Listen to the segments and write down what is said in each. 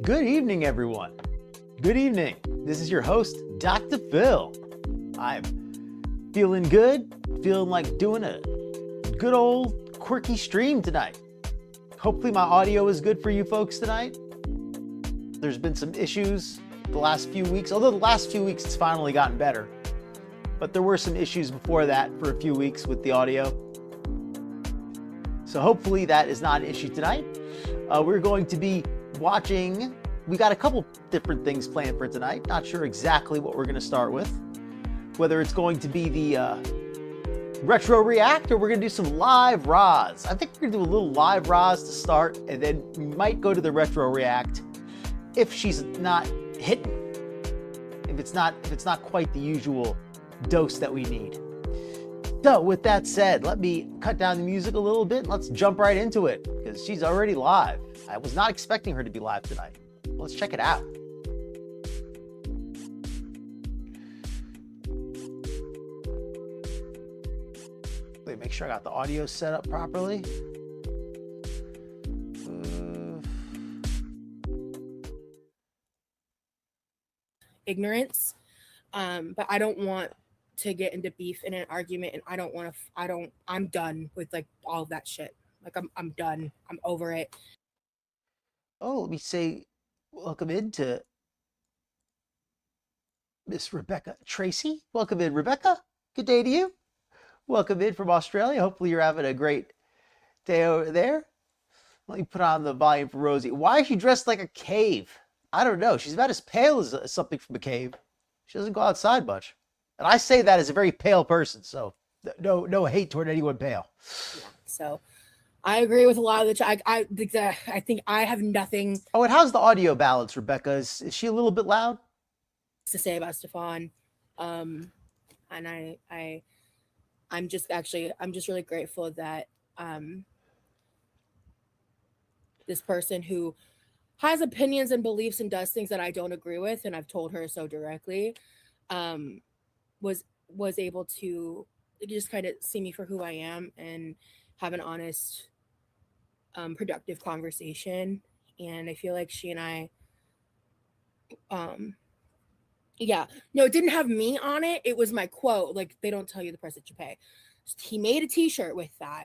Good evening, everyone. Good evening. This is your host, Dr. Phil. I'm feeling good, feeling like doing a good old quirky stream tonight. Hopefully my audio is good for you folks tonight. There's been some issues the last few weeks, although the last few weeks it's finally gotten better. But there were some issues before that for a few weeks with the audio. So hopefully that is not an issue tonight. We're going to be watching, we got a couple different things planned for tonight. Not sure exactly what we're going to start with. Whether it's going to be the retro react or we're going to do some live Roz. I think we're going to do a little live Roz to start, and then we might go to the retro react if she's not hitting. If it's not quite the usual dose that we need. So with that said, let me cut down the music a little bit. Let's jump right into it because she's already live. I was not expecting her to be live tonight. Let's check it out. Wait, make sure I got the audio set up properly. Ignorance, but I don't want to get into beef in an argument, and I'm done with like all of that shit. Like I'm done. I'm over it. Oh, let me say welcome in to Miss Rebecca Tracy. Welcome in, Rebecca. Good day to you. Welcome in from Australia. Hopefully you're having a great day over there. Let me put on the volume for Rosie. Why is she dressed like a cave? I don't know. She's about as pale as something from a cave. She doesn't go outside much. And I say that as a very pale person, so no hate toward anyone pale. Yeah, so I agree with a lot of the I think I have nothing. Oh, and how's the audio balance, Rebecca? Is she a little bit loud? To say about Stefan, and I'm just really grateful that this person who has opinions and beliefs and does things that I don't agree with, and I've told her so directly, was able to just kind of see me for who I am and have an honest, productive conversation. And I feel like she and I, it didn't have me on it. It was my quote. Like, they don't tell you the price that you pay. He made a t-shirt with that.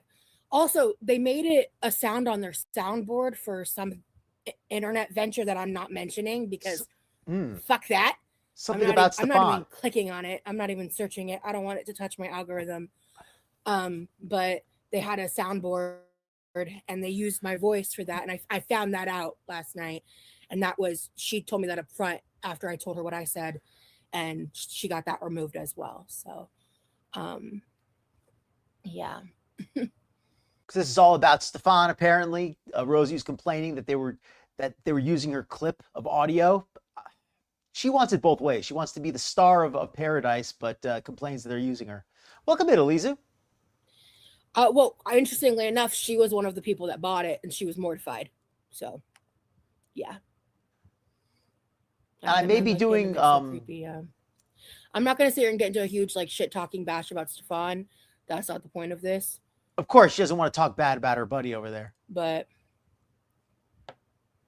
Also, they made it a sound on their soundboard for some internet venture that I'm not mentioning because fuck that. Something about Stefan. I'm not even clicking on it. I'm not even searching it. I don't want it to touch my algorithm. But they had a soundboard and they used my voice for that. And I found that out last night. And she told me that up front after I told her what I said. And she got that removed as well. So, yeah. Because this is all about Stefan, apparently. Rosie's complaining that they were using her clip of audio. She wants it both ways. She wants to be the star of Paradise, but complains that they're using her. Welcome in, Eliza. Well, interestingly enough, she was one of the people that bought it, and she was mortified. So, yeah. And I may be doing... creepy, I'm not going to sit here and get into a huge shit-talking bash about Stefan. That's not the point of this. Of course, she doesn't want to talk bad about her buddy over there. But,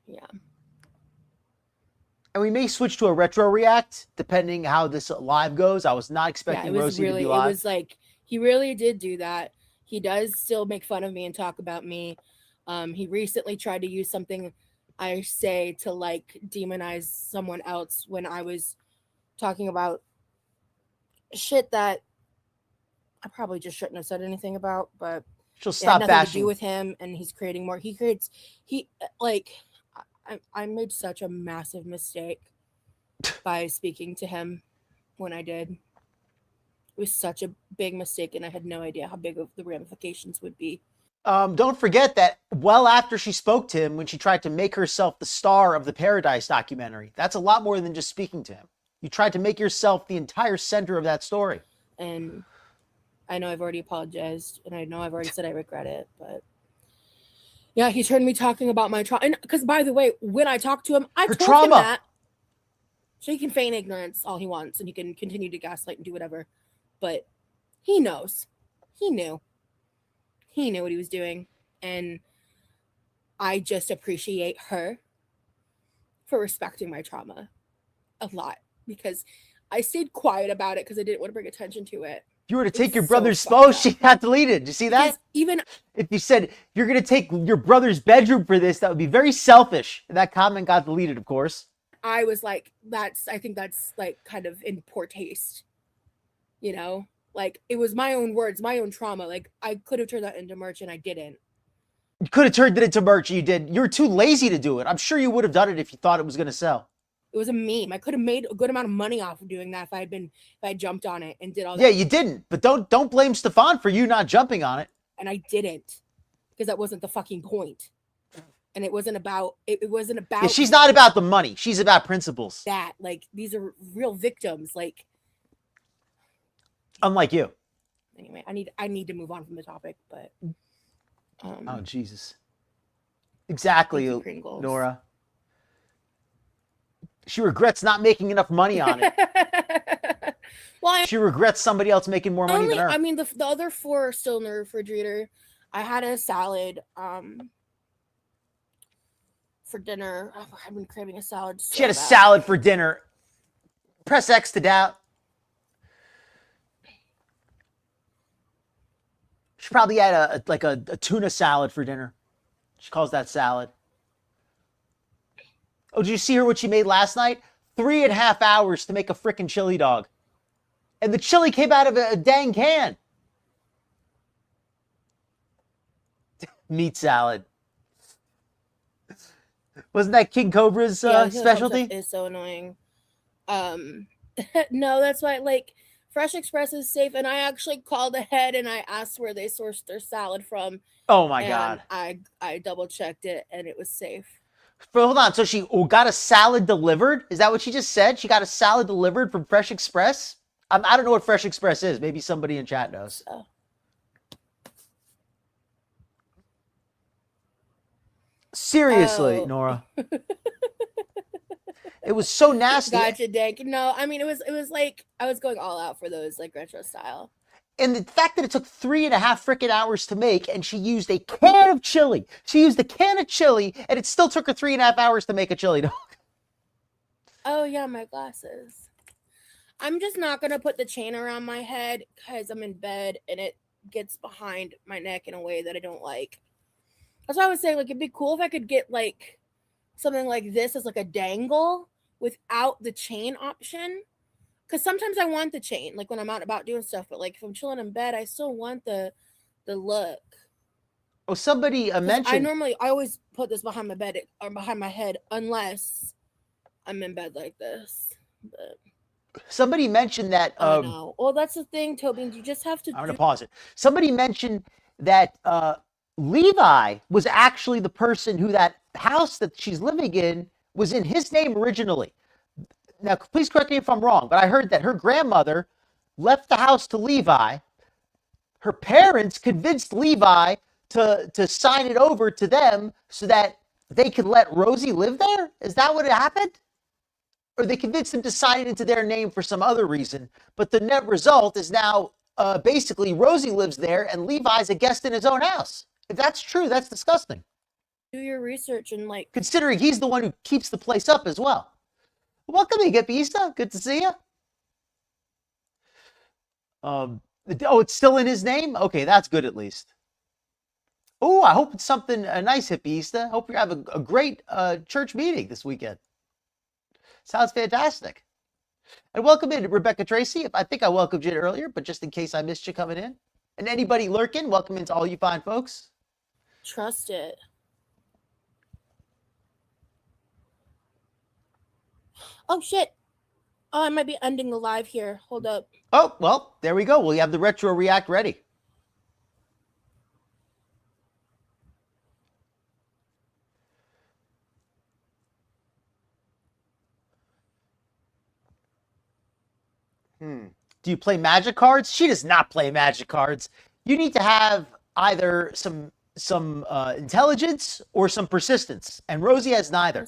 yeah. And we may switch to a retro react, depending how this live goes. I was not expecting Rosie to be live. It was like, he really did do that. He does still make fun of me and talk about me. He recently tried to use something I say to demonize someone else when I was talking about shit that I probably just shouldn't have said anything about, but she'll stop bashing. To do with him, and he's creating more. I made such a massive mistake by speaking to him when I did. It was such a big mistake, and I had no idea how big of the ramifications would be. Don't forget that well after she spoke to him, when she tried to make herself the star of the Paradise documentary, that's a lot more than just speaking to him. You tried to make yourself the entire center of that story. And I know I've already apologized, and I know I've already said I regret it, but yeah, he's heard me talking about my trauma. And because, by the way, when I talked to him, I told him that. So he can feign ignorance all he wants, and he can continue to gaslight and do whatever. But he knows. He knew. He knew what he was doing. And I just appreciate her for respecting my trauma a lot, because I stayed quiet about it because I didn't want to bring attention to it. If you were to take your brother's phone, she got deleted. Did you see that? Because even if you said you're going to take your brother's bedroom for this, that would be very selfish. And that comment got deleted, of course. I was like, I think that's like kind of in poor taste. You know, like it was my own words, my own trauma. Like I could have turned that into merch and I didn't. You could have turned it into merch. You did. You were too lazy to do it. I'm sure you would have done it if you thought it was going to sell. It was a meme. I could have made a good amount of money off of doing that if I jumped on it and did all that. Yeah, you didn't. But don't blame Stefan for you not jumping on it. And I didn't, because that wasn't the fucking point. And it wasn't about. Yeah, she's not about the money. She's about principles. That like these are real victims. Like, unlike you. Anyway, I need to move on from the topic, but. Oh Jesus. Exactly, Nora. She regrets not making enough money on it. Well, she regrets somebody else making more money than her. I mean, the other 4 are still in the refrigerator. I had a salad for dinner. Oh, I've been craving a salad. So she had a salad for dinner. Press X to doubt. She probably had a tuna salad for dinner. She calls that salad. Oh, did you see her what she made last night? 3.5 hours to make a frickin' chili dog. And the chili came out of a dang can. Meat salad. Wasn't that King Cobra's specialty? It's so annoying. No, that's why, like, Fresh Express is safe, and I actually called ahead and I asked where they sourced their salad from. Oh my God. I double checked it and it was safe. But hold on, so she got a salad delivered? Is that what she just said? She got a salad delivered from Fresh Express? I don't know what Fresh Express is. Maybe somebody in chat knows. So. Seriously, Nora. It was so nasty. Gotcha, Dick. No, I mean, it was like I was going all out for those, like, retro style. And the fact that it took 3.5 freaking hours to make, and she used a can of chili. She used a can of chili, and it still took her 3.5 hours to make a chili dog. Oh, yeah, my glasses. I'm just not going to put the chain around my head because I'm in bed, and it gets behind my neck in a way that I don't like. That's why I was saying, like, it'd be cool if I could get, like, something like this as, like, a dangle without the chain option. Because sometimes I want the chain, like when I'm out and about doing stuff, but like if I'm chilling in bed, I still want the look. Oh, somebody mentioned. I always put this behind my bed or behind my head unless I'm in bed like this. But somebody mentioned that. I know. Well, that's the thing, Toby. You just have to. I'm gonna pause it. Somebody mentioned that Levi was actually the person who that house that she's living in was in his name originally. Now, please correct me if I'm wrong, but I heard that her grandmother left the house to Levi. Her parents convinced Levi to sign it over to them so that they could let Rosie live there? Is that what happened? Or they convinced him to sign it into their name for some other reason. But the net result is now basically Rosie lives there and Levi's a guest in his own house. If that's true, that's disgusting. Do your research and like... Considering he's the one who keeps the place up as well. Welcome, Igapista. Good to see you. It's still in his name? Okay, that's good at least. Oh, I hope it's something nice, Hippieista. Hope you have a great church meeting this weekend. Sounds fantastic. And welcome in, Rebecca Tracy. I think I welcomed you earlier, but just in case I missed you coming in. And anybody lurking, welcome into all you fine folks. Trust it. Oh, shit. Oh, I might be ending the live here. Hold up. Oh, well, there we go. We have the retro react ready. Do you play magic cards? She does not play magic cards. You need to have either some intelligence or some persistence, and Rosie has neither.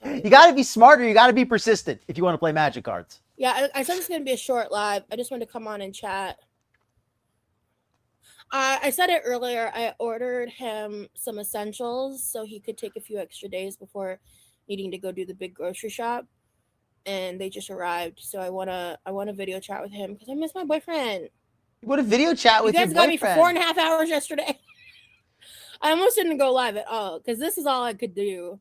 You got to be smart or you got to be persistent if you want to play magic cards. Yeah, I said it's going to be a short live. I just wanted to come on and chat. I said it earlier. I ordered him some essentials so he could take a few extra days before needing to go do the big grocery shop, and they just arrived. So I wanna video chat with him because I miss my boyfriend. What a video chat with your boyfriend. You guys got me for 4.5 hours yesterday. I almost didn't go live at all because this is all I could do.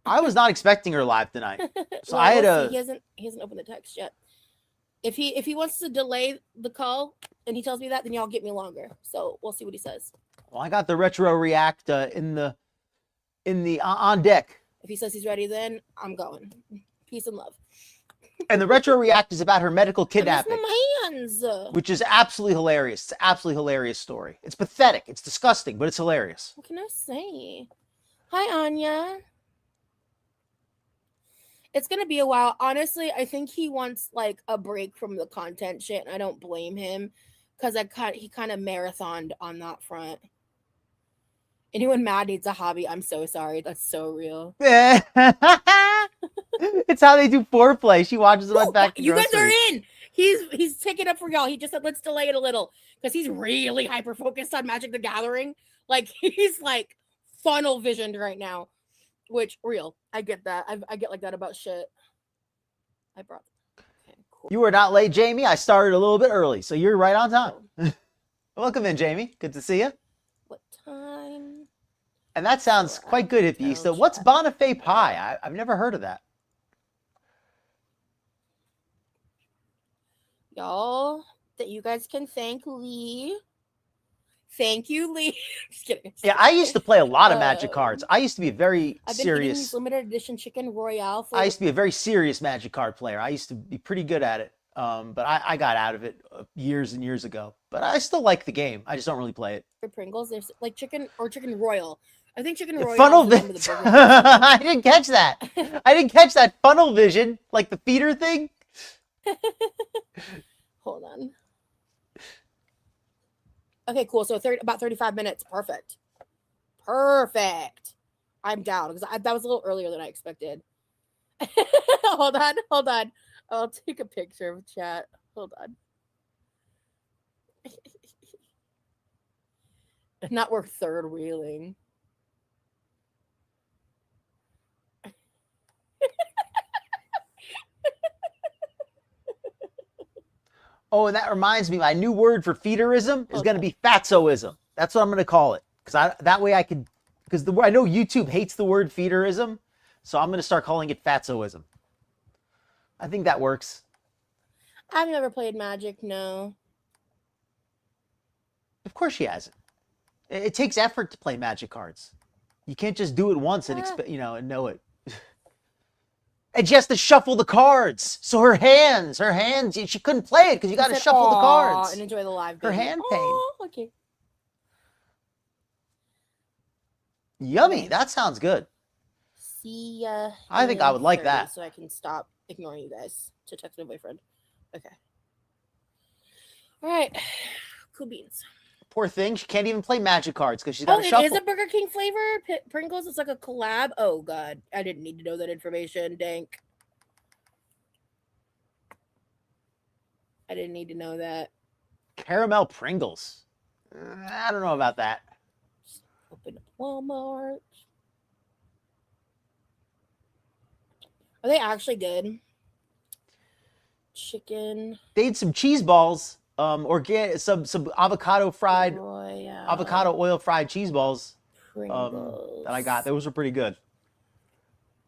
I was not expecting her live tonight, so well, I had he hasn't opened the text yet. If he wants to delay the call and he tells me that, then y'all get me longer. So we'll see what he says. Well, I got the retro react in the on deck. If he says he's ready, then I'm going. Peace and love. And the retro react is about her medical kidnapping, my hands. Which is absolutely hilarious. It's an absolutely hilarious story. It's pathetic. It's disgusting, but it's hilarious. What can I say? Hi, Anya. It's going to be a while. Honestly, I think he wants like a break from the content shit, and I don't blame him because he kind of marathoned on that front. Anyone mad needs a hobby. I'm so sorry. That's so real. It's how they do foreplay. She watches them back to you guys are in. He's taking up for y'all. He just said, let's delay it a little because he's really hyper-focused on Magic the Gathering. Like, he's like funnel visioned right now. Which, real. I get that. I get like that about shit. Okay, cool. You were not late, Jamie. I started a little bit early, so you're right on time. Welcome in, Jamie. Good to see you. What time? And that sounds quite good, Hippie. So what's Bonifay pie? I've never heard of that. Y'all, that you guys can thank Lee. Thank you, Lee. Just kidding. Yeah, I used to play a lot of Magic cards. I used to be a very serious. These limited edition chicken royale. I used to be a very serious Magic card player. I used to be pretty good at it, but I got out of it years and years ago. But I still like the game. I just don't really play it. For Pringles, there's like chicken royal. I think chicken royal. Funnel vision. I didn't catch that. I didn't catch that funnel vision, like the feeder thing. Hold on. Okay, cool. So about 35 minutes. Perfect. I'm down because that was a little earlier than I expected. Hold on. I'll take a picture of chat. Hold on. Not worth third wheeling. Oh, and that reminds me, my new word for feederism is going to be fatsoism. That's what I'm going to call it. Because that way I could, because I know YouTube hates the word feederism, so I'm going to start calling it fatsoism. I think that works. I've never played Magic, no. Of course she hasn't. It takes effort to play Magic cards. You can't just do it once and and know it. And she has to shuffle the cards. So her hands, she couldn't play it because you got to shuffle the cards. And enjoy the live game. Her hand pain. Okay. Yummy. That sounds good. See ya. I think I would like that. So I can stop ignoring you guys to text my boyfriend. Okay. All right. Cool beans. Poor thing. She can't even play Magic cards because she's got to shuffle. It is a Burger King flavor? Pringles? It's like a collab? Oh, God. I didn't need to know that information. Dank. I didn't need to know that. Caramel Pringles. I don't know about that. Just open up Walmart. Are they actually good? Chicken. They had some cheese balls. Organic, some avocado oil fried cheese balls that I got. Those were pretty good.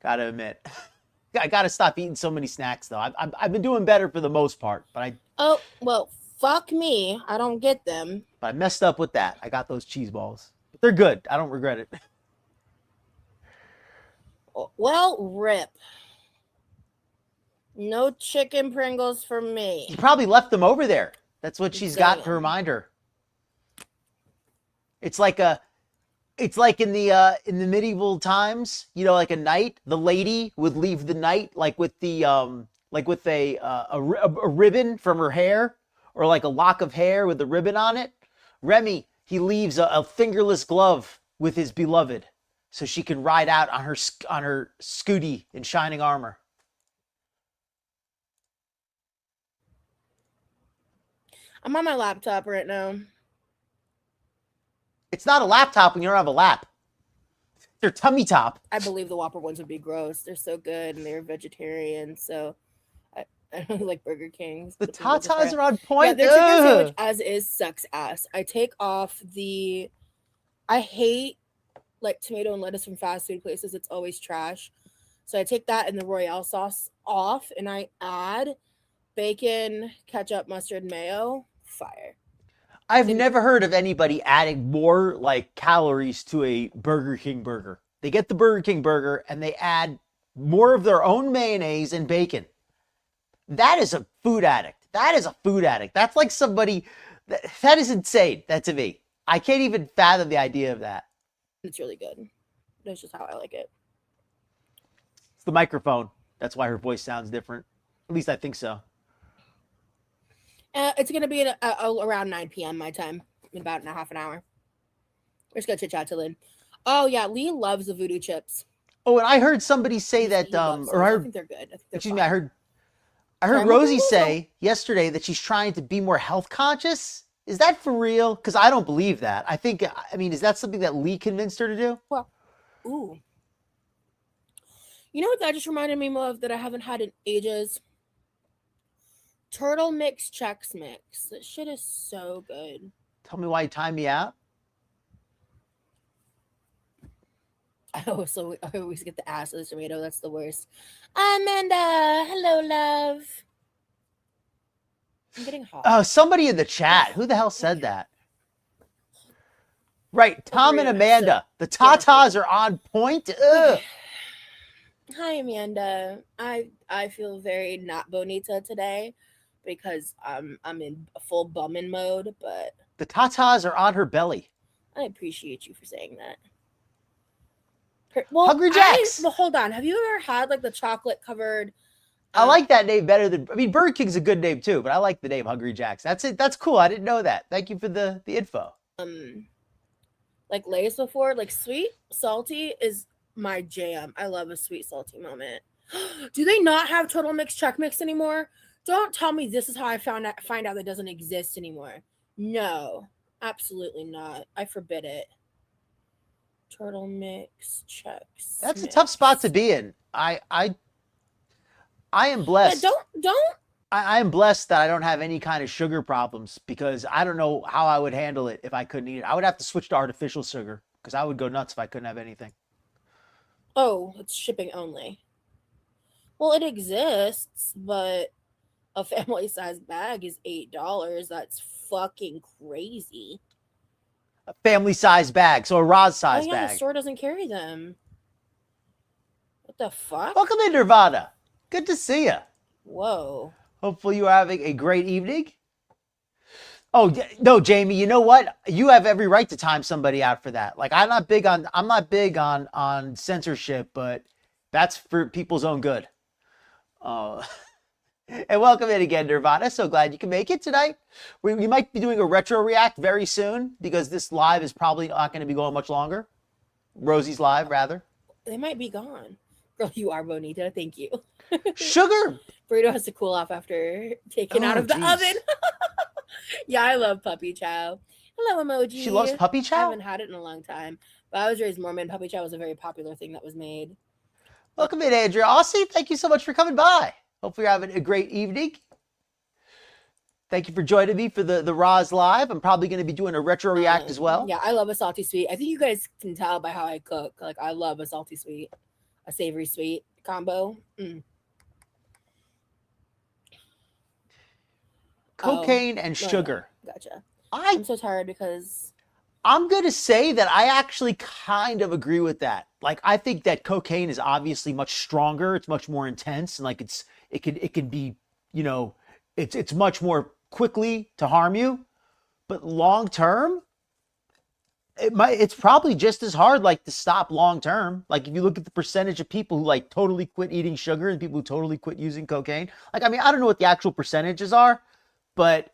Gotta admit, I gotta stop eating so many snacks though. I've been doing better for the most part, but fuck me, I don't get them. But I messed up with that. I got those cheese balls. But they're good. I don't regret it. Well, rip. No chicken Pringles for me. You probably left them over there. That's what she's got to remind her. It's like in the medieval times, like a knight, the lady would leave the knight with a ribbon from her hair, or like a lock of hair with a ribbon on it. Remy, he leaves a fingerless glove with his beloved, so she can ride out on her scooty in shining armor. I'm on my laptop right now. It's not a laptop when you don't have a lap. their tummy top. I believe the Whopper ones would be gross. They're so good, and they're vegetarian. So I don't like Burger King's. The tatas are on point. Yeah, their chicken sandwich as is sucks ass. I take off the. I hate like tomato and lettuce from fast food places. It's always trash. So I take that and the Royale sauce off, and I add bacon, ketchup, mustard, mayo. Fire. I've never heard of anybody adding more like calories to a Burger King burger. They get the Burger King burger and they add more of their own mayonnaise and bacon. That is a food addict. That is a food addict. That's like somebody that is insane. That to me. I can't even fathom the idea of that. It's really good. That's just how I like it. It's the microphone. That's why her voice sounds different. At least I think so. It's going to be at around 9 p.m. my time, in about a half an hour. We're just going to chit-chat till then. Oh, yeah, Lee loves the voodoo chips. Oh, and I heard somebody say that, I think they're good. I heard Rosie say yesterday that she's trying to be more health conscious. Is that for real? Because I don't believe that. I mean, is that something that Lee convinced her to do? Well, ooh. You know what that just reminded me of that I haven't had in ages? Turtle mix Chex Mix. That shit is so good. Tell me why you timed me out. I always get the ass of the tomato. That's the worst. Amanda, hello, love. I'm getting hot. Oh, somebody in the chat. Who the hell said that? Right, Tom and Amanda. The tatas are on point. Ugh. Hi, Amanda. I feel very not bonita today because I'm in full bumming mode, but the tatas are on her belly. I appreciate you for saying that. Hungry Jacks. Well, hold on. Have you ever had like the chocolate covered? I like that name better than. I mean, Burger King's a good name too, but I like the name Hungry Jacks. That's it. That's cool. I didn't know that. Thank you for the info. Like Lay's before, like sweet salty is my jam. I love a sweet salty moment. Do they not have Turtle Mix Chex Mix anymore? Don't tell me this is how I find out that doesn't exist anymore. No, absolutely not. I forbid it. Turtle Mix Chex. That's a tough spot to be in. I am blessed. Yeah, don't. I am blessed that I don't have any kind of sugar problems because I don't know how I would handle it if I couldn't eat it. I would have to switch to artificial sugar because I would go nuts if I couldn't have anything. Oh, it's shipping only. Well, it exists, but a family-sized bag is $8. That's fucking crazy. A family-sized bag, so a Roz-sized bag. The store doesn't carry them. What the fuck? Welcome to Nirvana. Good to see you. Whoa. Hopefully you are having a great evening. Oh, no, Jamie, you know what? You have every right to time somebody out for that. Like, I'm not big on censorship, but that's for people's own good. And welcome in again, Nirvana. So glad you can make it tonight. We might be doing a retro react very soon because this live is probably not going to be going much longer. Rosie's live, rather. They might be gone. Girl, you are bonita. Thank you. Sugar. Burrito has to cool off after taking out of the oven. Yeah, I love puppy chow. Hello, emoji. She loves puppy chow? I haven't had it in a long time. But I was raised Mormon. Puppy chow was a very popular thing that was made. Welcome in, Andrea. Aussie, thank you so much for coming by. Hopefully you're having a great evening. Thank you for joining me for the Roz Live. I'm probably going to be doing a retro react as well. Yeah, I love a salty sweet. I think you guys can tell by how I cook. Like, I love a salty sweet, a savory sweet combo. Cocaine and sugar. Gotcha. I'm so tired because I'm going to say that I actually kind of agree with that. Like, I think that cocaine is obviously much stronger. It's much more intense. And like, it can be, you know, it's much more quickly to harm you, but long term, it's probably just as hard, like, to stop long term. Like, if you look at the percentage of people who like totally quit eating sugar and people who totally quit using cocaine, like, I mean, I don't know what the actual percentages are, but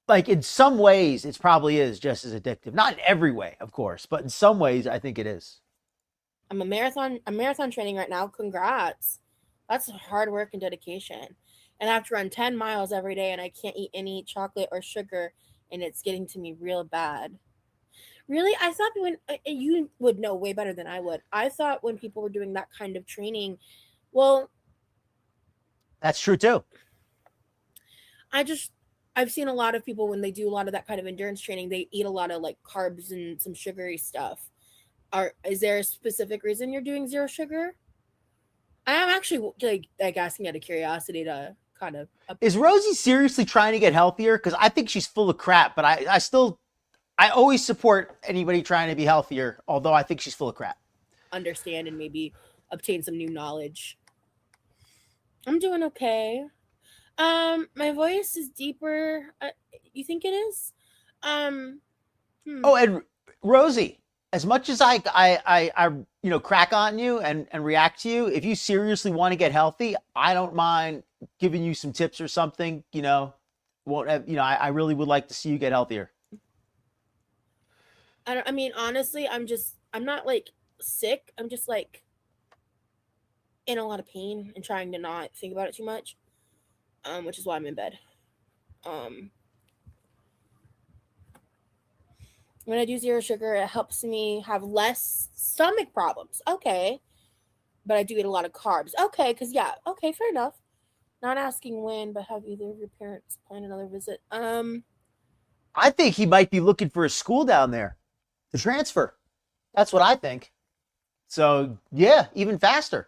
like, in some ways, it probably is just as addictive. Not in every way, of course, but in some ways, I think it is. I'm marathon training right now. Congrats. That's hard work and dedication. And I have to run 10 miles every day, and I can't eat any chocolate or sugar, and it's getting to me real bad. Really? I thought when you would know way better than I would. I thought when people were doing that kind of training, well, that's true too. I've seen a lot of people when they do a lot of that kind of endurance training, they eat a lot of like carbs and some sugary stuff. Is there a specific reason you're doing zero sugar? I am actually like asking out of curiosity to kind of. Is Rosie seriously trying to get healthier? Because I think she's full of crap, but I always support anybody trying to be healthier, although I think she's full of crap. Understand and maybe obtain some new knowledge. I'm doing okay. My voice is deeper. You think it is? Oh, and Rosie, as much as I crack on you and react to you, if you seriously want to get healthy, I don't mind giving you some tips or something. I really would like to see you get healthier. I mean, honestly, I'm not like sick. I'm just like in a lot of pain and trying to not think about it too much. Which is why I'm in bed. When I do zero sugar, it helps me have less stomach problems. Okay. But I do eat a lot of carbs. Okay, okay, fair enough. Not asking when, but have either of your parents planned another visit? I think he might be looking for a school down there to transfer. That's what I think. So, yeah, even faster.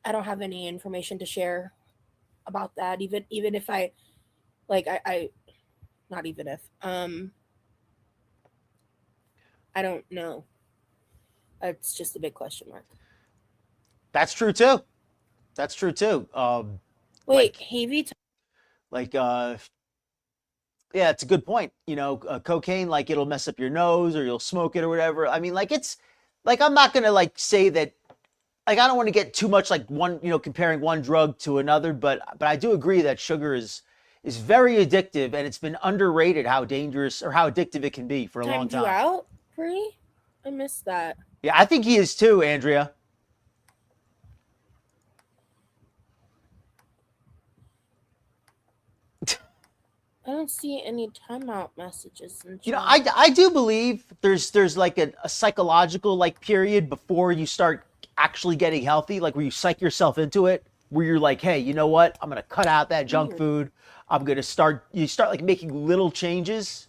I don't have any information to share about that. Even if I, like, I not even if, I don't know. It's just a big question mark. That's true too. Wait, Havy. Yeah, it's a good point. Cocaine, like it'll mess up your nose or you'll smoke it or whatever. I mean, like it's like I'm not gonna like say that. Like I don't want to get too much like one, comparing one drug to another, but I do agree that sugar is very addictive and it's been underrated how dangerous or how addictive it can be for a long time. You out, Bree? I missed that. Yeah, I think he is too, Andrea. I don't see any timeout messages. I do believe there's like a psychological like period before you start actually getting healthy, like where you psych yourself into it, where you're like, hey, you know what? I'm gonna cut out that junk food. I'm gonna start like making little changes,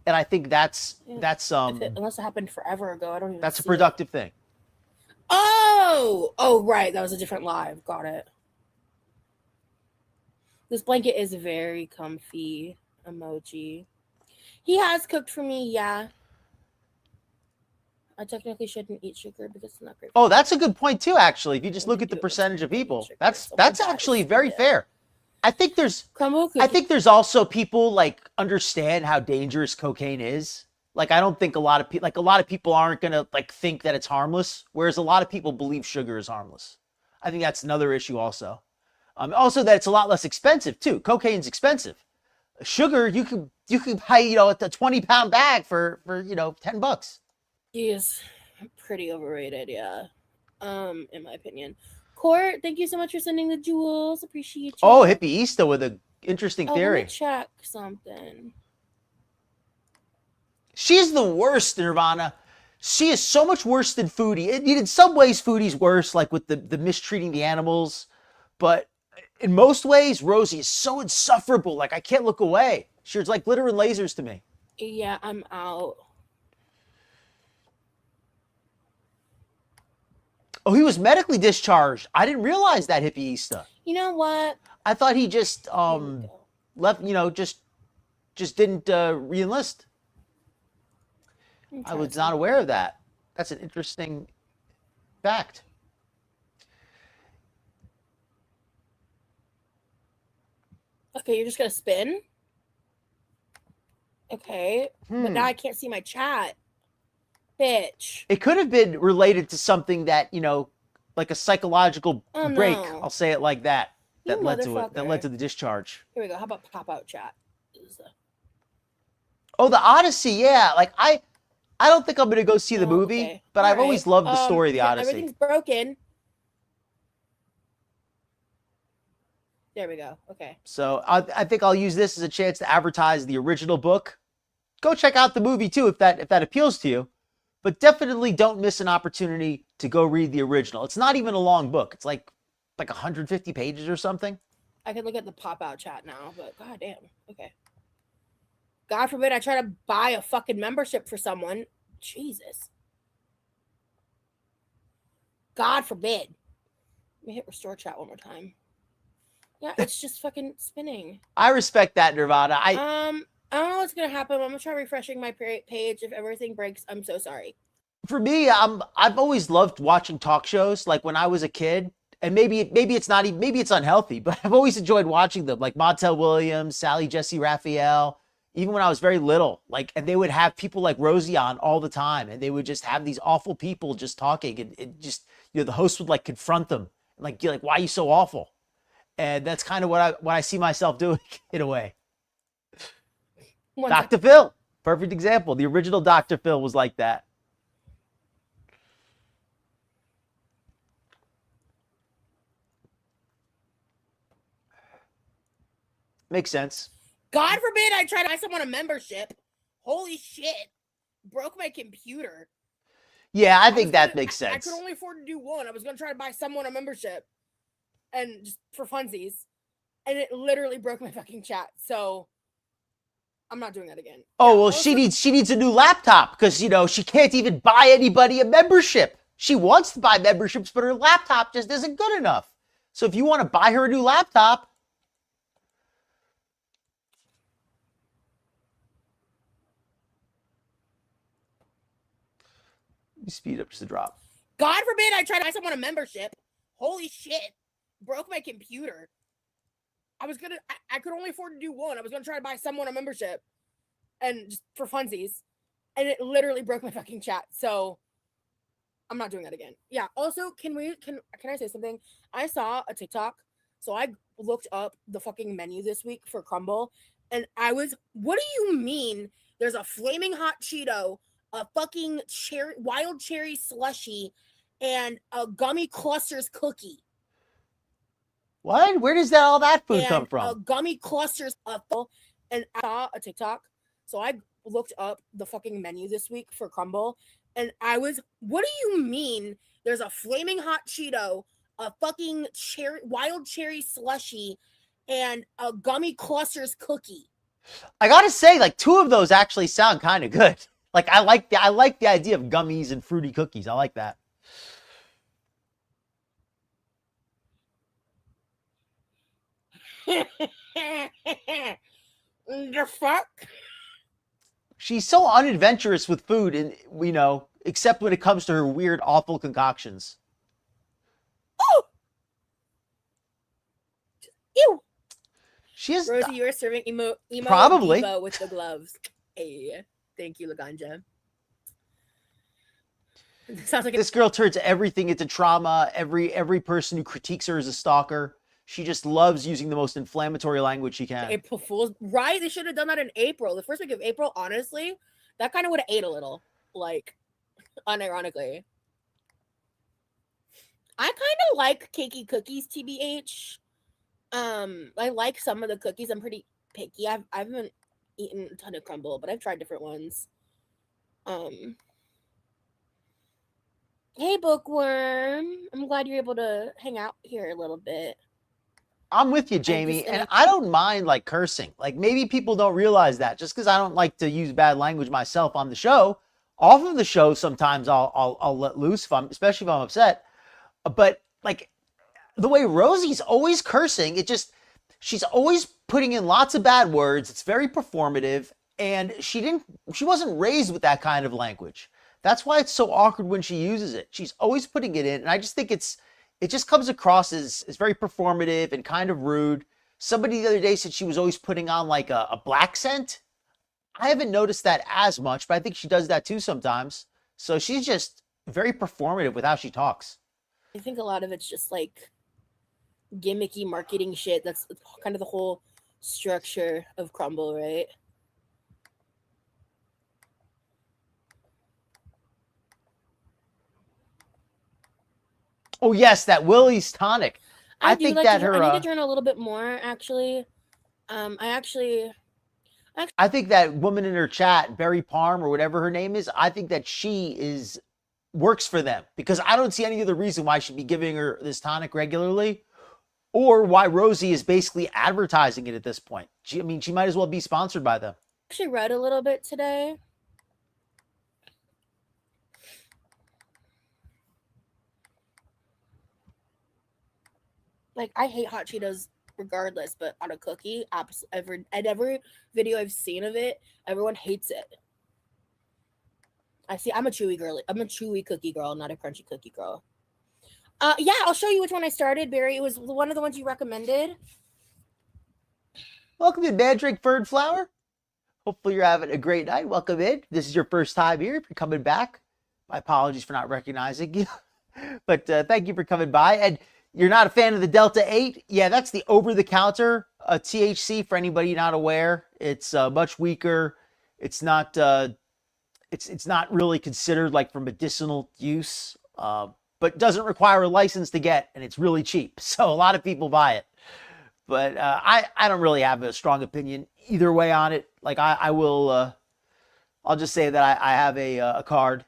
and I think that's unless it happened forever ago, I don't even. That's a productive thing. Oh, right. That was a different live. Got it. This blanket is very comfy. Emoji. He has cooked for me, yeah. I technically shouldn't eat sugar because it's not great. Oh, that's a good point too, actually. If you just look at the percentage of people, that's actually very fair. I think there's also people like understand how dangerous cocaine is. Like I don't think a lot of people aren't gonna like think that it's harmless, whereas a lot of people believe sugar is harmless. I think that's another issue also. Also that it's a lot less expensive too. Cocaine's expensive. Sugar, you could buy, a 20-pound bag for $10. He is pretty overrated, yeah. In my opinion. Court, thank you so much for sending the jewels. Appreciate you. Oh, Hippie Easta with an interesting theory. Let me check something. She's the worst, Nirvana. She is so much worse than Foodie. In some ways, Foodie's worse, like with the mistreating the animals. But in most ways, Rosie is so insufferable. Like, I can't look away. She's like Glitter and Lasers to me. Yeah, I'm out. Oh, he was medically discharged. I didn't realize that, Hippie Easta. You know what? I thought he just left, just didn't re-enlist. I was not aware of that. That's an interesting fact. Okay, you're just gonna spin? Okay. But now I can't see my chat. Bitch. It could have been related to something that, like a psychological break. No. I'll say it like that. That led to it. That led to the discharge. Here we go. How about pop out chat? Oh, the Odyssey, yeah. Like I don't think I'm gonna go see the movie, but I've always loved the story of the Odyssey. Everything's broken. There we go. Okay. So I think I'll use this as a chance to advertise the original book go check out the movie too if that appeals to you. But definitely don't miss an opportunity to go read the original. It's not even a long book. It's like 150 pages or something. I can look at the pop-out chat now, but goddamn. Okay. God forbid I try to buy a fucking membership for someone. Jesus. God forbid. Let me hit restore chat one more time. Yeah, it's just fucking spinning. I respect that, Nirvana. I don't know what's gonna happen. I'm gonna try refreshing my page. If everything breaks, I'm so sorry. For me, I've always loved watching talk shows. Like when I was a kid, and maybe it's not even, maybe it's unhealthy, but I've always enjoyed watching them. Like Montel Williams, Sally Jesse Raphael. Even when I was very little, and they would have people like Rosie on all the time, and they would just have these awful people just talking, and it just, the host would confront them, and you're like, why are you so awful? And that's kind of what I see myself doing in a way. Dr. Phil, perfect example. The original Dr. Phil was like that. Makes sense. God forbid I try to buy someone a membership. Holy shit. Broke my computer. Yeah, I think that makes sense. I could only afford to do one. I was going to try to buy someone a membership. And just for funsies. And it literally broke my fucking chat. So I'm not doing that again. Oh, well, also, she needs a new laptop because, she can't even buy anybody a membership. She wants to buy memberships, but her laptop just isn't good enough. So if you want to buy her a new laptop, speed up just a drop. God forbid I try to buy someone a membership. Holy shit. Broke my computer. I could only afford to do one. I was going to try to buy someone a membership. And just for funsies. And it literally broke my fucking chat. So I'm not doing that again. Yeah. Also, can I say something? I saw a TikTok. So I looked up the fucking menu this week for Crumble. And what do you mean there's a flaming hot Cheeto, a fucking wild cherry slushy, and a gummy clusters cookie? What? Where does all that food come from? Gummy clusters. And I saw a TikTok. So I looked up the fucking menu this week for Crumble. And what do you mean there's a flaming hot Cheeto, a fucking wild cherry slushy, and a gummy clusters cookie? I gotta say, two of those actually sound kind of good. I like the idea of gummies and fruity cookies. I like that. The fuck? She's so unadventurous with food, and except when it comes to her weird, awful concoctions. Oh, ew. She is. Rosie, you are serving emo probably with the gloves. Hey, thank you, Laganja. Sounds like this girl turns everything into trauma. Every person who critiques her is a stalker. She just loves using the most inflammatory language she can. April Fool's, right? They should have done that in April. The first week of April, honestly, that kind of would have ate a little, unironically. I kind of like cakey cookies, TBH. I like some of the cookies. I'm pretty picky. I haven't eaten a ton of Crumble, but I've tried different ones. Hey, Bookworm. I'm glad you're able to hang out here a little bit. I'm with you, Jamie, and I don't mind cursing. Maybe people don't realize that just because I don't like to use bad language myself on the show. Off of the show, sometimes I'll let loose especially if I'm upset. But the way Rosie's always cursing, she's always putting in lots of bad words. It's very performative, and she wasn't raised with that kind of language. That's why it's so awkward when she uses it. She's always putting it in, and I just think it just comes across as very performative and kind of rude. Somebody the other day said she was always putting on a black scent. I haven't noticed that as much, but I think she does that too sometimes. So she's just very performative with how she talks. I think a lot of it's just gimmicky marketing shit. That's kind of the whole structure of Crumble, right? Oh yes, that Willie's tonic. I think that I need to drink a little bit more. Actually, I'm I think that woman in her chat, Berry Parm or whatever her name is, I think that works for them, because I don't see any other reason why I should be giving her this tonic regularly, or why Rosie is basically advertising it at this point. She might as well be sponsored by them. I actually read a little bit today. Like, I hate hot Cheetos regardless, but on a cookie, every video I've seen of it, everyone hates it. I'm a chewy girl. I'm a chewy cookie girl, not a crunchy cookie girl. Yeah, I'll show you which one I started, Barry. It was one of the ones you recommended. Welcome to Mandrake Fernflower. Hopefully you're having a great night. Welcome in. If this is your first time here, if you're coming back, my apologies for not recognizing you. But thank you for coming by. And you're not a fan of the Delta 8? Yeah, that's the over-the-counter THC for anybody not aware. It's much weaker. It's not it's not really considered like for medicinal use, but doesn't require a license to get, and it's really cheap. So a lot of people buy it. But I don't really have a strong opinion either way on it. Like I'll just say that I have a card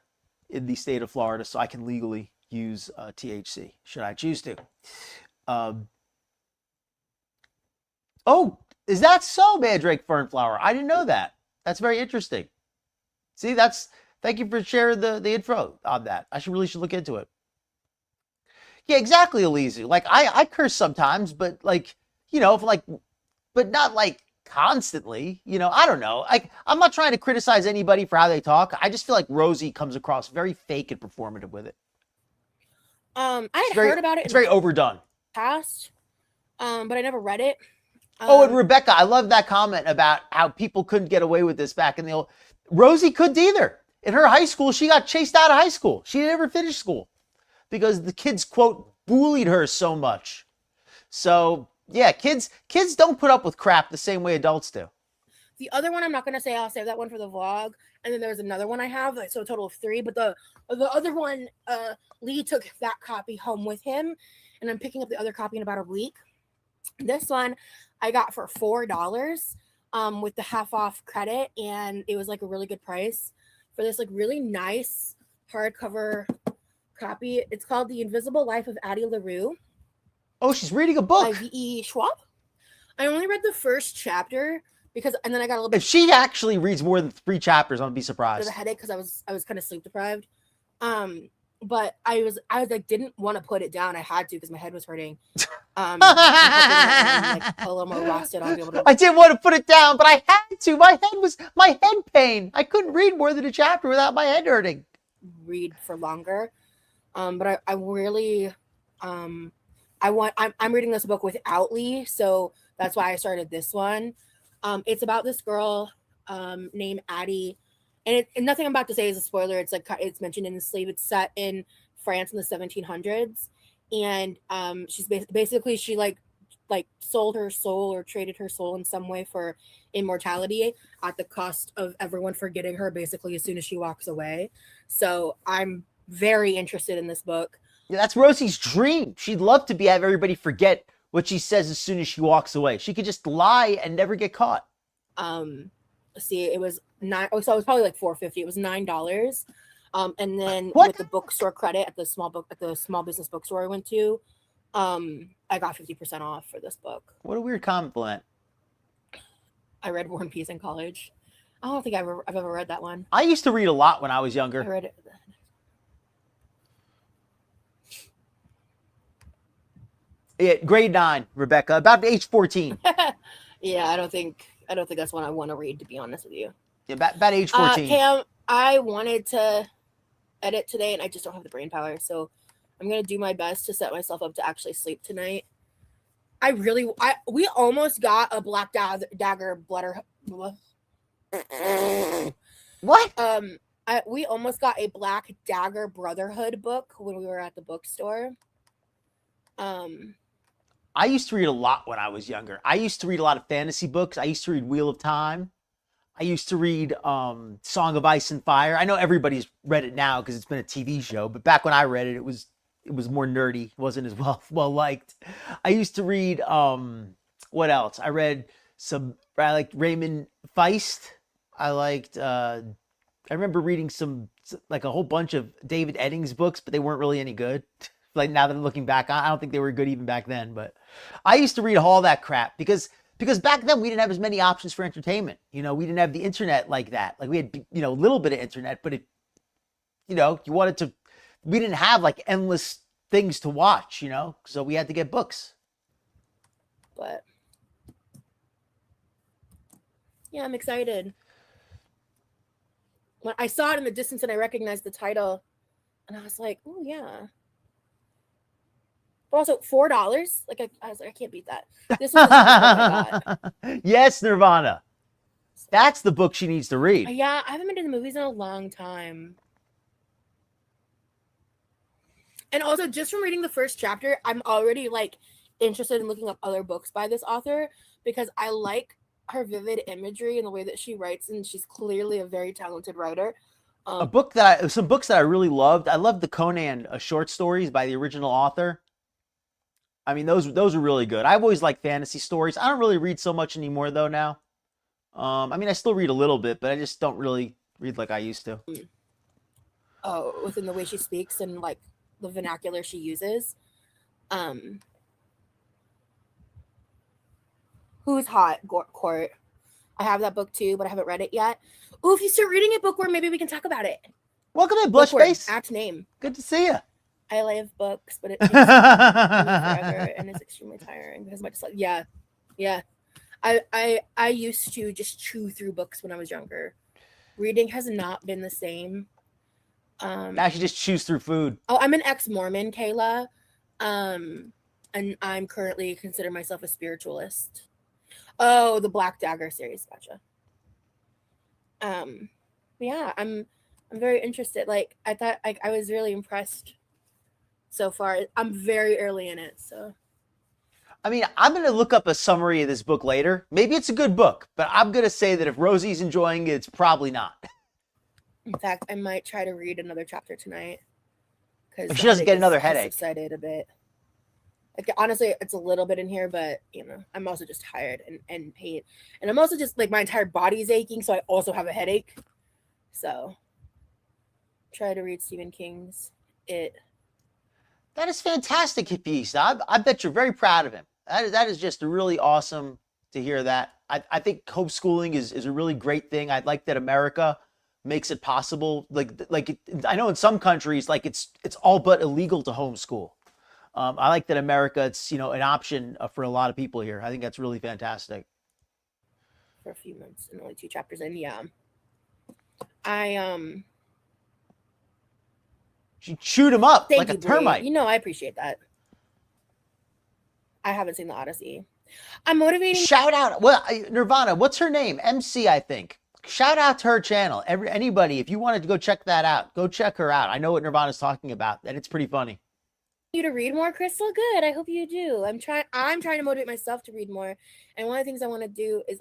in the state of Florida, so I can legally use THC should I choose to. Oh, is that so, Mandrake Fernflower? I didn't know that. That's very interesting. See, thank you for sharing the info on that. I should look into it. Yeah, exactly, Elise. Like I curse sometimes, but like, but not like constantly, I don't know. I'm not trying to criticize anybody for how they talk. I just feel like Rosie comes across very fake and performative with it. I had heard about it. It's very overdone. Past, but I never read it. And Rebecca, I love that comment about how people couldn't get away with this back in the old. Rosie couldn't either. In her high school, she got chased out of high school. She never finished school because the kids, quote, bullied her so much. So yeah, kids don't put up with crap the same way adults do. The other one I'm not gonna say. I'll save that one for the vlog. And then there's another one I have, so a total of 3. But the other one, Lee took that copy home with him, and I'm picking up the other copy in about a week. This one I got for $4 with the half off credit, and it was like a really good price for this like really nice hardcover copy. It's called The Invisible Life of Addie LaRue. Oh, she's reading a book by V.E. Schwab. I only read the first chapter and then I got a little bit. If she actually reads more than 3 chapters, I'm be surprised. There's a headache because I was kind of sleep deprived. But I was like didn't want to put it down. I had to because my head was hurting. Like a little more rusted. I'll be able to. I didn't want to put it down, but I had to. My head pain. I couldn't read more than a chapter without my head hurting. Read for longer. But I really I'm reading this book without Lee, so that's why I started this one. It's about this girl named Addie. And nothing I'm about to say is a spoiler. It's mentioned in the sleeve. It's set in France in the 1700s, and she's basically she like sold her soul or traded her soul in some way for immortality at the cost of everyone forgetting her basically as soon as she walks away. So I'm very interested in this book. Yeah, that's Rosie's dream. She'd love to have everybody forget what she says as soon as she walks away. She could just lie and never get caught. See, it was so it was probably like $4.50. It was $9. And then with the bookstore credit at the small business bookstore I went to, I got 50% off for this book. What a weird compliment. I read War and Peace in college. I don't think I've ever read that one. I used to read a lot when I was younger. I read it. Yeah, grade 9, Rebecca, about age 14. Yeah, I don't think that's one I want to read, to be honest with you. Yeah, about age 14. Cam, I wanted to edit today, and I just don't have the brain power, so I'm gonna do my best to set myself up to actually sleep tonight. We almost got a Black Dagger Blood. What? We almost got a Black Dagger Brotherhood book when we were at the bookstore. I used to read a lot when I was younger. I used to read a lot of fantasy books. I used to read Wheel of Time. I used to read Song of Ice and Fire. I know everybody's read it now because it's been a TV show, but back when I read it, it was more nerdy. It wasn't as well liked. I used to read what else? I read I liked Raymond Feist. I liked. I remember reading like a whole bunch of David Eddings books, but they weren't really any good. Like now that I'm looking back, I don't think they were good even back then. But I used to read all that crap because back then we didn't have as many options for entertainment. We didn't have the internet like that. Like we had, a little bit of internet, but you wanted to. We didn't have like endless things to watch, so we had to get books. But yeah, I'm excited. When I saw it in the distance and I recognized the title, and I was like, oh yeah. But also $4. Like I was like, I can't beat that. This was the book I got. Yes, Nirvana. That's the book she needs to read. Yeah, I haven't been to the movies in a long time. And also, just from reading the first chapter, I'm already like interested in looking up other books by this author because I like her vivid imagery and the way that she writes, and she's clearly a very talented writer. Some books that I really loved. I loved the Conan short stories by the original author. I mean, those are really good. I've always liked fantasy stories. I don't really read so much anymore though now. I mean, I still read a little bit, but I just don't really read like I used to. Oh, within the way she speaks and like the vernacular she uses. Who's Hot? Court. I have that book too, but I haven't read it yet. Oh, if you start reading a bookworm, maybe we can talk about it. Welcome to Blushface. Apt name. Good to see you. I love books, but it takes forever and it's extremely tiring because my yeah. I used to just chew through books when I was younger. Reading has not been the same. Now she just chews through food. Oh, I'm an ex-Mormon, Kayla. And I'm currently consider myself a spiritualist. Oh, the Black Dagger series, gotcha. Yeah, I'm very interested. Like I thought I was really impressed so far. I'm very early in it, so I mean, I'm going to look up a summary of this book later. Maybe it's a good book, but I'm going to say that if Rosie's enjoying it, it's probably not. In fact, I might try to read another chapter tonight. If she doesn't get another headache. Excited a bit. Like, honestly, it's a little bit in here, but, I'm also just tired and pain. And I'm also just, like, my entire body's aching, so I also have a headache. So, try to read Stephen King's It. That is fantastic, Hippies. I bet you're very proud of him. That is just really awesome to hear that. I think homeschooling is a really great thing. I'd like that America makes it possible. I know in some countries, like it's all but illegal to homeschool. I like that America, it's, an option for a lot of people here. I think that's really fantastic. For a few months and only 2 chapters in, yeah. She chewed him up like a termite. I appreciate that. I haven't seen the Odyssey. I'm motivating. Shout out. Well, Nirvana, what's her name? MC, I think. Shout out to her channel. Anybody, if you wanted to go check that out, go check her out. I know what Nirvana's talking about, and it's pretty funny. You to read more, Crystal? Good. I hope you do. I'm trying to motivate myself to read more. And one of the things I want to do is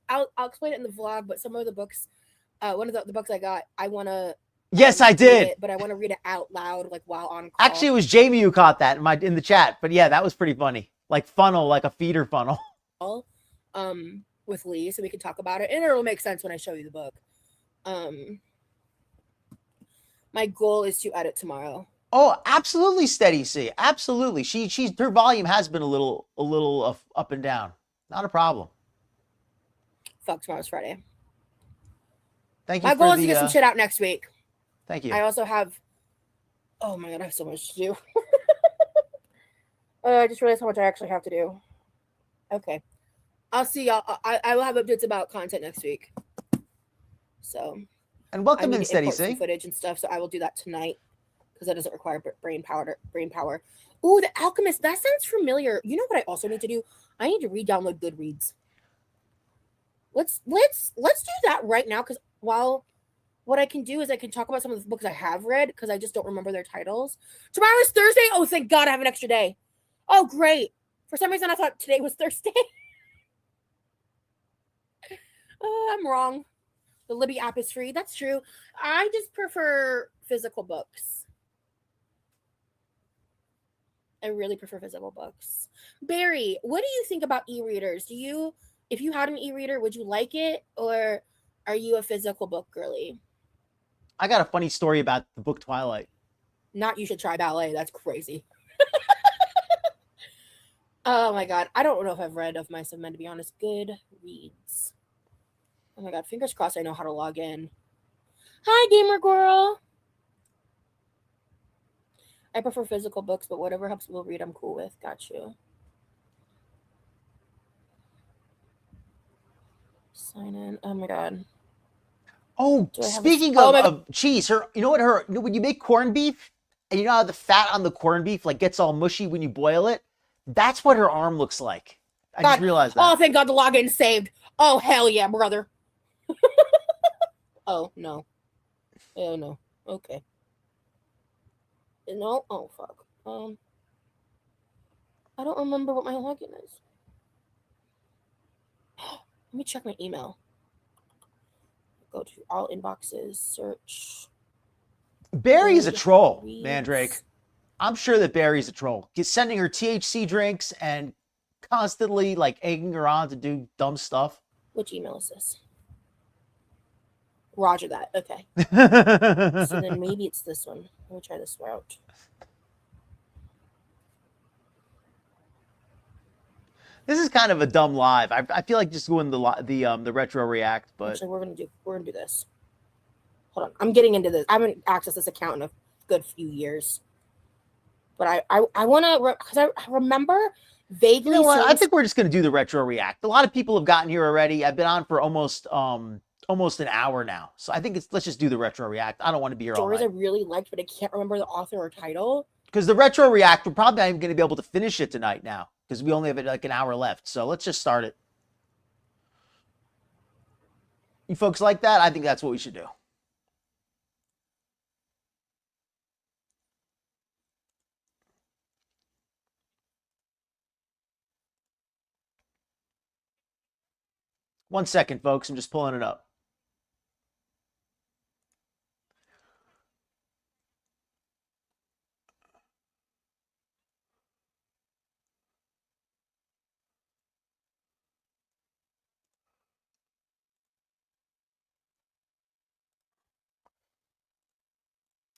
I'll explain it in the vlog, but some of the books, one of the books I got, I want to. Yes, I did. But I want to read it out loud, like while on call. Actually, it was Jamie who caught that in the chat. But yeah, that was pretty funny. Like funnel, like a feeder funnel. With Lee, so we can talk about it, and it'll make sense when I show you the book. My goal is to edit tomorrow. Oh, absolutely, Steady C. Absolutely. Her volume has been a little up and down. Not a problem. Fuck, tomorrow's Friday. Thank you. My goal is to get some shit out next week. Thank you. I also have. Oh my god, I have so much to do. I just realized how much I actually have to do. Okay, I'll see y'all. I will have updates about content next week. So. And welcome in, Steady C. Footage and stuff, so I will do that tonight because that doesn't require brain power. Ooh, The Alchemist. That sounds familiar. You know what I also need to do? I need to re-download Goodreads. Let's do that right now, because what I can do is I can talk about some of the books I have read because I just don't remember their titles. Tomorrow is Thursday. Oh, thank God I have an extra day. Oh, great. For some reason I thought today was Thursday. I'm wrong. The Libby app is free. That's true. I just prefer physical books. I really prefer physical books. Barry, what do you think about e-readers? Do you if you had an e-reader, would you like it, or are you a physical book girly? I got a funny story about the book Twilight. Not you should try ballet. That's crazy. Oh my god. I don't know if I've read Of Mice and Men, to be honest. Good reads. Oh my god. Fingers crossed I know how to log in. Hi, gamer girl. I prefer physical books, but whatever helps people read, I'm cool with. Got you. Sign in. Oh my god. Oh, speaking of cheese, you know what when you make corned beef, and you know how the fat on the corned beef like gets all mushy when you boil it? That's what her arm looks like. I just realized that. Oh, thank God the login saved. Oh, hell yeah, brother. Oh, no. Oh, no. Okay. No? Oh, fuck. I don't remember what my login is. Let me check my email. Go to all inboxes, search. Barry's a troll, Mandrake. I'm sure that Barry's a troll. He's sending her THC drinks and constantly like egging her on to do dumb stuff. Which email is this? Roger that. Okay. So then maybe it's this one. Let me try this route. This is kind of a dumb live. I feel like just doing the retro react, but actually we're gonna do this. Hold on, I'm getting into this. I haven't accessed this account in a good few years, but I want to because I remember vaguely. You know what? I think we're just gonna do the retro react. A lot of people have gotten here already. I've been on for almost an hour now, so I think let's just do the retro react. I don't want to be here all night. Stories I really liked, but I can't remember the author or title. Because the retro react, we're probably not even going to be able to finish it tonight now because we only have like an hour left. So let's just start it. You folks like that? I think that's what we should do. One second, folks. I'm just pulling it up.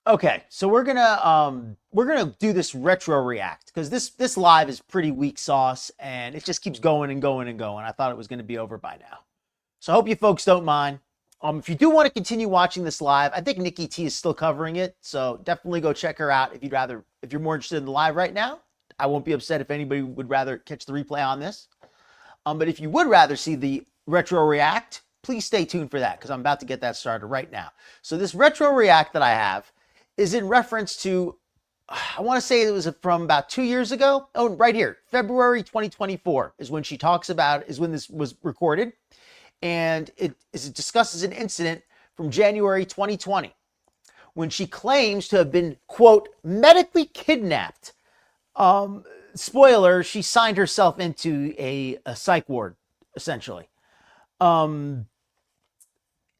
Okay, so we're gonna do this retro react because this live is pretty weak sauce and it just keeps going and going and going. I thought it was gonna be over by now, so I hope you folks don't mind. If you do want to continue watching this live, I think Nikki T is still covering it, so definitely go check her out if you're more interested in the live right now. I won't be upset if anybody would rather catch the replay on this. But if you would rather see the retro react, please stay tuned for that because I'm about to get that started right now. So this retro react that I have is in reference to, I want to say it was from about 2 years ago. Oh, right here, February 2024 is when when this was recorded. And it discusses an incident from January 2020 when she claims to have been, quote, medically kidnapped. Spoiler, she signed herself into a psych ward, essentially.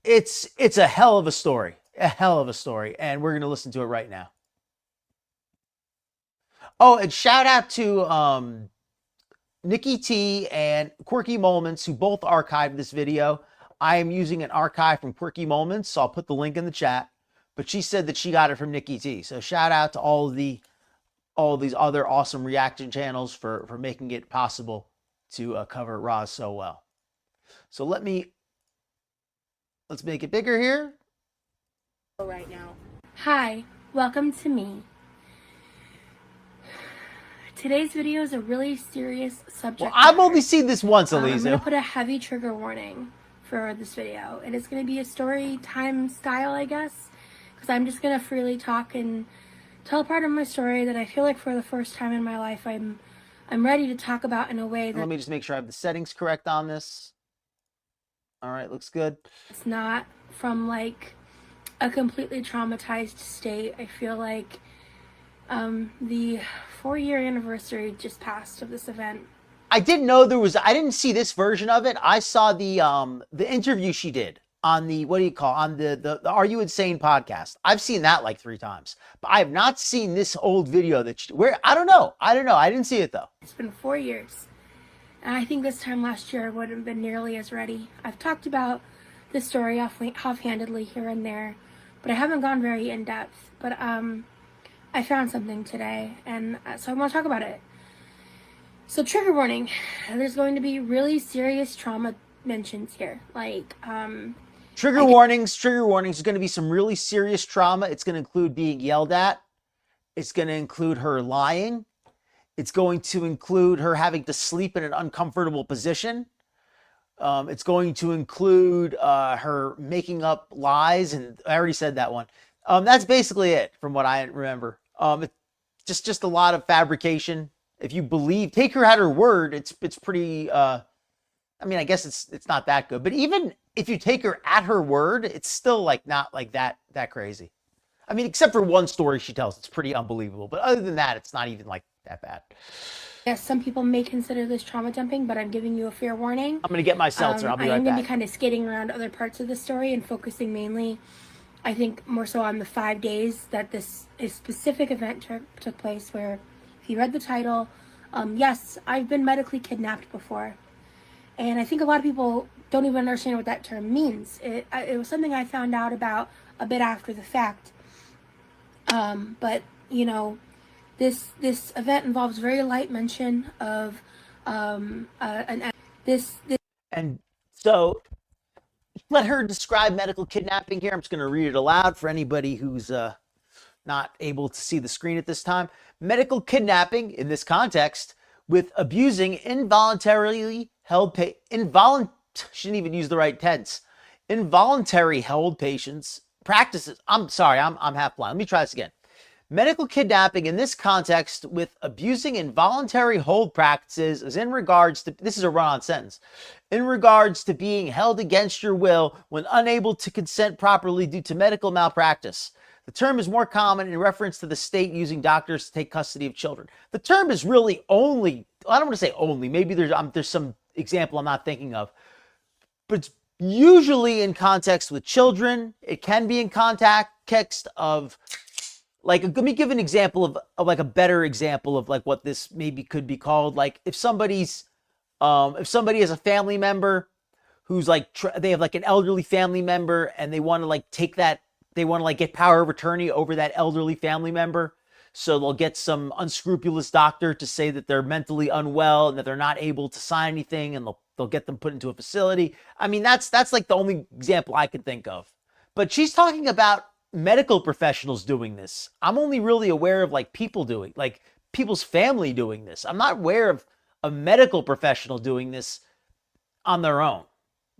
It's a hell of a story. And we're going to listen to it right now. Oh, and shout out to Nikki T and Quirky Moments, who both archived this video. I am using an archive from Quirky Moments, so I'll put the link in the chat. But she said that she got it from Nikki T. So shout out to all these other awesome reaction channels for making it possible to cover Roz so well. So let's make it bigger here. Right now. Hi, welcome to me. Today's video is a really serious subject. Well, I've only seen this once, Elisa. I'm going to put a heavy trigger warning for this video. And it's going to be a story time style, I guess. Because I'm just going to freely talk and tell part of my story that I feel like for the first time in my life I'm ready to talk about in a way that... Let me just make sure I have the settings correct on this. All right, looks good. It's not from like a completely traumatized state. I feel like the 4-year anniversary just passed of this event. I didn't know I didn't see this version of it. I saw the interview she did on the, on the Are You Insane podcast. I've seen that like 3 times, but I have not seen this old video I don't know. I didn't see it though. It's been 4 years. And I think this time last year I wouldn't have been nearly as ready. I've talked about this story offhandedly here and there, but I haven't gone very in depth. But I found something today, and so I want to talk about it. So trigger warning, there's going to be really serious trauma mentions here. Like trigger warnings. There's going to be some really serious trauma. It's going to include being yelled at. It's going to include her lying. It's going to include her having to sleep in an uncomfortable position. It's going to include her making up lies, and I already said that one. That's basically it from what I remember. It's just a lot of fabrication. If you take her at her word, it's pretty. I mean, I guess it's not that good, but even if you take her at her word, it's still like not like that crazy. I mean, except for one story she tells, it's pretty unbelievable. But other than that, it's not even like that bad. Yes, some people may consider this trauma dumping, but I'm giving you a fair warning. I'm going to get my seltzer. I'll be right back. I am going to be kind of skidding around other parts of the story and focusing mainly, I think, more so on the 5 days that this specific event took place, where, if you read the title, yes, I've been medically kidnapped before. And I think a lot of people don't even understand what that term means. It was something I found out about a bit after the fact. But, you know, this event involves very light mention of this. And so let her describe medical kidnapping here. I'm just going to read it aloud for anybody who's not able to see the screen at this time. Medical kidnapping in this context with abusing involuntarily held shouldn't even use the right tense. Involuntary held patients practices. I'm sorry, I'm half blind. Let me try this again. Medical kidnapping in this context with abusing involuntary hold practices is in regards to, this is a run-on sentence, in regards to being held against your will when unable to consent properly due to medical malpractice. The term is more common in reference to the state using doctors to take custody of children. The term is really only, I don't want to say only, maybe there's some example I'm not thinking of, but it's usually in context with children. It can be in context of, like, let me give an example of like a better example of like what this maybe could be called. Like if somebody has a family member who's like, they have like an elderly family member and they want to like they want to like get power of attorney over that elderly family member. So they'll get some unscrupulous doctor to say that they're mentally unwell and that they're not able to sign anything, and they'll get them put into a facility. I mean, that's like the only example I can think of. But she's talking about medical professionals doing this. I'm only really aware of like people's family doing this. I'm not aware of a medical professional doing this on their own.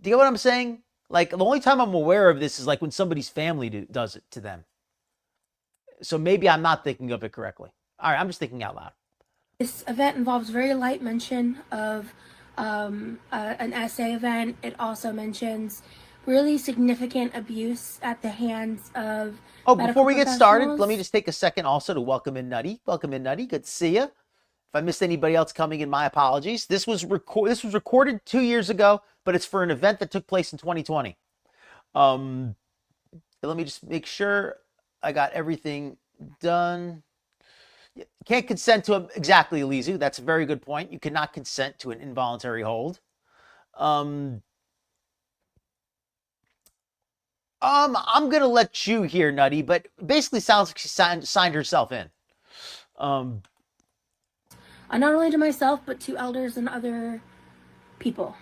Do you get what I'm saying? Like the only time I'm aware of this is like when somebody's family does it to them. So maybe I'm not thinking of it correctly. All right, I'm just thinking out loud. This event involves very light mention of an essay event. It also mentions really significant abuse at the hands of before we get started, let me just take a second also to welcome in Nutty. Welcome in, Nutty. Good to see you. If I missed anybody else coming in, my apologies. This was recorded 2 years ago, but it's for an event that took place in 2020. Let me just make sure I got everything done. You can't consent to exactly, Elizu. That's a very good point. You cannot consent to an involuntary hold. I'm gonna let you hear, Nutty, but basically sounds like she signed herself in. Not only to myself, but to elders and other people,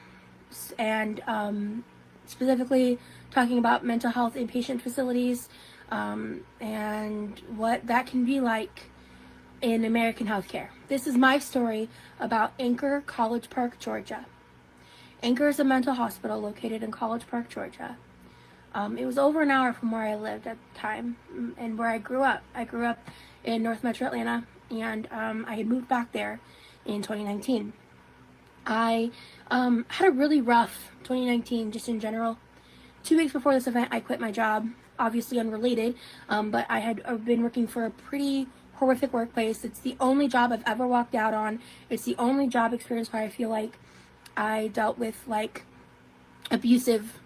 and specifically talking about mental health inpatient facilities, and what that can be like in American healthcare. This is my story about Anchor College Park, Georgia. Anchor is a mental hospital located in College Park, Georgia. It was over an hour from where I lived at the time and where I grew up. I grew up in North Metro Atlanta, and I had moved back there in 2019. I had a really rough 2019 just in general. 2 weeks before this event, I quit my job, obviously unrelated, but I had been working for a pretty horrific workplace. It's the only job I've ever walked out on. It's the only job experience where I feel like I dealt with like abusive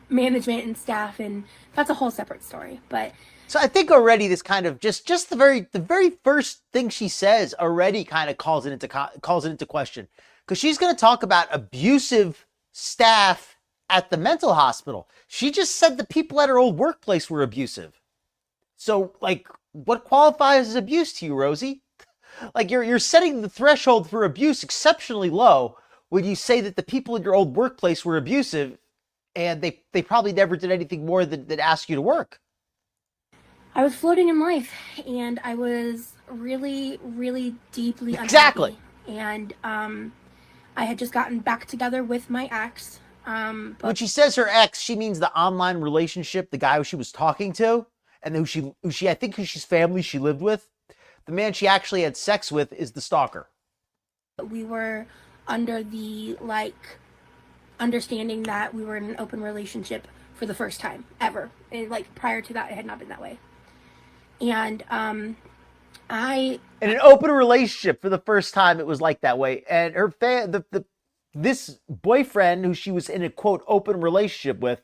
management and staff, and that's a whole separate story. But so I think already this kind of just the very first thing she says already kind of calls it into question. because she's going to talk about abusive staff at the mental hospital. She just said the people at her old workplace were abusive. So, like, what qualifies as abuse to you, Rosie? Like, you're setting the threshold for abuse exceptionally low when you say that the people in your old workplace were abusive and they probably never did anything more than ask you to work. I was floating in life, and I was really, really deeply unhappy. Exactly. And I had just gotten back together with my ex. But when she says her ex, she means the online relationship, the guy who she was talking to, and who she's family she lived with. The man she actually had sex with is the stalker. We were under the, like, understanding that we were in an open relationship for the first time ever. And, like, prior to that, it had not been that way. And in an open relationship for the first time, it was like that way. And her this boyfriend who she was in a quote open relationship with,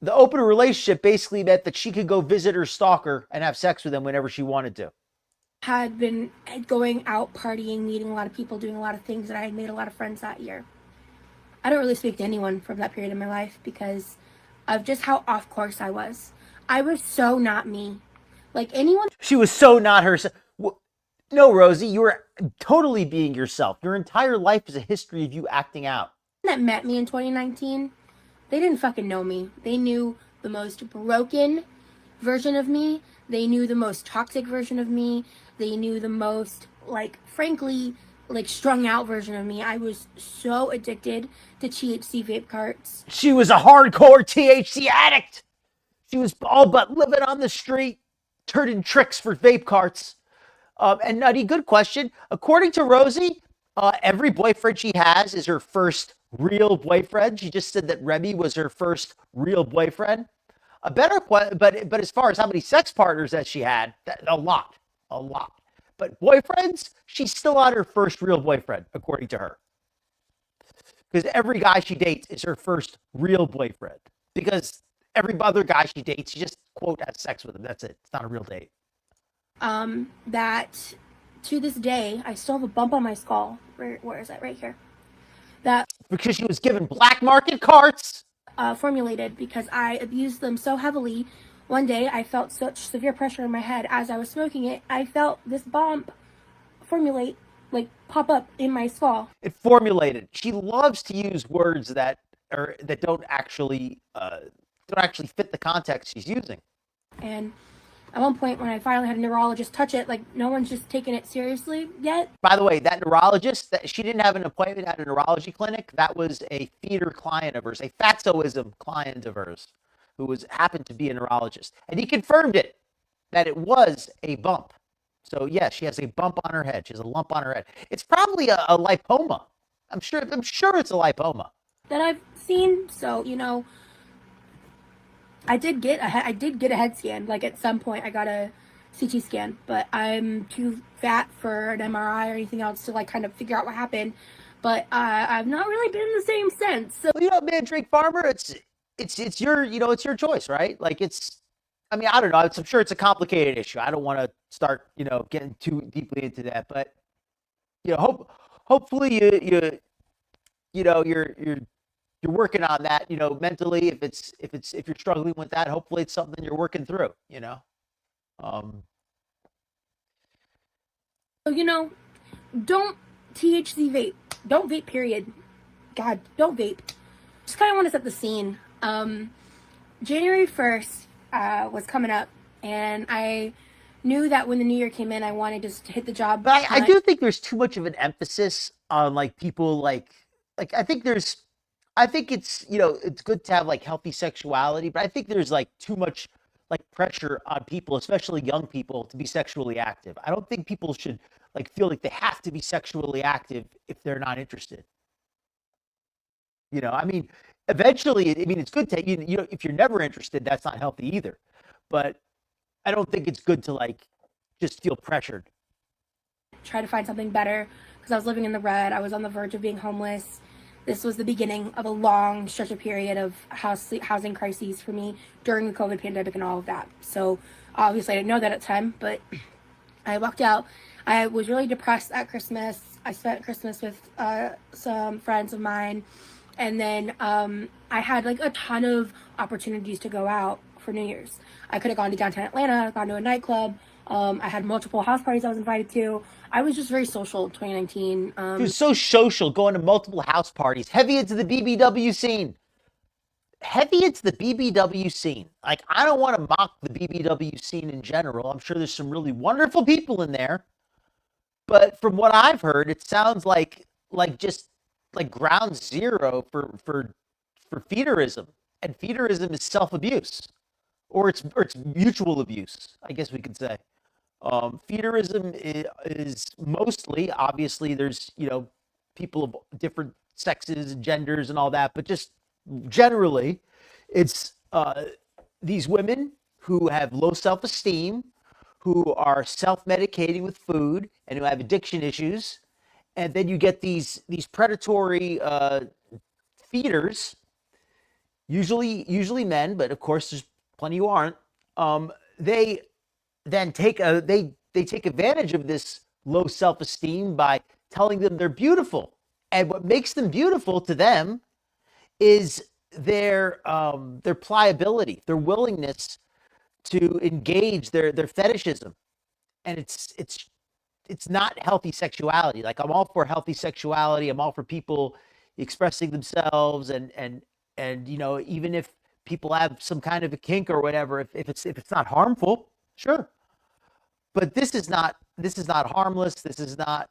the open relationship basically meant that she could go visit her stalker and have sex with him whenever she wanted to. Had been going out partying, meeting a lot of people, doing a lot of things, and I had made a lot of friends that year. I don't really speak to anyone from that period in my life because of just how off course I was. I was so not me. Like, anyone... She was so not herself. No, Rosie, you were totally being yourself. Your entire life is a history of you acting out. That met me in 2019, they didn't fucking know me. They knew the most broken version of me. They knew the most toxic version of me. They knew the most, like, frankly, like, strung out version of me. I was so addicted to THC vape carts. She was a hardcore THC addict. She was all but living on the street, turning tricks for vape carts. And Nutty, good question. According to Rosie, every boyfriend she has is her first real boyfriend. She just said that Remy was her first real boyfriend. But as far as how many sex partners that she had, a lot. But boyfriends, she's still on her first real boyfriend, according to her. Because every guy she dates is her first real boyfriend. Because every other guy she dates, she just, quote, has sex with him. That's it. It's not a real date. That to this day, I still have a bump on my skull. Where is that? Right here. That because she was given black market carts. Formulated because I abused them so heavily. One day, I felt such severe pressure in my head as I was smoking it. I felt this bump formulate, like, pop up in my skull. It formulated. She loves to use words that don't actually fit the context she's using. And at one point, when I finally had a neurologist touch it, like, no one's just taking it seriously yet. By the way, that neurologist, she didn't have an appointment at a neurology clinic. That was a theater client of hers, a fatsoism client of hers, who happened to be a neurologist. And he confirmed it, that it was a bump. So, yes, she has a bump on her head. She has a lump on her head. It's probably a lipoma. I'm sure it's a lipoma. That I've seen, so, you know... I did get a head scan. Like, at some point I got a CT scan, but I'm too fat for an MRI or anything else to, like, kind of figure out what happened. But I've not really been the same since. So, well, Mandrake Farmer, it's your choice, right? Like, I don't know. I'm sure it's a complicated issue. I don't want to start, getting too deeply into that, but hopefully you're working on that, mentally. If you're struggling with that, hopefully it's something you're working through, don't THC vape. Don't vape, period. God, don't vape. Just kind of want to set the scene. January 1st was coming up, and I knew that when the new year came in, I wanted to hit the job. But I do think there's too much of an emphasis on, like, people, like I think it's, it's good to have, like, healthy sexuality, but I think there's, like, too much, like, pressure on people, especially young people, to be sexually active. I don't think people should, like, feel like they have to be sexually active if they're not interested. Eventually, it's good to, if you're never interested, that's not healthy either. But I don't think it's good to, like, just feel pressured. Try to find something better, because I was living in the red. I was on the verge of being homeless. This was the beginning of a long stretch of period of housing crises for me during the COVID pandemic and all of that. So obviously I didn't know that at the time, but I walked out. I was really depressed at Christmas. I spent Christmas with some friends of mine, and then I had like a ton of opportunities to go out for New Year's. I could have gone to downtown Atlanta, gone to a nightclub. I had multiple house parties I was invited to. I was just very social in 2019. She was so social, going to multiple house parties, heavy into the BBW scene. Heavy into the BBW scene. Like, I don't want to mock the BBW scene in general. I'm sure there's some really wonderful people in there. But from what I've heard, it sounds like just like ground zero for feederism. And feederism is self-abuse. Or it's mutual abuse, I guess we could say. Feederism is mostly, obviously, there's, you know, people of different sexes and genders and all that, but just generally, it's these women who have low self-esteem, who are self-medicating with food, and who have addiction issues. And then you get these predatory feeders, usually men, but of course there's plenty who aren't. They then take advantage of this low self-esteem by telling them they're beautiful. And what makes them beautiful to them is their pliability, their willingness to engage their fetishism. And it's not healthy sexuality. Like, I'm all for healthy sexuality. I'm all for people expressing themselves and you know, even if people have some kind of a kink or whatever, if it's not harmful, sure. But this is not harmless. This is not,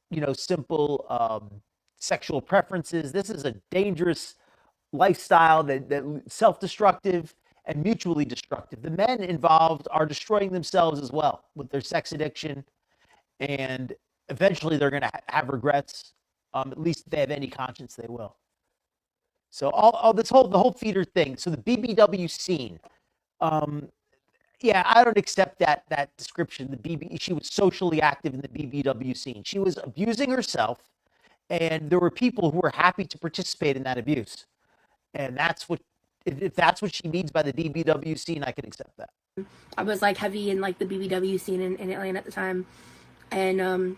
you know, simple sexual preferences. This is a dangerous lifestyle that self-destructive and mutually destructive. The men involved are destroying themselves as well with their sex addiction, and eventually they're going to have regrets. At least if they have any conscience, they will. So the whole feeder thing. So the BBW scene. Yeah, I don't accept that description. She was socially active in the BBW scene. She was abusing herself, and there were people who were happy to participate in that abuse. And that's what, if that's what she means by the BBW scene, I can accept that. I was like heavy in like the BBW scene in Atlanta at the time, and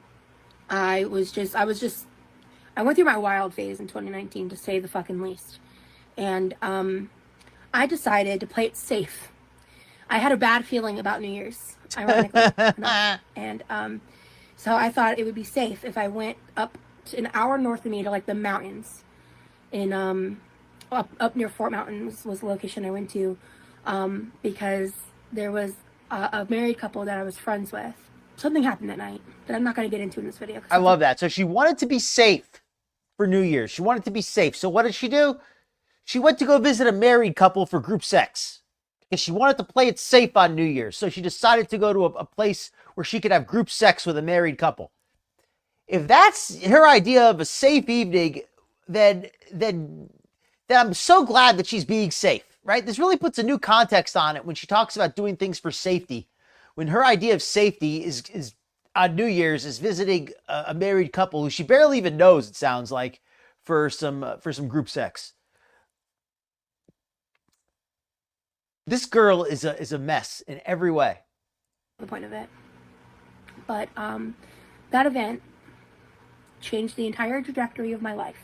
I went through my wild phase in 2019, to say the fucking least. And I decided to play it safe. I had a bad feeling about New Year's, ironically enough. And so I thought it would be safe if I went up to an hour north of me to like the mountains in up near Fort Mountain was the location I went to, because there was a married couple that I was friends with. Something happened that night that I'm not going to get into in this video. I love that. So she wanted to be safe for New Year's. She wanted to be safe. So what did she do? She went to go visit a married couple for group sex, because she wanted to play it safe on New Year's. So she decided to go to a place where she could have group sex with a married couple. If that's her idea of a safe evening, then I'm so glad that she's being safe, right? This really puts a new context on it when she talks about doing things for safety. When her idea of safety is on New Year's is visiting a married couple who she barely even knows, it sounds like, for some group sex. This girl is a mess in every way. The point of it. But that event changed the entire trajectory of my life.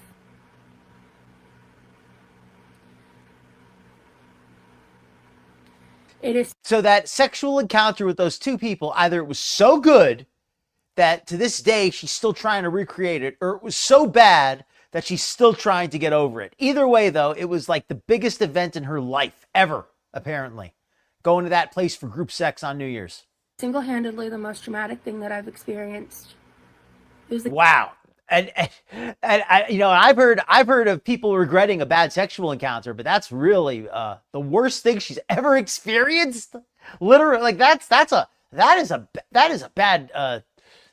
It is. So that sexual encounter with those two people, either it was so good that to this day she's still trying to recreate it, or it was so bad that she's still trying to get over it. Either way, though, it was like the biggest event in her life ever, apparently, going to that place for group sex on New Year's. Single-handedly the most traumatic thing that I've experienced. Wow. And I, you know, I've heard of people regretting a bad sexual encounter, but that's really the worst thing she's ever experienced. Literally, like that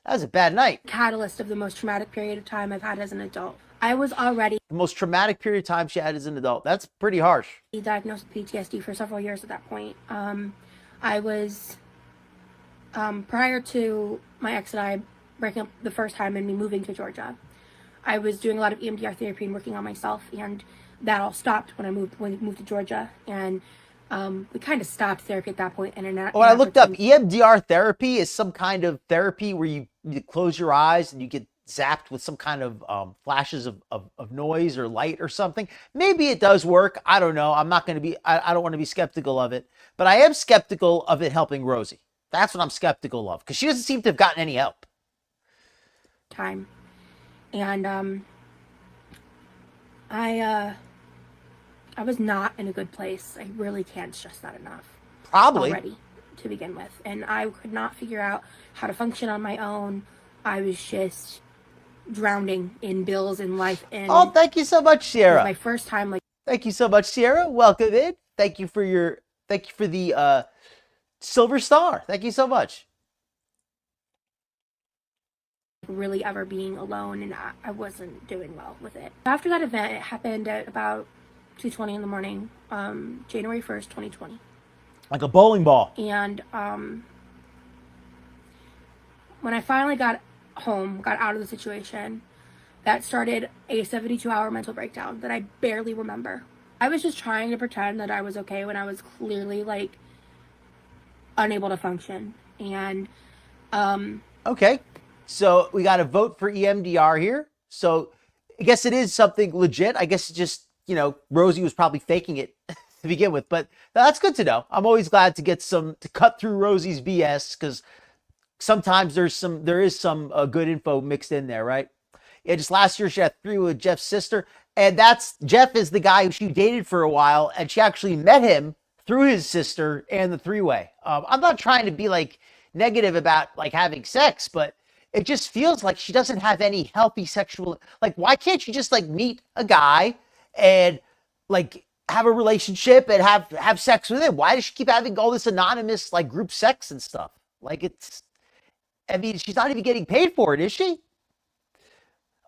is a bad night. Catalyst of the most traumatic period of time I've had as an adult. I was already the most traumatic period of time she had as an adult. That's pretty harsh. Diagnosed with PTSD for several years at that point. I was prior to my ex and I breaking up the first time and me moving to Georgia, I was doing a lot of EMDR therapy and working on myself, and that all stopped when we moved to Georgia, and we kind of stopped therapy at that point. And I looked up EMDR therapy is some kind of therapy where you close your eyes and you get zapped with some kind of flashes of noise or light or something. Maybe it does work. I don't know. I'm not going to be, I don't want to be skeptical of it, but I am skeptical of it helping Rosie. That's what I'm skeptical of, because she doesn't seem to have gotten any help. Time. And I was not in a good place. I really can't stress that enough. Probably. Already, to begin with. And I could not figure out how to function on my own. I was just drowning in bills and life. And oh, thank you so much, Sierra. It was my first time, like. Thank you so much, Sierra. Welcome in. Thank you for the silver star. Thank you so much. Really ever being alone, and I wasn't doing well with it. After that event, it happened at about 2:20 in the morning, January 1st, 2020. Like a bowling ball. And when I finally got home, got out of the situation, that started a 72-hour mental breakdown that I barely remember. I was just trying to pretend that I was okay when I was clearly, like, unable to function. And okay. So we got a vote for EMDR here. So I guess it is something legit. I guess it's just, Rosie was probably faking it to begin with, but that's good to know. I'm always glad to get to cut through Rosie's BS, because sometimes there is some good info mixed in there, right? Yeah, just last year she had 3 with Jeff's sister, and Jeff is the guy who she dated for a while, and she actually met him through his sister and the 3-way. I'm not trying to be like negative about like having sex, but it just feels like she doesn't have any healthy sexual, like, why can't you just like meet a guy and like have a relationship and have sex with him? Why does she keep having all this anonymous like group sex and stuff? Like, she's not even getting paid for it, is she?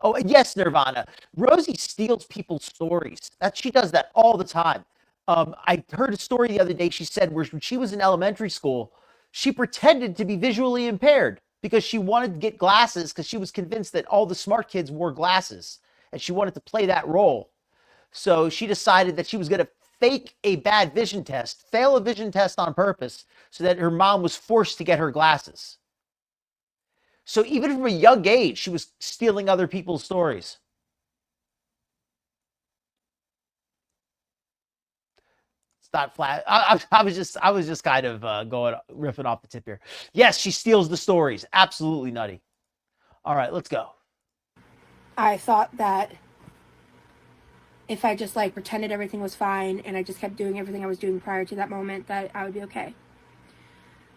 Oh, yes, Nirvana. Rosie steals people's stories. She does that all the time. I heard a story the other day. She said when she was in elementary school, she pretended to be visually impaired because she wanted to get glasses, because she was convinced that all the smart kids wore glasses, and she wanted to play that role. So she decided that she was going to fake a bad vision test, fail a vision test on purpose, so that her mom was forced to get her glasses. So even from a young age, she was stealing other people's stories. It's not flat. I was just kind of riffing off the tip here. Yes, she steals the stories. Absolutely nutty. All right, let's go. I thought that if I just like pretended everything was fine and I just kept doing everything I was doing prior to that moment, that I would be okay.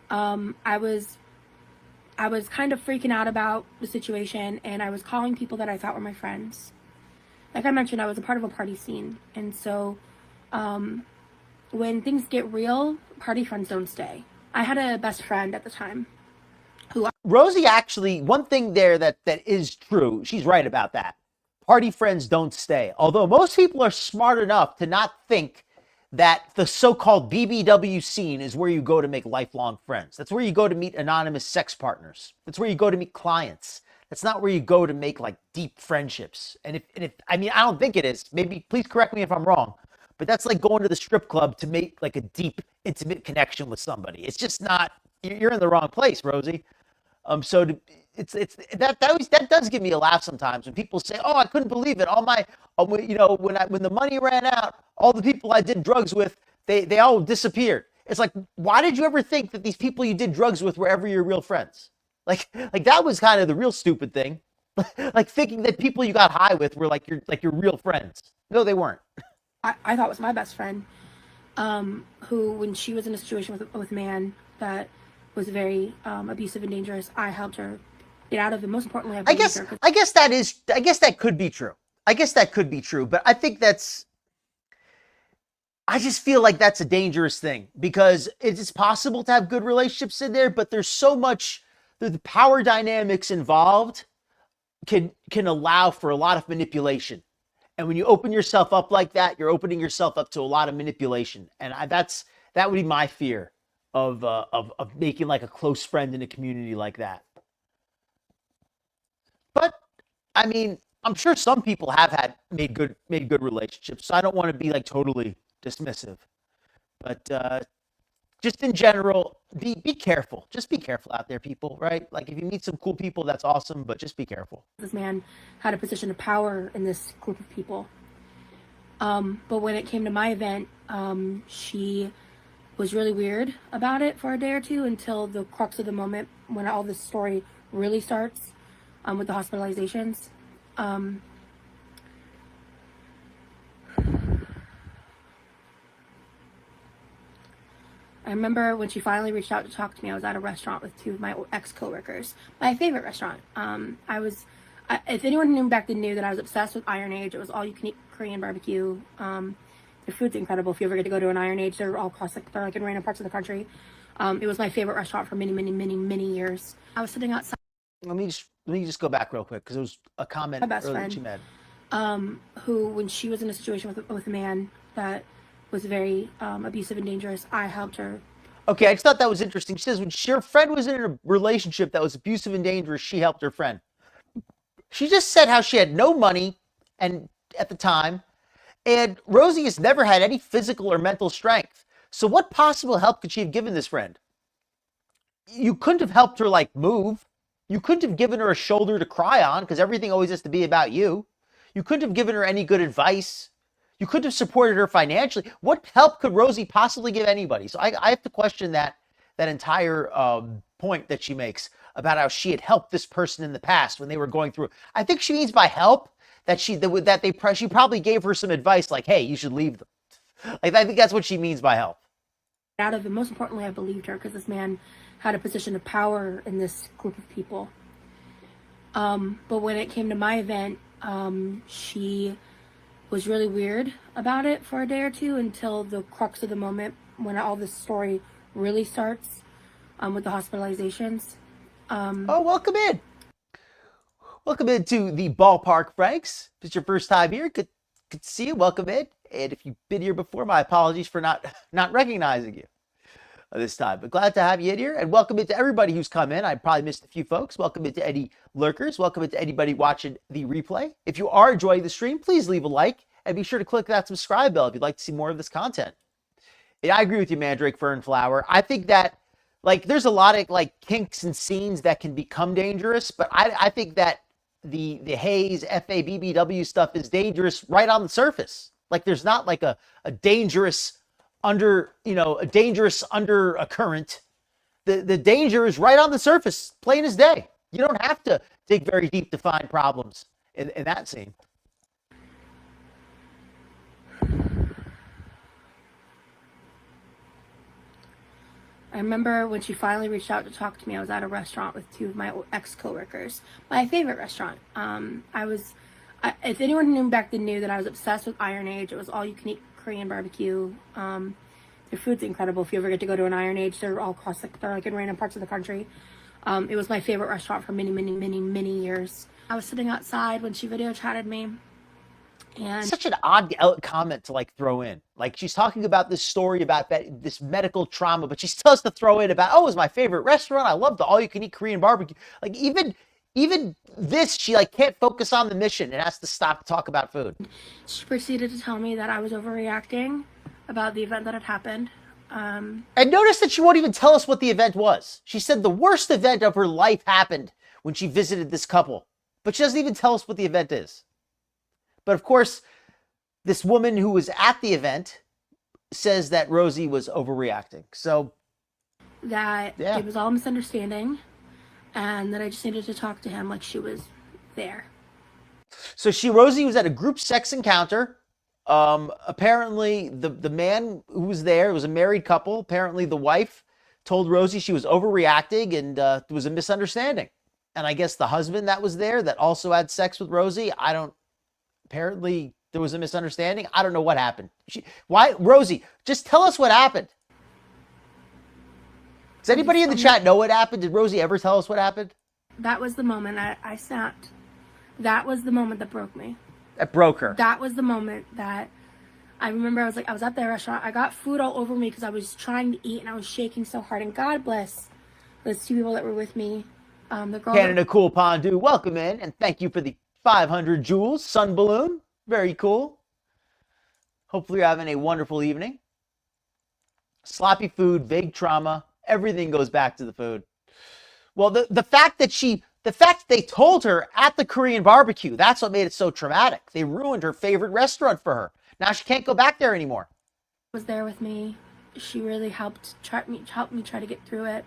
I was kind of freaking out about the situation, and I was calling people that I thought were my friends. Like I mentioned, I was a part of a party scene, and so when things get real, party friends don't stay. I had a best friend at the time Rosie, actually, one thing there that is true, she's right about that. Party friends don't stay. Although most people are smart enough to not think that the so-called BBW scene is where you go to make lifelong friends. That's where you go to meet anonymous sex partners. That's where you go to meet clients. That's not where you go to make like deep friendships. And if I don't think it is. Maybe please correct me if I'm wrong. But that's like going to the strip club to make like a deep, intimate connection with somebody. It's just not. You're in the wrong place, Rosie. That does give me a laugh sometimes when people say, "Oh, I couldn't believe it. All my, when the money ran out, all the people I did drugs with, they all disappeared." It's like, why did you ever think that these people you did drugs with were ever your real friends? Like that was kind of the real stupid thing. Like thinking that people you got high with were like your real friends. No, they weren't. I thought was my best friend, who, when she was in a situation with a man that was very abusive and dangerous, I helped her get out of it. Most importantly, I guess that could be true. I guess that could be true, but I think I just feel like that's a dangerous thing, because it's possible to have good relationships in there, but there's so much, the power dynamics involved can allow for a lot of manipulation. And when you open yourself up like that, you're opening yourself up to a lot of manipulation. And that would be my fear of making like a close friend in a community like that. But I mean, I'm sure some people have made good relationships, so I don't want to be like totally dismissive. But just in general, be careful. Just be careful out there, people, right? Like if you meet some cool people, that's awesome, but just be careful. This man had a position of power in this group of people. But when it came to my event, she was really weird about it for a day or two until the crux of the moment when all this story really starts, with the hospitalizations. I remember when she finally reached out to talk to me, I was at a restaurant with two of my ex-coworkers. My favorite restaurant. If anyone knew back then knew that I was obsessed with Iron Age. It was all you can eat Korean barbecue. The food's incredible. If you ever get to go to an Iron Age, they're all across, they're like in random parts of the country. It was my favorite restaurant for many, many, many, many years. I was sitting outside. Let me just go back real quick because it was a comment My best earlier friend, that she made. Who, when she was in a situation with a man that was very abusive and dangerous, I helped her. Okay, I just thought that was interesting. She says when her friend was in a relationship that was abusive and dangerous, she helped her friend. She just said how she had no money and at the time, and Rosie has never had any physical or mental strength. So what possible help could she have given this friend? You couldn't have helped her like move. You couldn't have given her a shoulder to cry on because everything always has to be about you. You couldn't have given her any good advice. You couldn't have supported her financially. What help could Rosie possibly give anybody? So I have to question that entire point that she makes about how she had helped this person in the past when they were going through. I think she means by help that she probably gave her some advice like, hey, you should leave them. Like I think that's what she means by help. Out of it, most importantly, I believed her because this man had a position of power in this group of people. But when it came to my event, she was really weird about it for a day or two until the crux of the moment when all this story really starts, with the hospitalizations. Welcome in. Welcome into the ballpark, Franks. If it's your first time here, good to see you. Welcome in. And if you've been here before, my apologies for not recognizing you this time. But glad to have you in here. And welcome into everybody who's come in. I probably missed a few folks. Welcome into any lurkers. Welcome into anybody watching the replay. If you are enjoying the stream, please leave a like and be sure to click that subscribe bell if you'd like to see more of this content. And I agree with you, Mandrake Fernflower. I think that like there's a lot of like kinks and scenes that can become dangerous, but I think that the Hayes FABBW stuff is dangerous right on the surface. Like there's not like a dangerous undercurrent. The danger is right on the surface, plain as day. You don't have to dig very deep to find problems in that scene. I remember when she finally reached out to talk to me, I was at a restaurant with two of my ex-coworkers. My favorite restaurant. If anyone knew back then knew that I was obsessed with Iron Age. It was all you can eat Korean barbecue. Their food's incredible. If you ever get to go to an Iron Age, they're all across, they're like in random parts of the country. It was my favorite restaurant for many, many, many, many years. I was sitting outside when she video chatted me. And such an odd comment to like throw in. Like she's talking about this story about this medical trauma, but she still has to throw in about, oh, it was my favorite restaurant. I love the all-you-can-eat Korean barbecue. Like even this, she like can't focus on the mission and has to stop to talk about food. She proceeded to tell me that I was overreacting about the event that had happened. And notice that she won't even tell us what the event was. She said the worst event of her life happened when she visited this couple, but she doesn't even tell us what the event is. But of course, this woman who was at the event says that Rosie was overreacting. So that it was all a misunderstanding and that I just needed to talk to him like she was there. So Rosie was at a group sex encounter. Apparently the man who was there was a married couple. Apparently the wife told Rosie she was overreacting and there was a misunderstanding. And I guess the husband that was there that also had sex with Rosie, apparently there was a misunderstanding. I don't know what happened. Rosie, just tell us what happened. Does anybody in the chat know what happened? Did Rosie ever tell us what happened? That was the moment I snapped. That was the moment that broke me. That broke her. That was the moment that I remember I was at the restaurant. I got food all over me because I was trying to eat and I was shaking so hard. And God bless those two people that were with me. The girl Canada Cool Pondu, welcome in. And thank you for the 500 joules, sun balloon. Very cool. Hopefully you're having a wonderful evening. Sloppy food, vague trauma, everything goes back to the food. Well, the fact that they told her at the Korean barbecue, that's what made it so traumatic. They ruined her favorite restaurant for her. Now she can't go back there anymore. Was there with me. She really helped me try to get through it.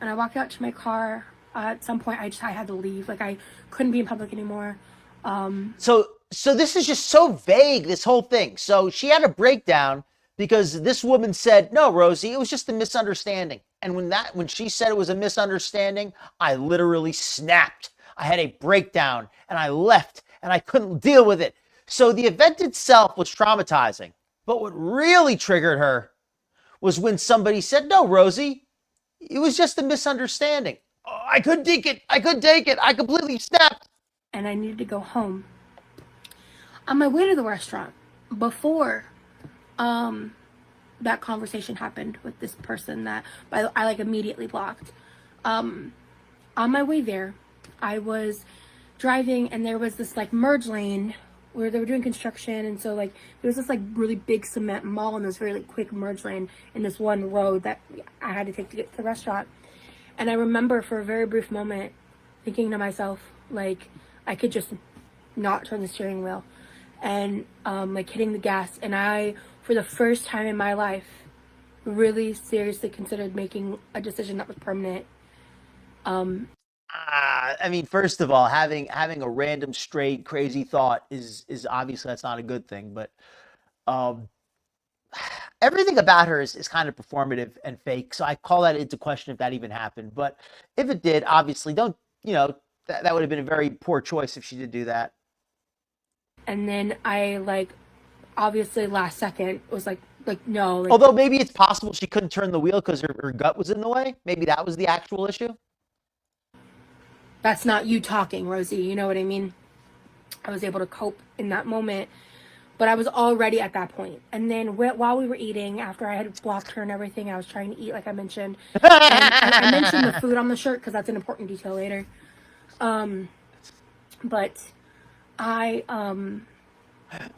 And I walked out to my car. At some point, I had to leave. Like, I couldn't be in public anymore. So this is just so vague, this whole thing. So she had a breakdown because this woman said, "No, Rosie, it was just a misunderstanding." And when she said it was a misunderstanding, I literally snapped. I had a breakdown and I left and I couldn't deal with it. So the event itself was traumatizing. But what really triggered her was when somebody said, "No, Rosie, it was just a misunderstanding." Oh, I couldn't take it. I couldn't take it. I completely snapped. And I needed to go home. On my way to the restaurant, before that conversation happened with this person that I like immediately blocked. On my way there, I was driving and there was this like merge lane where they were doing construction, and so like there was this like really big cement mall and this very like quick merge lane in this one road that I had to take to get to the restaurant. And I remember for a very brief moment thinking to myself, like, I could just not turn the steering wheel and like hitting the gas. And I, for the first time in my life, really seriously considered making a decision that was permanent. I mean, first of all, having a random, straight, crazy thought is obviously that's not a good thing. But everything about her is kind of performative and fake. So I call that into question if that even happened. But if it did, obviously, that would have been a very poor choice if she did do that. And then I like, obviously last second was like no. Like, although maybe it's possible she couldn't turn the wheel because her gut was in the way. Maybe that was the actual issue. That's not you talking, Rosie. You know what I mean? I was able to cope in that moment, but I was already at that point. And then while we were eating, after I had blocked her and everything, I was trying to eat, like I mentioned. And I mentioned the food on the shirt because that's an important detail later. But I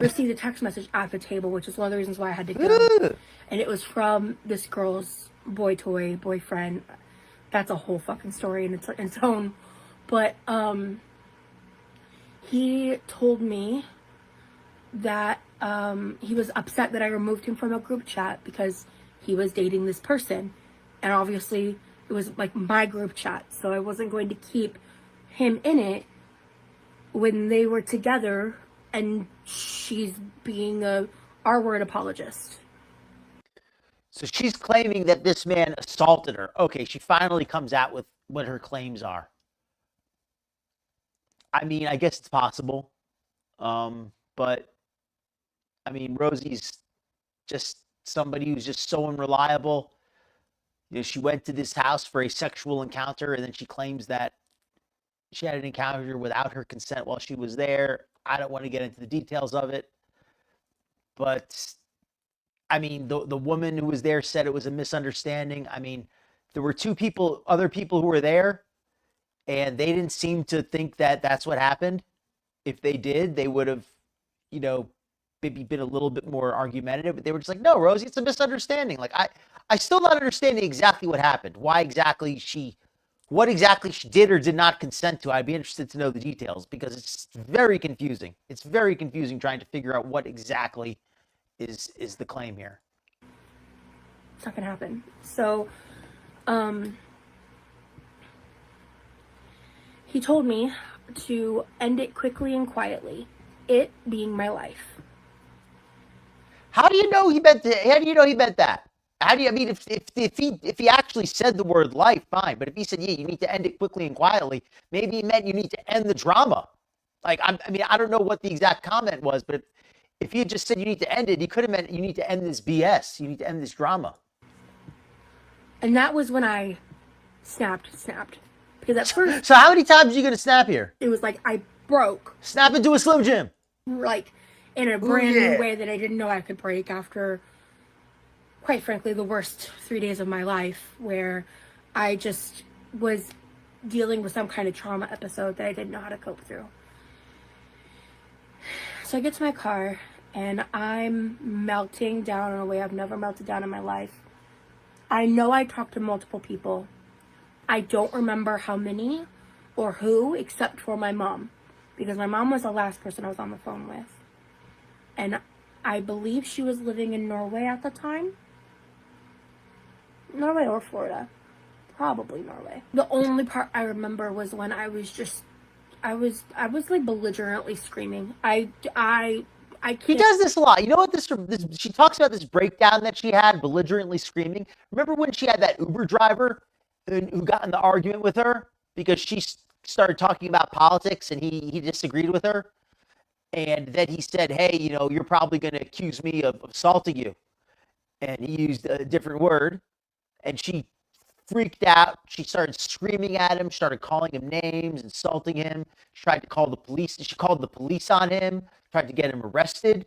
received a text message at the table, which is one of the reasons why I had to go. And it was from this girl's boyfriend. That's a whole fucking story in its own. But he told me that he was upset that I removed him from a group chat because he was dating this person. And obviously it was like my group chat, so I wasn't going to keep him in it when they were together and she's being a R-word apologist. So she's claiming that this man assaulted her. Okay, she finally comes out with what her claims are. I mean, I guess it's possible. But, I mean, Rosie's just somebody who's just so unreliable. She went to this house for a sexual encounter, and then she claims that she had an encounter without her consent while she was there. I don't want to get into the details of it. But, I mean, the woman who was there said it was a misunderstanding. I mean, there were other people who were there, and they didn't seem to think that that's what happened. If they did, they would have, maybe been a little bit more argumentative. But they were just like, "No, Rosie, it's a misunderstanding." Like, I still not understanding exactly what happened. What exactly she did or did not consent to. I'd be interested to know the details because it's very confusing. It's very confusing trying to figure out what exactly is the claim here. It's not gonna happen. So, he told me to end it quickly and quietly. It being my life. How do you know he meant that? How do you know he meant that? How do you, I mean, if he actually said the word life, fine. But if he said, yeah, you need to end it quickly and quietly, maybe he meant you need to end the drama. Like, I mean, I don't know what the exact comment was, but if he had just said you need to end it, he could have meant you need to end this BS. You need to end this drama. And that was when I snapped. Because at first... So how many times are you going to snap here? It was like I broke. Snap into a Slim Jim. Like, in a brand new way that I didn't know I could break after, quite frankly, the worst 3 days of my life, where I just was dealing with some kind of trauma episode that I didn't know how to cope through. So I get to my car, and I'm melting down in a way I've never melted down in my life. I know I talked to multiple people. I don't remember how many or who, except for my mom, because my mom was the last person I was on the phone with. And I believe she was living in Norway at the time. Norway or Florida. Probably Norway. The only part I remember was when I was like belligerently screaming. I can't. He does this a lot. You know what? This she talks about this breakdown that she had, belligerently screaming. Remember when she had that Uber driver who got in the argument with her because she started talking about politics and he disagreed with her, and then he said, "Hey, you know, you're probably going to accuse me of assaulting you," and he used a different word, and she freaked out. She started screaming at him, started calling him names, insulting him. She tried to call the police. She called the police on him, tried to get him arrested.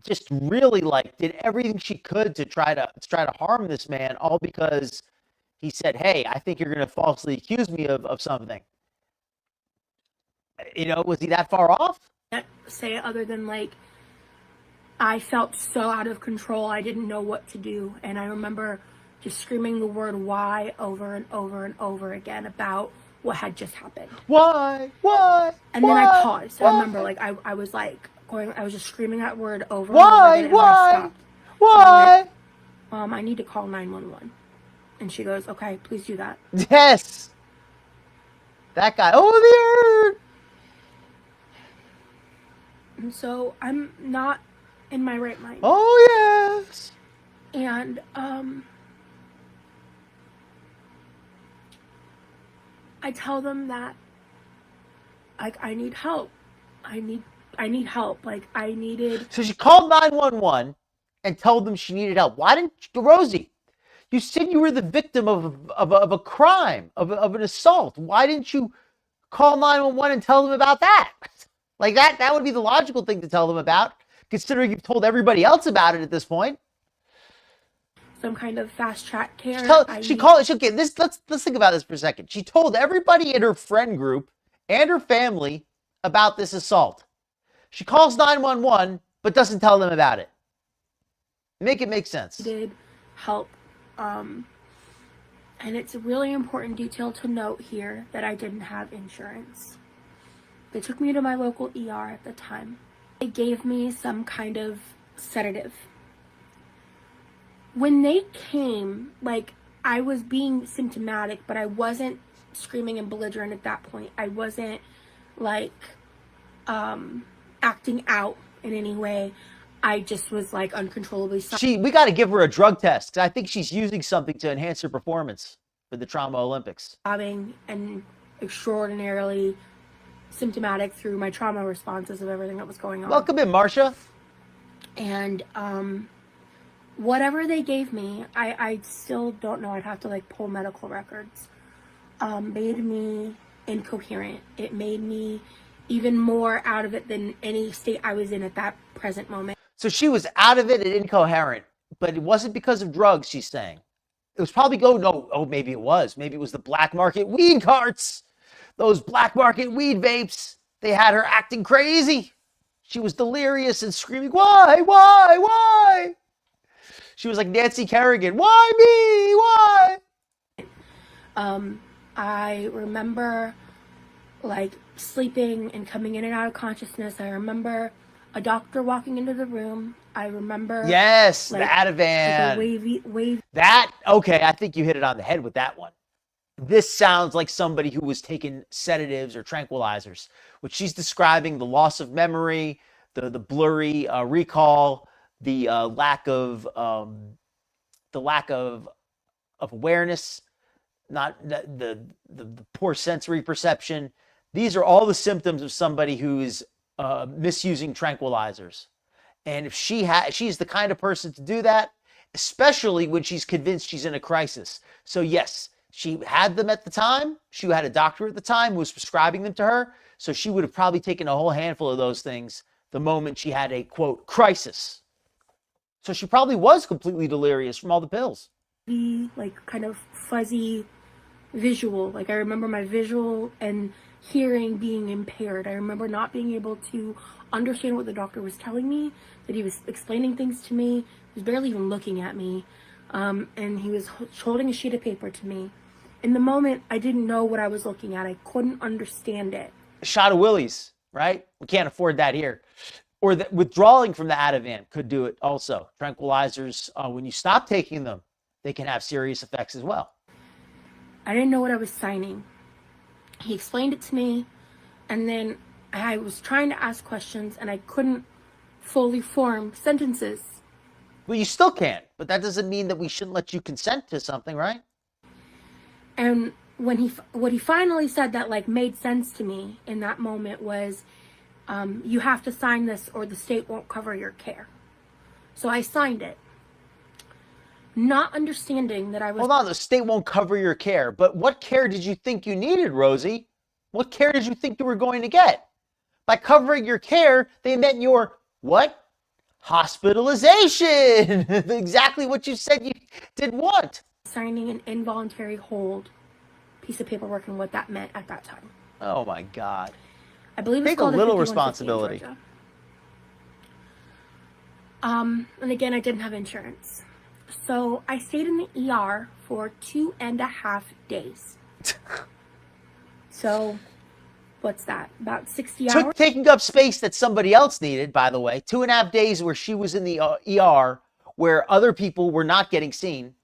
Just really like did everything she could to try to harm this man, all because he said, "Hey, I think you're going to falsely accuse me of something." You know, was he that far off? Can't say it other than like I felt so out of control. I didn't know what to do, and I remember just screaming the word "why" over and over and over again about what had just happened. Why? And then I paused. I remember, like, I was like going. I was just screaming that word over and over again. And I stopped. Why? I need to call 911. And she goes, "Okay, please do that." Yes. That guy over there. And so I'm not in my right mind. Oh yes. And I tell them that like I need help. I need help. Like I needed. So she called 911 and told them she needed help. Why didn't Rosie? You said you were the victim of a crime, of an assault. Why didn't you call 911 and tell them about that? Like that would be the logical thing to tell them about, considering you've told everybody else about it at this point. Some kind of fast track care. Let's think about this for a second. She told everybody in her friend group and her family about this assault. She calls 911, but doesn't tell them about it. Make it make sense. Did help. And it's a really important detail to note here that I didn't have insurance. They took me to my local ER at the time. They gave me some kind of sedative. When they came, like, I was being symptomatic, but I wasn't screaming and belligerent at that point. I wasn't, like, acting out in any way. I just was, like, uncontrollably. We got to give her a drug test, 'cause I think she's using something to enhance her performance for the Trauma Olympics. Sobbing and extraordinarily symptomatic through my trauma responses of everything that was going on. Welcome in, Marcia. And, whatever they gave me, I still don't know. I'd have to like pull medical records. Made me incoherent. It made me even more out of it than any state I was in at that present moment. So she was out of it and incoherent, but it wasn't because of drugs, she's saying. It was probably maybe it was. Maybe it was the black market weed carts. Those black market weed vapes. They had her acting crazy. She was delirious and screaming, why? She was like Nancy Kerrigan. Why me? Why? I remember like sleeping and coming in and out of consciousness. I remember a doctor walking into the room. I remember. Yes, like, the Ativan. Like wave. Okay, I think you hit it on the head with that one. This sounds like somebody who was taking sedatives or tranquilizers, which she's describing the loss of memory, the blurry recall, the lack of awareness, not the poor sensory perception. These are all the symptoms of somebody who is misusing tranquilizers. And if she's the kind of person to do that, especially when she's convinced she's in a crisis. So yes, she had them at the time. She had a doctor at the time who was prescribing them to her. So she would have probably taken a whole handful of those things the moment she had a, quote, crisis. So she probably was completely delirious from all the pills. Like kind of fuzzy visual. Like I remember my visual and hearing being impaired. I remember not being able to understand what the doctor was telling me, that he was explaining things to me. He was barely even looking at me. and he was holding a sheet of paper to me. In the moment, I didn't know what I was looking at. I couldn't understand it. A shot of Willie's, right? We can't afford that here. Or the withdrawing from the Ativan could do it also. Tranquilizers, when you stop taking them, they can have serious effects as well. I didn't know what I was signing. He explained it to me, and then I was trying to ask questions, and I couldn't fully form sentences. Well, you still can't, but that doesn't mean that we shouldn't let you consent to something, right? And what he finally said that like made sense to me in that moment was, you have to sign this or the state won't cover your care. So I signed it, not understanding that I was... Hold on, the state won't cover your care, but what care did you think you needed, Rosie? What care did you think you were going to get? By covering your care, they meant your what? Hospitalization. Exactly what you said you did want. Signing an involuntary hold piece of paperwork and what that meant at that time. Oh my God. I believe it's Take a called little 5150 in responsibility. Georgia. And again, I didn't have insurance. So I stayed in the ER for 2.5 days. So what's that? About 60 hours? Taking up space that somebody else needed, by the way. 2.5 days where she was in the ER, where other people were not getting seen.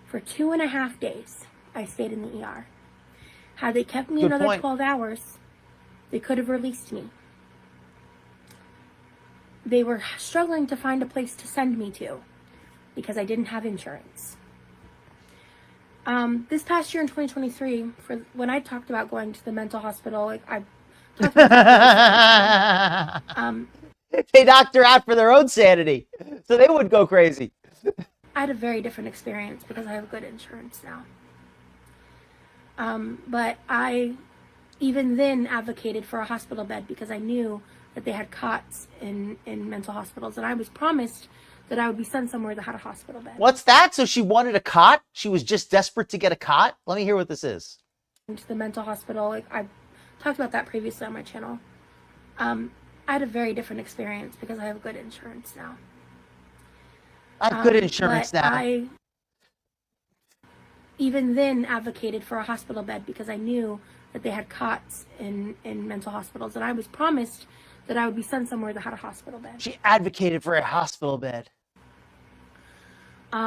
For 2.5 days, I stayed in the ER. Had they kept me Good another point. 12 hours, they could have released me. They were struggling to find a place to send me to because I didn't have insurance. This past year in 2023, for when I talked about going to the mental hospital, like I talked about they knocked her out for their own sanity, so they would go crazy. I had a very different experience because I have good insurance now. But I even then advocated for a hospital bed because I knew that they had cots in mental hospitals, and I was promised that I would be sent somewhere that had a hospital bed. What's that? So she wanted a cot? She was just desperate to get a cot? Let me hear what this is. To the mental hospital, like I talked about that previously on my channel. I had a very different experience because I have good insurance now. I have good insurance now. I even then advocated for a hospital bed because I knew that they had cots in mental hospitals, and I was promised that I would be sent somewhere that had a hospital bed. She advocated for a hospital bed. They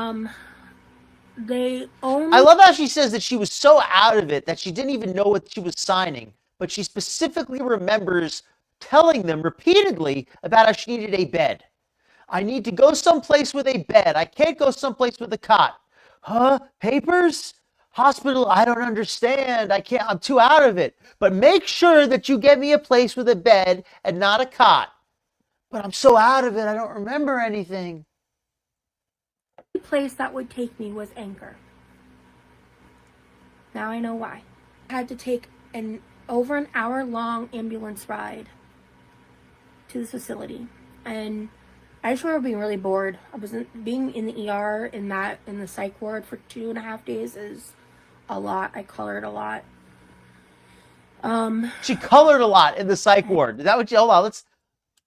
only... I love how she says that she was so out of it that she didn't even know what she was signing, but she specifically remembers telling them repeatedly about how she needed a bed. I need to go someplace with a bed. I can't go someplace with a cot. Huh? Papers? Hospital? I don't understand. I can't. I'm too out of it. But make sure that you get me a place with a bed and not a cot. But I'm so out of it. I don't remember anything. The place that would take me was Anchor. Now I know why. I had to take over an hour-long ambulance ride to this facility, and I just remember being really bored. I wasn't being in the ER in the psych ward for 2.5 days is a lot. I colored a lot. She colored a lot in the psych ward. Is that what you? Hold on.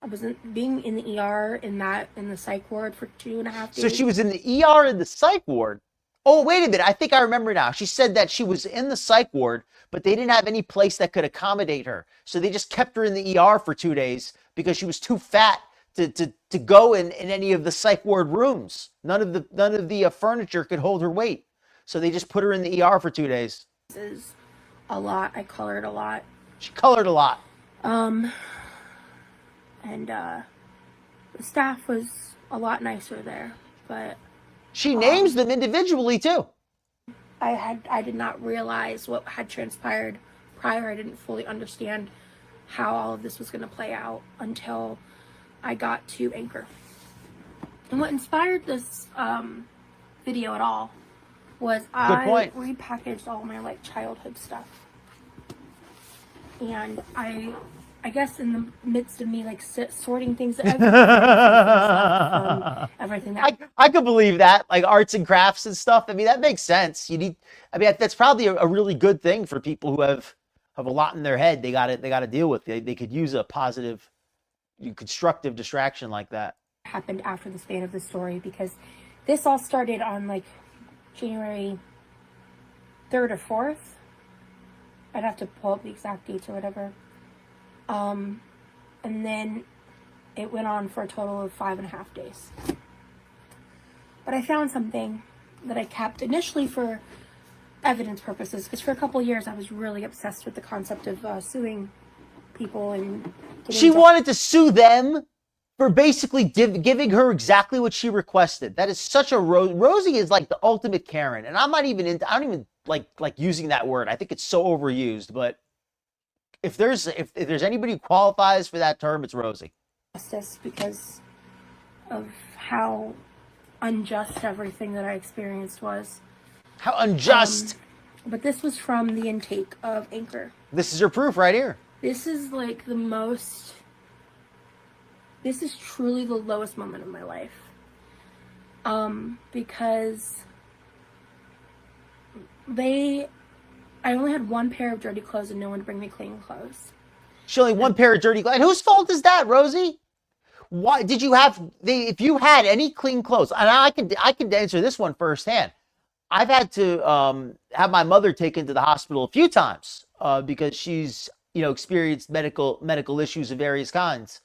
I wasn't being in the ER in the psych ward for 2.5 days. So she was in the ER in the psych ward. Oh, wait a minute. I think I remember now. She said that she was in the psych ward, but they didn't have any place that could accommodate her. So they just kept her in the ER for 2 days because she was too fat to go in any of the psych ward rooms. None of the furniture could hold her weight. So they just put her in the ER for 2 days. This is a lot. I colored a lot. She colored a lot. And the staff was a lot nicer there, but she names them individually too. I did not realize what had transpired prior. I didn't fully understand how all of this was going to play out until I got to Anchor. And what inspired this video at all was I repackaged all my like childhood stuff, and I guess in the midst of me like sorting things, everything that I could believe that, like arts and crafts and stuff. I mean, that makes sense. That's probably a really good thing for people who have a lot in their head. They got to deal with. They could use a positive, constructive distraction like that. I happened after the span of the story, because this all started on like January 3rd or 4th. I'd have to pull up the exact dates or whatever. And then it went on for a total of 5.5 days. But I found something that I kept initially for evidence purposes, because for a couple of years I was really obsessed with the concept of suing people and she wanted to sue them for basically giving her exactly what she requested. That is such a Rosie is like the ultimate Karen, and I'm not even into, I don't even like using that word. I think it's so overused, but if there's anybody who qualifies for that term, it's Rosie. Justice, because of how unjust everything that I experienced was. How unjust. But this was from the intake of Anchor. This is your proof right here. This is like this is truly the lowest moment of my life. Because I only had one pair of dirty clothes and no one to bring me clean clothes. She only one pair of dirty clothes. And whose fault is that, Rosie? Why did you have if you had any clean clothes? And I can answer this one firsthand. I've had to have my mother taken to the hospital a few times because she's experienced medical issues of various kinds.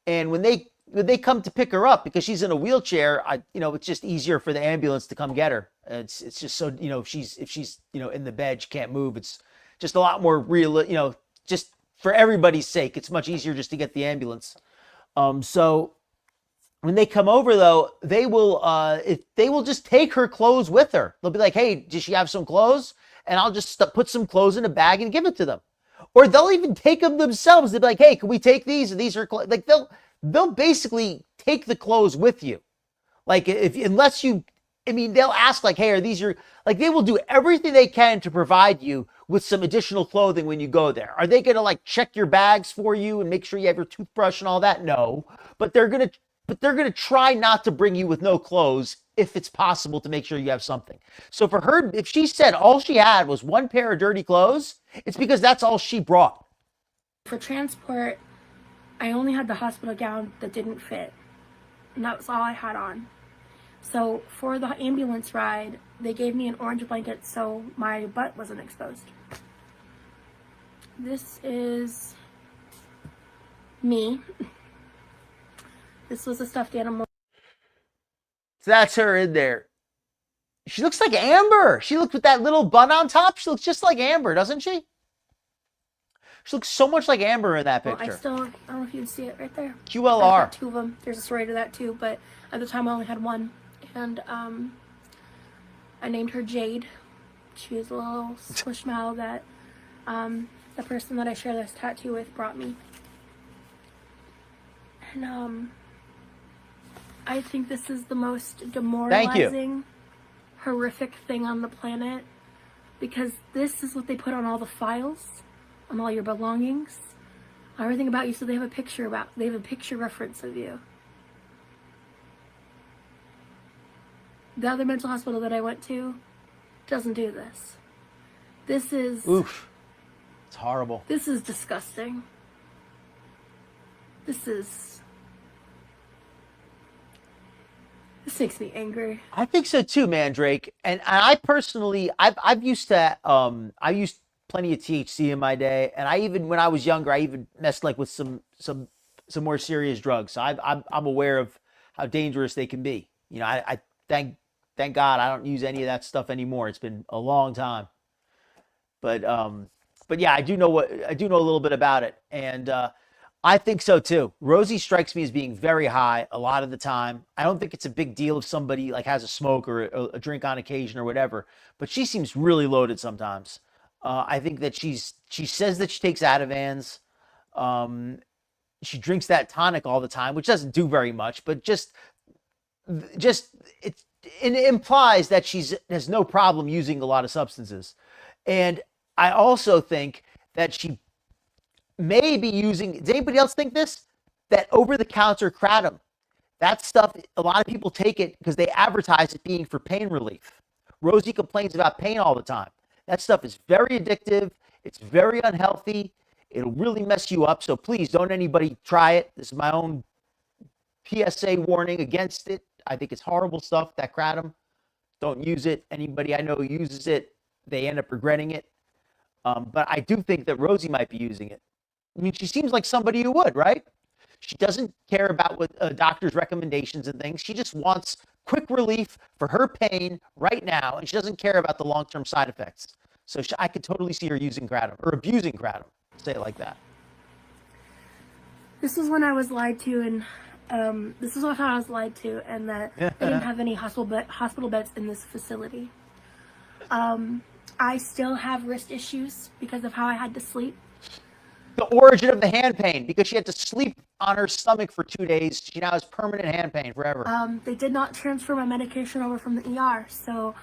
And when they come to pick her up, because she's in a wheelchair, it's just easier for the ambulance to come get her. It's just so if she's in the bed, she can't move. It's just a lot more real. Just for everybody's sake, it's much easier just to get the ambulance. So when they come over, though, they will just take her clothes with her. They'll be like, "Hey, does she have some clothes?" And I'll just put some clothes in a bag and give it to them. Or they'll even take them themselves. They'll be like, "Hey, can we take these? These are like they'll basically take the clothes with you. Like they'll ask like, "Hey, are these your?" Like they will do everything they can to provide you with some additional clothing when you go there. Are they gonna like check your bags for you and make sure you have your toothbrush and all that? No, but they're gonna try not to bring you with no clothes if it's possible to make sure you have something. So for her, if she said all she had was one pair of dirty clothes, it's because that's all she brought. For transport, I only had the hospital gown that didn't fit, and that was all I had on. So for the ambulance ride, they gave me an orange blanket so my butt wasn't exposed. This is me. This was a stuffed animal. So that's her in there. She looks like Amber. She looks with that little bun on top. She looks just like Amber, doesn't she? She looks so much like Amber in that picture. Well, I don't know if you can see it right there. QLR. I've got two of them. There's a story to that too, but at the time I only had one. And I named her Jade. She was a little squishmallow that the person that I share this tattoo with brought me. And I think this is the most demoralizing, horrific thing on the planet, because this is what they put on all the files, on all your belongings, everything about you. So they have a picture reference of you. The other mental hospital that I went to doesn't do this. This is... Oof. It's horrible. This is disgusting. This makes me angry. I think so too, Mandrake. And I personally, I've used to, I used plenty of THC in my day, and I even, when I was younger, I even messed like with some more serious drugs. So I'm aware of how dangerous they can be. I thank God I don't use any of that stuff anymore. It's been a long time. But yeah, I do know a little bit about it, and I think so too. Rosie strikes me as being very high a lot of the time. I don't think it's a big deal if somebody like has a smoke or a drink on occasion or whatever, but she seems really loaded sometimes. I think that she says that she takes Ativans. She drinks that tonic all the time, which doesn't do very much, but just it implies that she has no problem using a lot of substances. And I also think that she may be using, does anybody else think this? That over-the-counter kratom. That stuff, a lot of people take it because they advertise it being for pain relief. Rosie complains about pain all the time. That stuff is very addictive. It's very unhealthy. It'll really mess you up. So please don't anybody try it. This is my own PSA warning against it. I think it's horrible stuff, that kratom. Don't use it. Anybody I know who uses it, they end up regretting it. But I do think that Rosie might be using it. I mean, she seems like somebody who would, right? She doesn't care about what doctors' recommendations and things. She just wants quick relief for her pain right now, and she doesn't care about the long-term side effects. So I could totally see her using kratom or abusing kratom. Say it like that. This is when I was lied to, and this is what I was lied to, and that they didn't have any hospital beds in this facility. I still have wrist issues because of how I had to sleep. The origin of the hand pain, because she had to sleep on her stomach for 2 days. She now has permanent hand pain forever. They did not transfer my medication over from the ER, so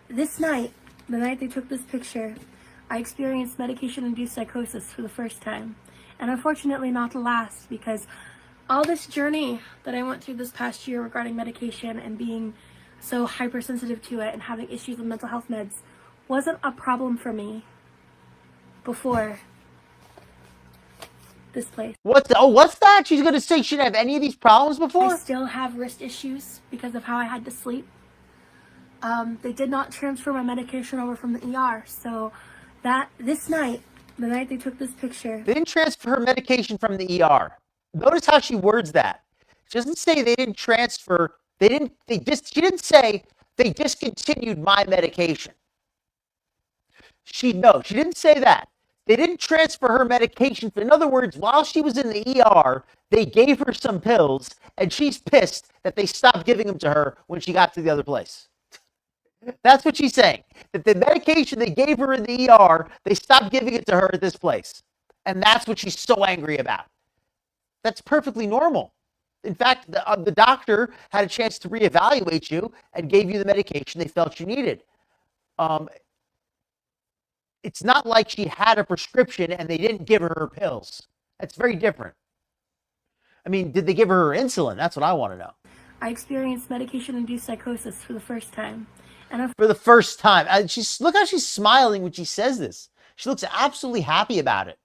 this night, the night they took this picture, I experienced medication-induced psychosis for the first time. And unfortunately not the last, because all this journey that I went through this past year regarding medication and being so hypersensitive to it and having issues with mental health meds wasn't a problem for me before this place. What's that? She's going to say she didn't have any of these problems before? I still have wrist issues because of how I had to sleep. They did not transfer my medication over from the ER, so this night, the night they took this picture. They didn't transfer her medication from the ER. Notice how she words that. She doesn't say they didn't transfer. She didn't say they discontinued my medication. She didn't say that. They didn't transfer her medication. In other words, while she was in the ER, they gave her some pills, and she's pissed that they stopped giving them to her when she got to the other place. That's what she's saying. That the medication they gave her in the ER, they stopped giving it to her at this place. And that's what she's so angry about. That's perfectly normal. In fact, the doctor had a chance to reevaluate you and gave you the medication they felt you needed. It's not like she had a prescription and they didn't give her pills. That's very different. I mean, did they give her insulin? That's what I want to know. I experienced medication-induced psychosis for the first time. For the first time. Look how she's smiling when she says this. She looks absolutely happy about it.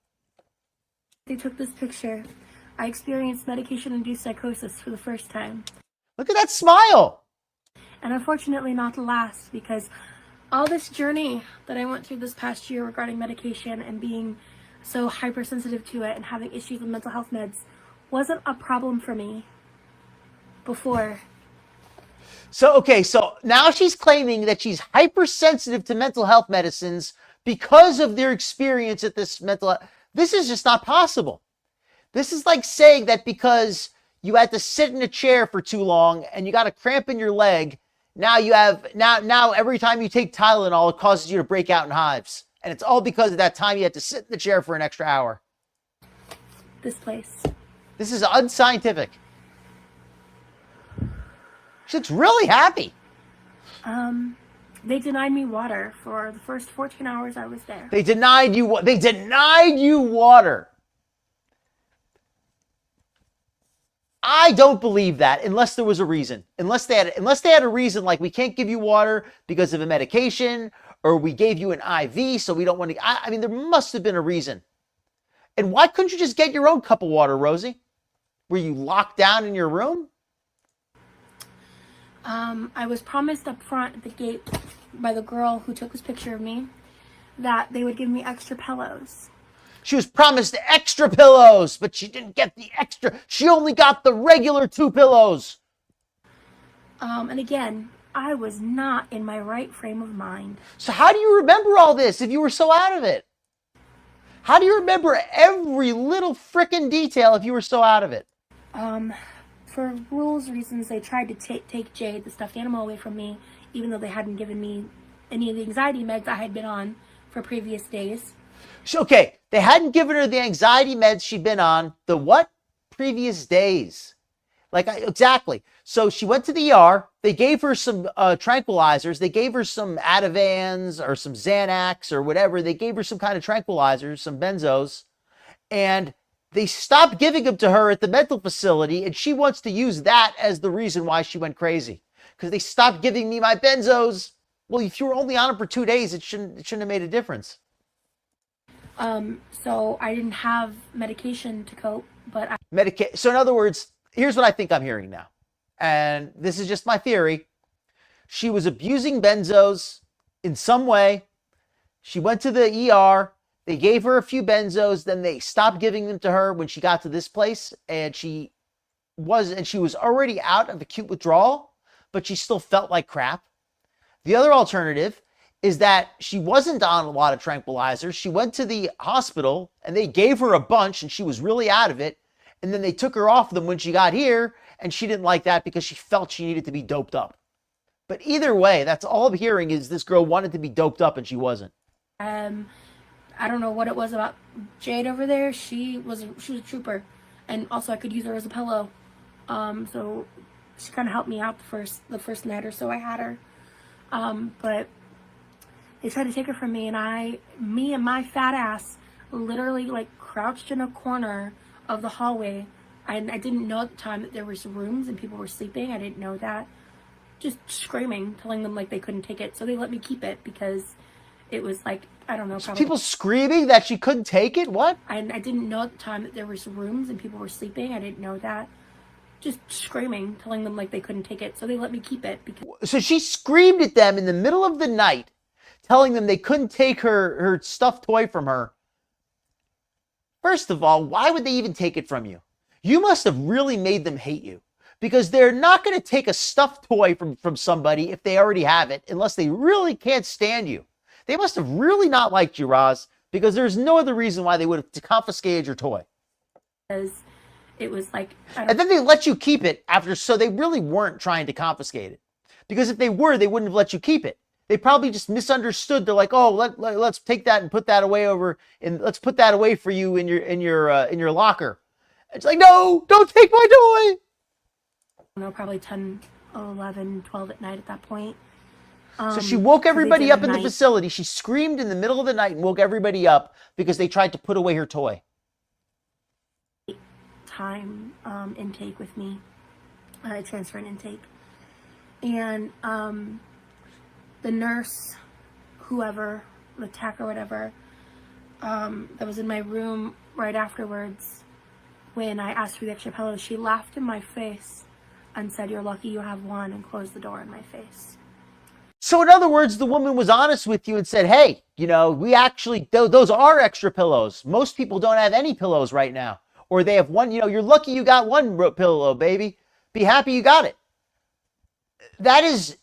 They took this picture. I experienced medication-induced psychosis for the first time. Look at that smile. And unfortunately not the last, because all this journey that I went through this past year regarding medication and being so hypersensitive to it and having issues with mental health meds wasn't a problem for me before. So now she's claiming that she's hypersensitive to mental health medicines because of their experience at this mental health. This is just not possible. This is like saying that because you had to sit in a chair for too long and you got a cramp in your leg, now every time you take Tylenol, it causes you to break out in hives. And it's all because of that time you had to sit in the chair for an extra hour. This place. This is unscientific. She looks really happy. They denied me water for the first 14 hours I was there. They denied you water. I don't believe that unless there was a reason. Unless they had a reason, like we can't give you water because of a medication, or we gave you an IV, so we don't want to. I mean, there must have been a reason. And why couldn't you just get your own cup of water, Rosie? Were you locked down in your room? I was promised up front at the gate by the girl who took this picture of me that they would give me extra pillows. She was promised extra pillows, but she didn't get the extra. She only got the regular 2 pillows. And again, I was not in my right frame of mind. So how do you remember all this if you were so out of it? How do you remember every little frickin' detail if you were so out of it? For rules reasons, they tried to take Jade, the stuffed animal, away from me, even though they hadn't given me any of the anxiety meds I had been on for previous days. Okay, they hadn't given her the anxiety meds she'd been on the what? Previous days. Exactly. So she went to the ER. They gave her some tranquilizers. They gave her some Ativans or some Xanax or whatever. They gave her some kind of tranquilizers, some benzos. And they stopped giving them to her at the mental facility. And she wants to use that as the reason why she went crazy. Because they stopped giving me my benzos. Well, if you were only on them for 2 days, it shouldn't have made a difference. So I didn't have medication to cope, but So in other words, here's what I think I'm hearing now. And this is just my theory. She was abusing benzos in some way. She went to the ER. They gave her a few benzos. Then they stopped giving them to her when she got to this place. And she was already out of acute withdrawal, but she still felt like crap. The other alternative is that she wasn't on a lot of tranquilizers. She went to the hospital and they gave her a bunch and she was really out of it. And then they took her off them when she got here, and she didn't like that because she felt she needed to be doped up. But either way, that's all I'm hearing is this girl wanted to be doped up and she wasn't. I don't know what it was about Jade over there. She was a trooper, and also I could use her as a pillow. So she kind of helped me out the first night or so I had her. But they tried to take her from me, and me and my fat ass literally like crouched in a corner of the hallway. I didn't know at the time that there was rooms and people were sleeping. I didn't know that. Just screaming, telling them like they couldn't take it. So they let me keep it because it was like, I don't know. Probably, people screaming that she couldn't take it? What? I didn't know at the time that there was rooms and people were sleeping. I didn't know that. Just screaming, telling them like they couldn't take it. So they let me keep it. So she screamed at them in the middle of the night, telling them they couldn't take her stuffed toy from her. First of all, why would they even take it from you? You must have really made them hate you, because they're not going to take a stuffed toy from somebody if they already have it, unless they really can't stand you. They must have really not liked you, Roz, because there's no other reason why they would have confiscated your toy. Because it was like... And then they let you keep it after, so they really weren't trying to confiscate it. Because if they were, they wouldn't have let you keep it. They probably just misunderstood. They're like, "Oh, let's take that and put that away over, and let's put that away for you in your locker." It's like, "No, don't take my toy." Probably 10, 11, 12 at night at that point. So she woke everybody up in the facility. She screamed in the middle of the night and woke everybody up because they tried to put away her toy. Time intake with me, transfer and intake, and the nurse, whoever, the tech or whatever, that was in my room right afterwards, when I asked for the extra pillows, she laughed in my face and said, "You're lucky you have one," and closed the door in my face. So in other words, the woman was honest with you and said, "Hey, we actually, those are extra pillows. Most people don't have any pillows right now. Or they have one, you're lucky you got one pillow, baby. Be happy you got it." That is...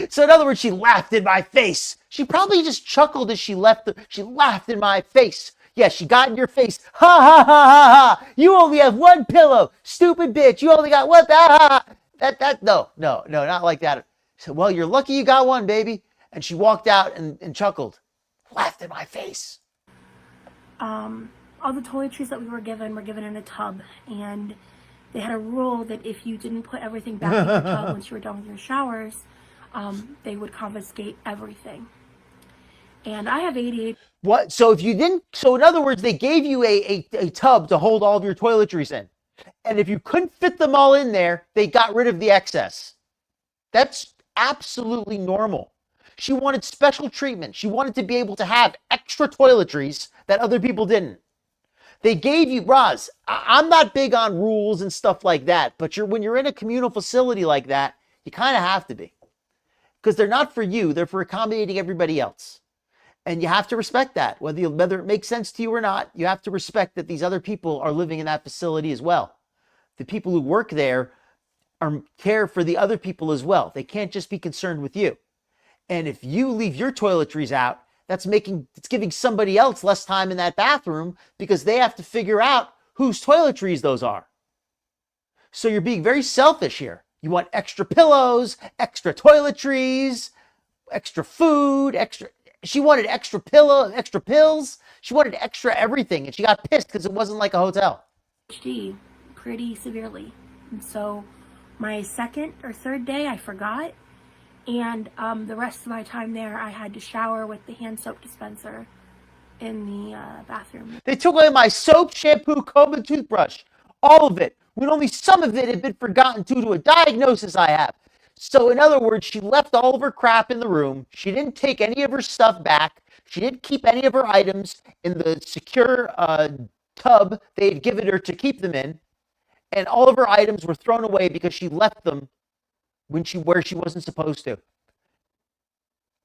So in other words, she laughed in my face. She probably just chuckled as she left. She laughed in my face. Yeah, she got in your face. Ha ha ha ha ha. You only have one pillow. Stupid bitch. You only got one. Ha ha. No, not like that. She said, "Well, you're lucky you got one, baby." And she walked out and chuckled. Laughed in my face. All the toiletries that we were given in a tub. And they had a rule that if you didn't put everything back in the tub once you were done with your showers, they would confiscate everything. And I have ADHD. What? So if you didn't, so in other words, they gave you a tub to hold all of your toiletries in. And if you couldn't fit them all in there, they got rid of the excess. That's absolutely normal. She wanted special treatment. She wanted to be able to have extra toiletries that other people didn't. They gave you, Roz, I'm not big on rules and stuff like that, but when you're in a communal facility like that, you kind of have to be. Because they're not for you, they're for accommodating everybody else. And you have to respect that. Whether it makes sense to you or not, you have to respect that these other people are living in that facility as well. The people who work there care for the other people as well. They can't just be concerned with you. And if you leave your toiletries out, it's giving somebody else less time in that bathroom because they have to figure out whose toiletries those are. So you're being very selfish here. You want extra pillows, extra toiletries, extra food, she wanted extra pills. She wanted extra everything. And she got pissed because it wasn't like a hotel. Pretty severely. And so my second or third day, I forgot. And the rest of my time there, I had to shower with the hand soap dispenser in the bathroom. They took away my soap, shampoo, comb, and toothbrush. All of it. When only some of it had been forgotten due to a diagnosis I have. So in other words, she left all of her crap in the room. She didn't take any of her stuff back. She didn't keep any of her items in the secure tub they had given her to keep them in. and all of her items were thrown away because she left them where she wasn't supposed to.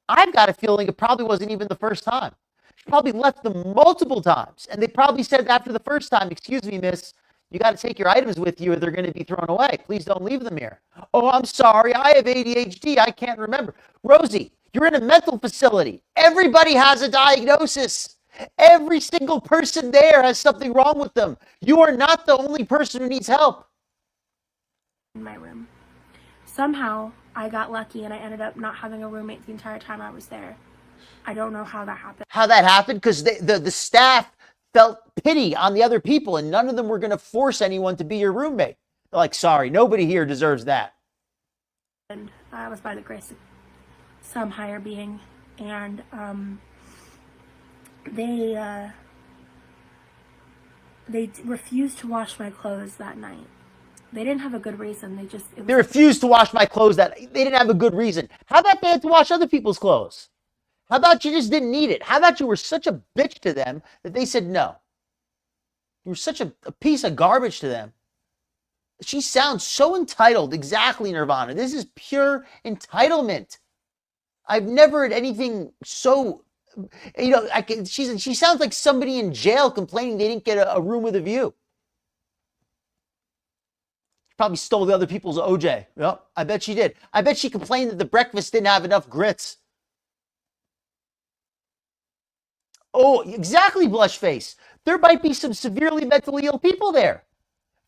I've got a feeling it probably wasn't even the first time. She probably left them multiple times, and they probably said after the first time, "Excuse me, miss, you got to take your items with you or they're going to be thrown away. Please don't leave them here." "Oh, I'm sorry. I have ADHD. I can't remember." Rosie, you're in a mental facility. Everybody has a diagnosis. Every single person there has something wrong with them. You are not the only person who needs help. In my room. Somehow, I got lucky and I ended up not having a roommate the entire time I was there. I don't know how that happened. How that happened? Because the staff felt pity on the other people, and none of them were going to force anyone to be your roommate. They're like, "Sorry, nobody here deserves that." And I was by the grace of some higher being, and they refused to wash my clothes that night. They didn't have a good reason. They refused to wash my clothes. That they didn't have a good reason. How about they had to wash other people's clothes? How about you just didn't need it? How about you were such a bitch to them that they said no? You were such a piece of garbage to them. She sounds so entitled. Exactly, Nirvana. This is pure entitlement. I've never heard anything so, she sounds like somebody in jail complaining they didn't get a room with a view. She probably stole the other people's OJ. Yep, I bet she did. I bet she complained that the breakfast didn't have enough grits. Oh, exactly, blush face. There might be some severely mentally ill people there.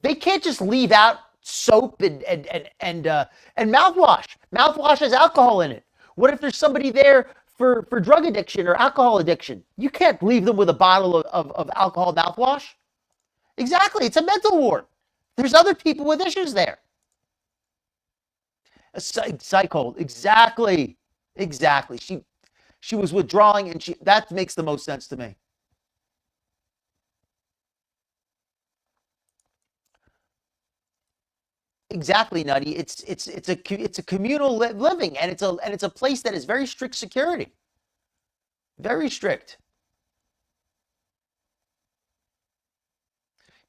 They can't just leave out soap and mouthwash. Mouthwash has alcohol in it. What if there's somebody there for drug addiction or alcohol addiction? You can't leave them with a bottle of alcohol mouthwash. Exactly, it's a mental ward. There's other people with issues there. A psych hold. Exactly. She was withdrawing, and that makes the most sense to me. Exactly, Nutty. It's a communal living, and it's a place that is very strict security. Very strict.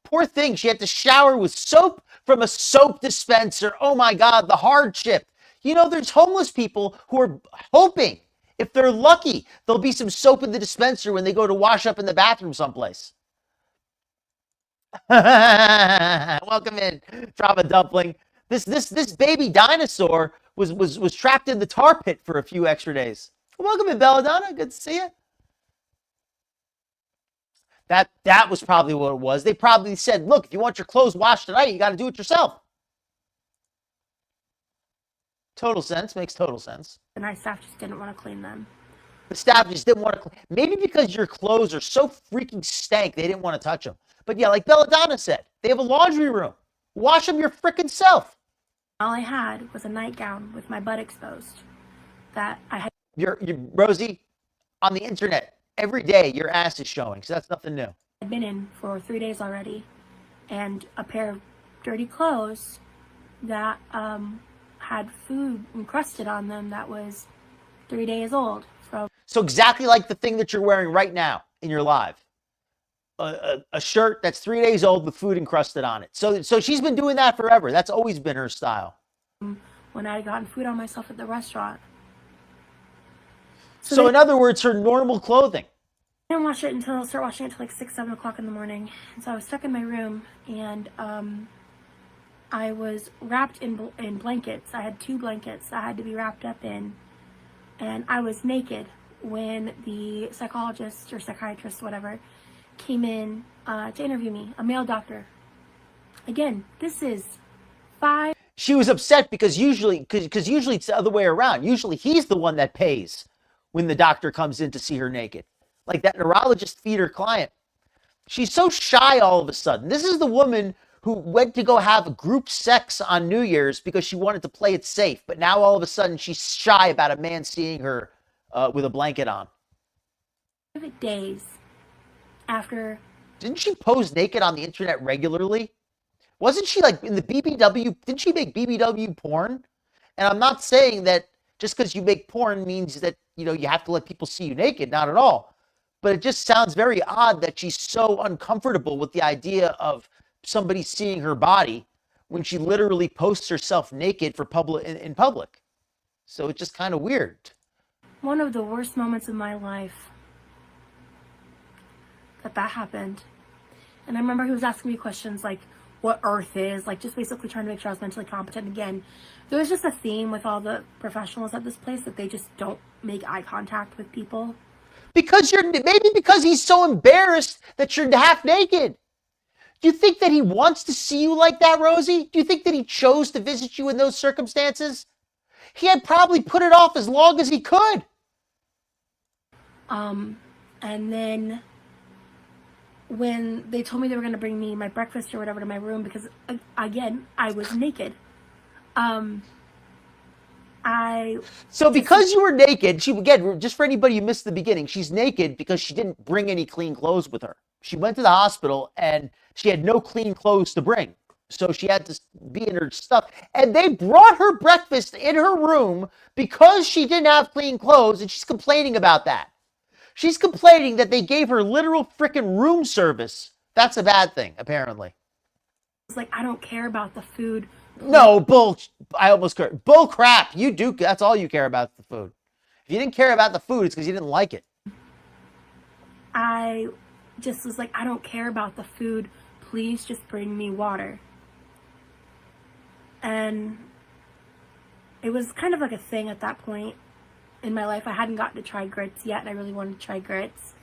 Poor thing, she had to shower with soap from a soap dispenser. Oh my God, the hardship. There's homeless people who are hoping, if they're lucky, there'll be some soap in the dispenser when they go to wash up in the bathroom someplace. Welcome in, Trauma Dumpling. This baby dinosaur was trapped in the tar pit for a few extra days. Welcome in, Belladonna. Good to see you. That was probably what it was. They probably said, "Look, if you want your clothes washed tonight, you got to do it yourself." Total sense. Makes total sense. And my staff just didn't want to clean them. The staff just didn't want to clean. Maybe because your clothes are so freaking stank, they didn't want to touch them. But yeah, like Belladonna said, they have a laundry room. Wash them your frickin' self. All I had was a nightgown with my butt exposed. That I had. You're Rosie, on the internet, every day your ass is showing, so that's nothing new. I'd been in for 3 days already, and a pair of dirty clothes that had food encrusted on them that was 3 days old. So exactly like the thing that you're wearing right now in your live. A shirt that's 3 days old with food encrusted on it. So she's been doing that forever. That's always been her style. When I had gotten food on myself at the restaurant. So in other words, her normal clothing. I didn't start washing it until like 6, 7 o'clock in the morning. And so I was stuck in my room, and I was wrapped in blankets. I had 2 blankets I had to be wrapped up in. And I was naked when the psychologist or psychiatrist, whatever, came in to interview me, a male doctor. Again, this is 5. She was upset because usually it's the other way around. Usually he's the one that pays when the doctor comes in to see her naked. Like that neurologist feed her client. She's so shy all of a sudden. This is the woman who went to go have group sex on New Year's because she wanted to play it safe. But now all of a sudden she's shy about a man seeing her with a blanket on. 5 days after. Didn't she pose naked on the internet regularly? Wasn't she like in the BBW? Didn't she make BBW porn? And I'm not saying that just because you make porn means that, you have to let people see you naked. Not at all. But it just sounds very odd that she's so uncomfortable with the idea of somebody seeing her body when she literally posts herself naked for in public. So it's just kind of weird. One of the worst moments of my life that happened. And I remember he was asking me questions like what Earth is, like just basically trying to make sure I was mentally competent again. There was just a theme with all the professionals at this place that they just don't make eye contact with people. Because maybe because he's so embarrassed that you're half naked. Do you think that he wants to see you like that, Rosie? Do you think that he chose to visit you in those circumstances? He had probably put it off as long as he could. And then when they told me they were going to bring me my breakfast or whatever to my room, because again, I was naked. So because you were naked, again, just for anybody who missed the beginning, she's naked because she didn't bring any clean clothes with her. She went to the hospital and she had no clean clothes to bring. So she had to be in her stuff. And they brought her breakfast in her room because she didn't have clean clothes, and she's complaining about that. She's complaining that they gave her literal freaking room service. That's a bad thing, apparently. It's like, I don't care about the food. No, bull crap. You do. That's all you care about, the food. If you didn't care about the food, it's because you didn't like it. I just was like, I don't care about the food. Please just bring me water. And it was kind of like a thing at that point in my life. I hadn't gotten to try grits yet, and I really wanted to try grits.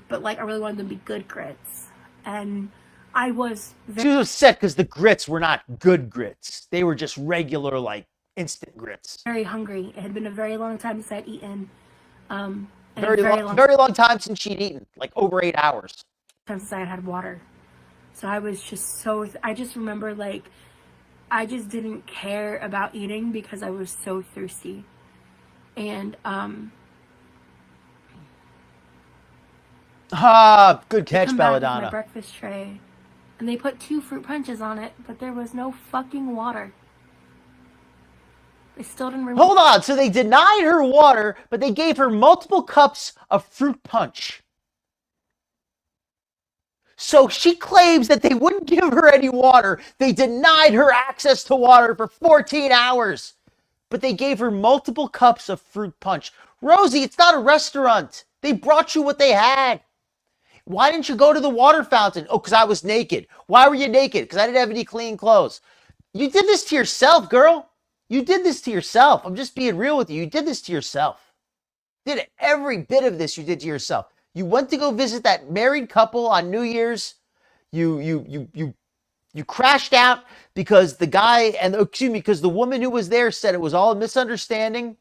But like, I really wanted them to be good grits. And I was she was upset because the grits were not good grits. They were just regular, like, instant grits. Very hungry. It had been a very long time since I'd eaten. Very long time since she'd eaten, like over 8 hours. Since I had water. So I was just I just remember, like, I just didn't care about eating because I was so thirsty. And good catch, Belladonna. My breakfast tray, and they put 2 fruit punches on it, but there was no fucking water. They still didn't remove. Hold on, so they denied her water, but they gave her multiple cups of fruit punch. So she claims that they wouldn't give her any water. They denied her access to water for 14 hours. But they gave her multiple cups of fruit punch. Rosie, it's not a restaurant. They brought you what they had. Why didn't you go to the water fountain? Oh, because I was naked. Why were you naked? Because I didn't have any clean clothes. You did this to yourself, girl. You did this to yourself. I'm just being real with you. You did this to yourself. Did every bit of this you did to yourself. You went to go visit that married couple on New Year's. You crashed out because because the woman who was there said it was all a misunderstanding,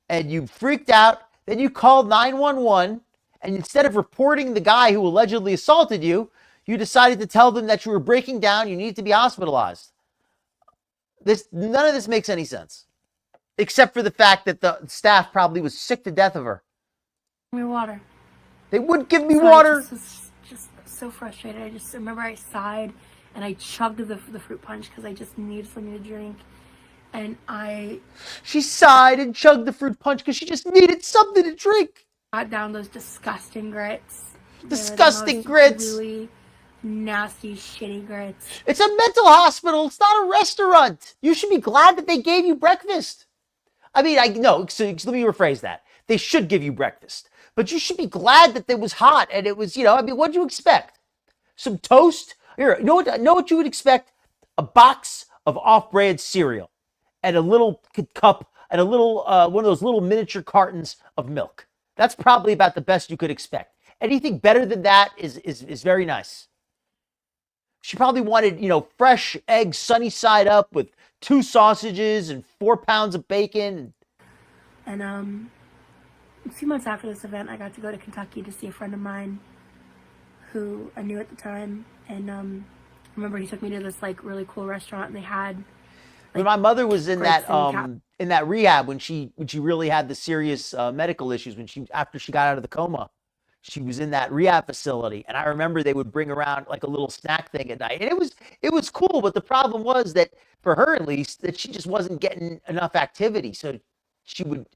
and you freaked out. Then you called 911, and instead of reporting the guy who allegedly assaulted you, you decided to tell them that you were breaking down. You needed to be hospitalized. None of this makes any sense, except for the fact that the staff probably was sick to death of her. Give me water. They wouldn't give me water. I was just so frustrated. I just remember I sighed and I chugged the fruit punch because I just needed something to drink. And she sighed and chugged the fruit punch because she just needed something to drink. Got down those disgusting grits. Disgusting grits. Really nasty, shitty grits. It's a mental hospital. It's not a restaurant. You should be glad that they gave you breakfast. I mean, so let me rephrase that. They should give you breakfast. But you should be glad that it was hot and it was, what'd you expect? Some toast? Here, know what you would expect? A box of off-brand cereal and a little cup and a little, one of those little miniature cartons of milk. That's probably about the best you could expect. Anything better than that is very nice. She probably wanted, fresh eggs sunny side up with 2 sausages and 4 pounds of bacon. And, a few months after this event, I got to go to Kentucky to see a friend of mine who I knew at the time. And I remember he took me to this like really cool restaurant, and they had. When my mother was in that rehab, when she really had the serious medical issues, after she got out of the coma, she was in that rehab facility, and I remember they would bring around like a little snack thing at night, and it was cool. But the problem was that for her, at least, that she just wasn't getting enough activity. So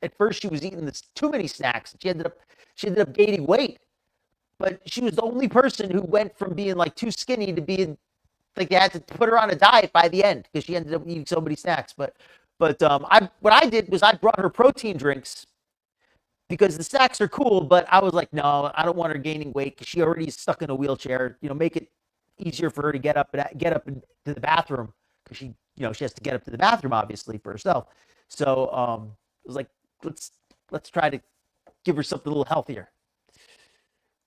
at first she was eating too many snacks. She ended up gaining weight. But she was the only person who went from being like too skinny to being like they had to put her on a diet by the end because she ended up eating so many snacks. But what I did was I brought her protein drinks because the snacks are cool, but I was like, no, I don't want her gaining weight because she already is stuck in a wheelchair. Make it easier for her to get up into the bathroom because she has to get up to the bathroom obviously for herself. So it was like, let's try to give her something a little healthier.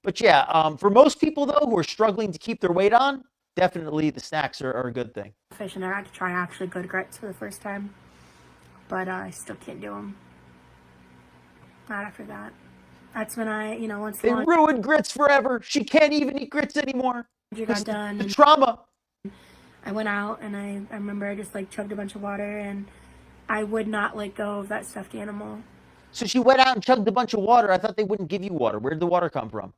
But yeah, for most people though who are struggling to keep their weight on, definitely the snacks are a good thing. Fish, and I had to try actually good grits for the first time, but I still can't do them. Not after that. That's when I, once they ruined grits forever. She can't even eat grits anymore. You got done. The trauma. I went out and I remember I just like chugged a bunch of water and I would not let go of that stuffed animal. So she went out and chugged a bunch of water. I thought they wouldn't give you water. Where did the water come from?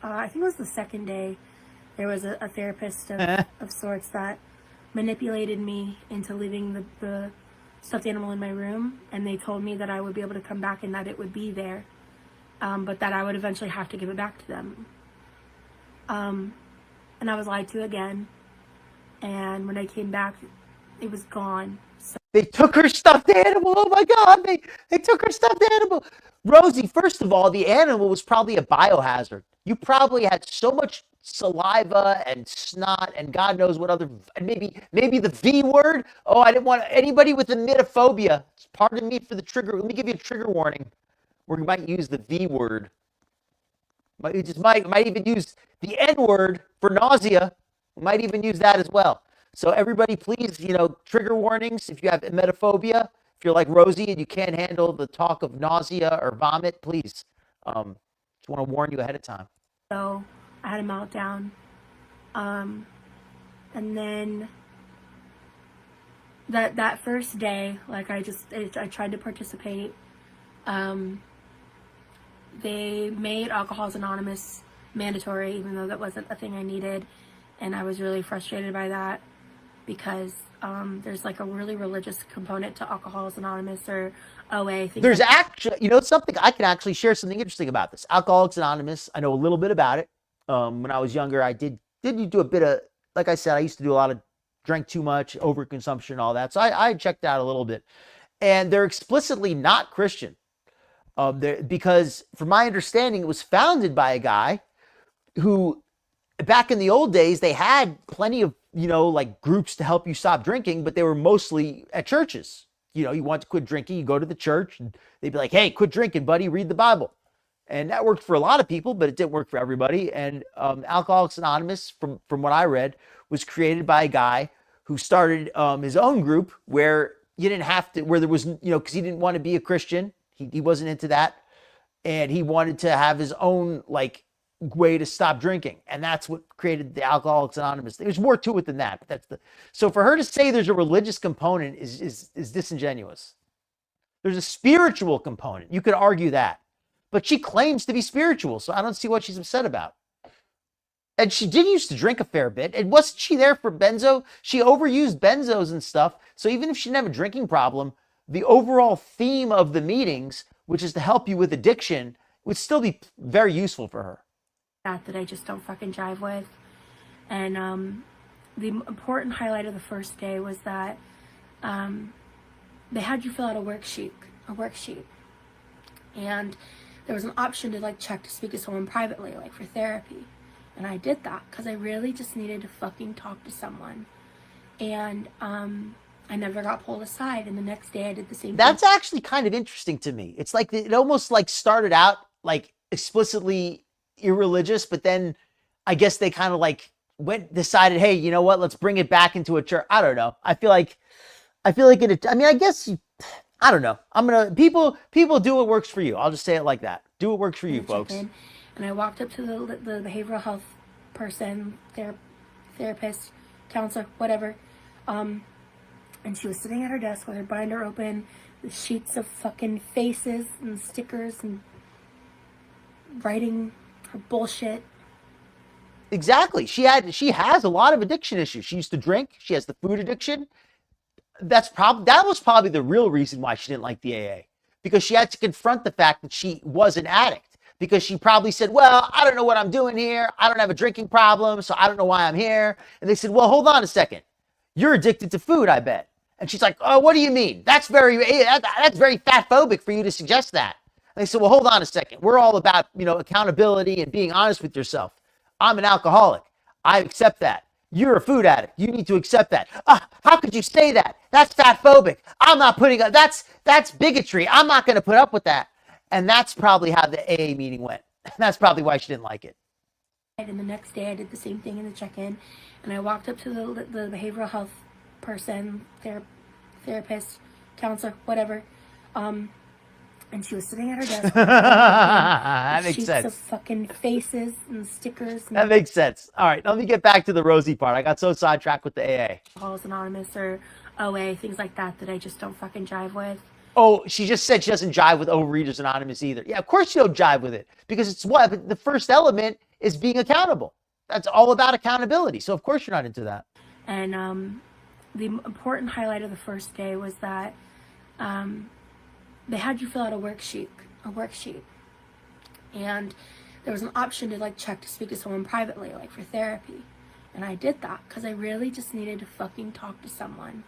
I think it was the second day. There was a therapist of sorts that manipulated me into leaving the stuffed animal in my room, and they told me that I would be able to come back and that it would be there, but that I would eventually have to give it back to them. And I was lied to again, and when I came back, it was gone. So they took her stuffed animal. Oh my God, they took her stuffed animal. Rosie, first of all, the animal was probably a biohazard. You probably had so much saliva and snot and God knows what other, and maybe the V word. Oh, I didn't want anybody with emetophobia. Pardon me for the trigger. Let me give you a trigger warning. We might use the V word. Might even use the N word for nausea. We might even use that as well. So everybody, please, trigger warnings. If you have emetophobia, if you're like Rosie and you can't handle the talk of nausea or vomit, please. Just want to warn you ahead of time. So I had a meltdown. And then that first day, like I tried to participate. They made Alcoholics Anonymous mandatory, even though that wasn't a thing I needed. And I was really frustrated by that because there's like a really religious component to Alcoholics Anonymous or OA. There's actually, something I can actually share something interesting about this. Alcoholics Anonymous, I know a little bit about it. When I was younger, I did do a bit of, like I said, I used to do a lot of drank too much, overconsumption, all that. So I checked out a little bit. And they're explicitly not Christian. Because from my understanding, it was founded by a guy who, back in the old days, they had plenty of, like groups to help you stop drinking, but they were mostly at churches. You want to quit drinking, you go to the church, and they'd be like, hey, quit drinking, buddy, read the Bible. And that worked for a lot of people, but it didn't work for everybody. And Alcoholics Anonymous, from what I read, was created by a guy who started his own group where you didn't have to, where there was, because he didn't want to be a Christian. He wasn't into that. And he wanted to have his own, like, way to stop drinking. And that's what created the Alcoholics Anonymous. There's more to it than that. But so for her to say there's a religious component is disingenuous. There's a spiritual component. You could argue that. But she claims to be spiritual, so I don't see what she's upset about. And she did used to drink a fair bit. And wasn't she there for benzo? She overused benzos and stuff. So even if she didn't have a drinking problem, the overall theme of the meetings, which is to help you with addiction, would still be very useful for her. That I just don't fucking jive with. And the important highlight of the first day was that they had you fill out a worksheet. And there was an option to like check to speak to someone privately, like for therapy. And I did that because I really just needed to fucking talk to someone. And I never got pulled aside. And the next day I did the same thing. That's actually kind of interesting to me. It's like it almost like started out like explicitly irreligious, but then I guess they kind of like decided, hey, you know what? Let's bring it back into a church. I don't know. I feel like I guess I don't know. People do what works for you. I'll just say it like that. Do what works for you, folks. And I walked up to the behavioral health person, therapist, counselor, whatever. And she was sitting at her desk with her binder open, the sheets of fucking faces and stickers and writing her bullshit. Exactly. She has a lot of addiction issues. She used to drink. She has the food addiction. That was probably the real reason why she didn't like the AA, because she had to confront the fact that she was an addict. because she probably said, well, I don't know what I'm doing here. I don't have a drinking problem, so I don't know why I'm here. And they said, well, hold on a second. You're addicted to food, I bet. And she's like, oh, what do you mean? That's very fat phobic for you to suggest that. And they said, well, hold on a second. We're all about, accountability and being honest with yourself. I'm an alcoholic. I accept that. You're a food addict. You need to accept that. How could you say that? That's fat phobic. I'm not putting up. That's bigotry. I'm not going to put up with that. And that's probably how the AA meeting went. That's probably why she didn't like it. And the next day I did the same thing in the check-in, and I walked up to the behavioral health person, therapist, counselor, whatever, and she was sitting at her desk. That makes sense. Sheets of fucking faces and stickers. And that makes sense. All right, let me get back to the Rosie part. I got so sidetracked with the AA. Alcoholics Anonymous or OA, things like that I just don't fucking jive with. Oh, she just said she doesn't jive with Overeaters Anonymous either. Yeah, of course you don't jive with it, because it's what? The first element is being accountable. That's all about accountability. So of course you're not into that. And the important highlight of the first day was that they had you fill out a worksheet. And there was an option to check to speak to someone privately, for therapy. And I did that because I really just needed to fucking talk to someone.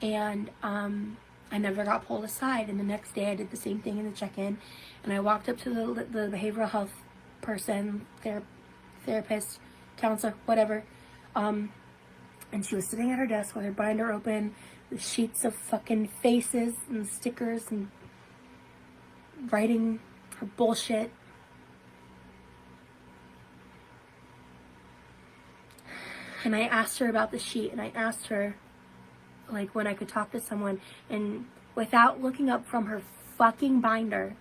And I never got pulled aside. And the next day I did the same thing in the check-in, and I walked up to the behavioral health person, therapist, counselor, whatever, and she was sitting at her desk with her binder open, with sheets of fucking faces and stickers and writing her bullshit. And I asked her about the sheet, and I asked her when I could talk to someone, and without looking up from her fucking binder,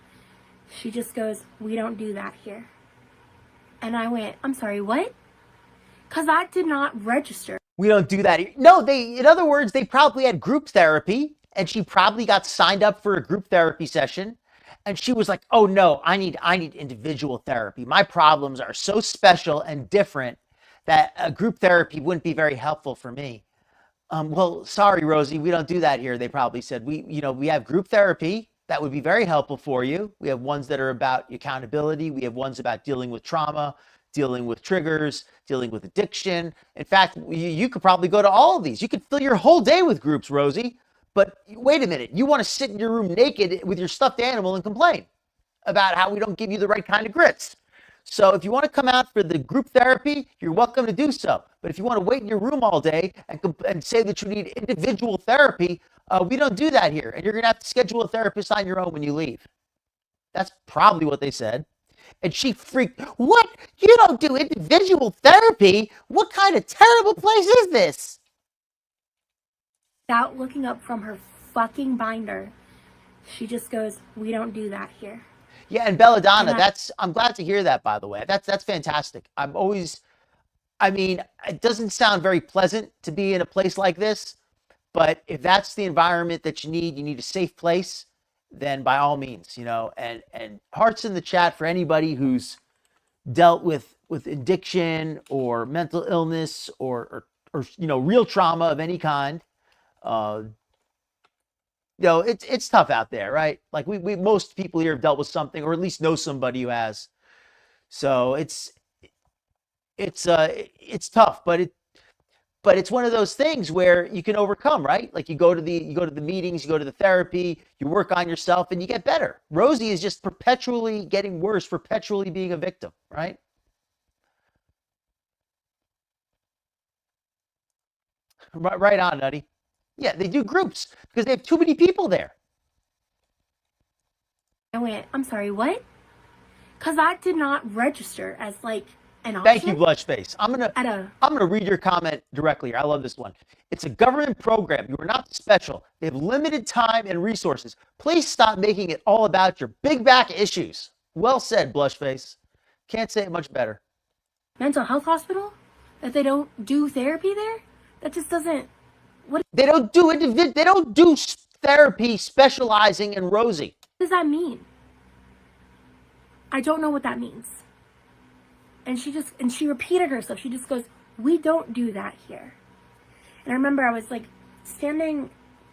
she just goes, "We don't do that here." And I went, "I'm sorry, what?" Because I did not register. We don't do that here. No, in other words, they probably had group therapy, and she probably got signed up for a group therapy session. And she was like, "Oh no, I need individual therapy. My problems are so special and different that a group therapy wouldn't be very helpful for me." Well, sorry, Rosie, we don't do that here. They probably said, we have group therapy that would be very helpful for you. We have ones that are about accountability. We have ones about dealing with trauma, dealing with triggers, dealing with addiction. In fact, you could probably go to all of these. You could fill your whole day with groups, Rosie. But wait a minute, you want to sit in your room naked with your stuffed animal and complain about how we don't give you the right kind of grits. So if you want to come out for the group therapy, you're welcome to do so. But if you want to wait in your room all day and say that you need individual therapy, we don't do that here. And you're going to have to schedule a therapist on your own when you leave. That's probably what they said. And she freaked, "What? You don't do individual therapy? What kind of terrible place is this?" Without looking up from her fucking binder, she just goes, "We don't do that here." Yeah, and Belladonna, I'm glad to hear that, by the way. That's fantastic. It doesn't sound very pleasant to be in a place like this, but if that's the environment that you need a safe place, then by all means, and hearts in the chat for anybody who's dealt with addiction or mental illness or real trauma of any kind. It's tough out there, right? We most people here have dealt with something, or at least know somebody who has. So it's tough, but it's one of those things where you can overcome, right? You go to the meetings, you go to the therapy, you work on yourself, and you get better. Rosie is just perpetually getting worse, perpetually being a victim, right? Right on, Nutty. Yeah, they do groups because they have too many people there. I went, "I'm sorry, what?" Because I did not register as an option. Thank you, Blushface. I'm gonna read your comment directly here. I love this one. "It's a government program. You are not special. They have limited time and resources. Please stop making it all about your big back issues." Well said, Blushface. Can't say it much better. Mental health hospital? That they don't do therapy there? That just doesn't. They don't do therapy specializing in Rosie. What does that mean? I don't know what that means. And she repeated herself. She just goes, "We don't do that here." And I remember I was standing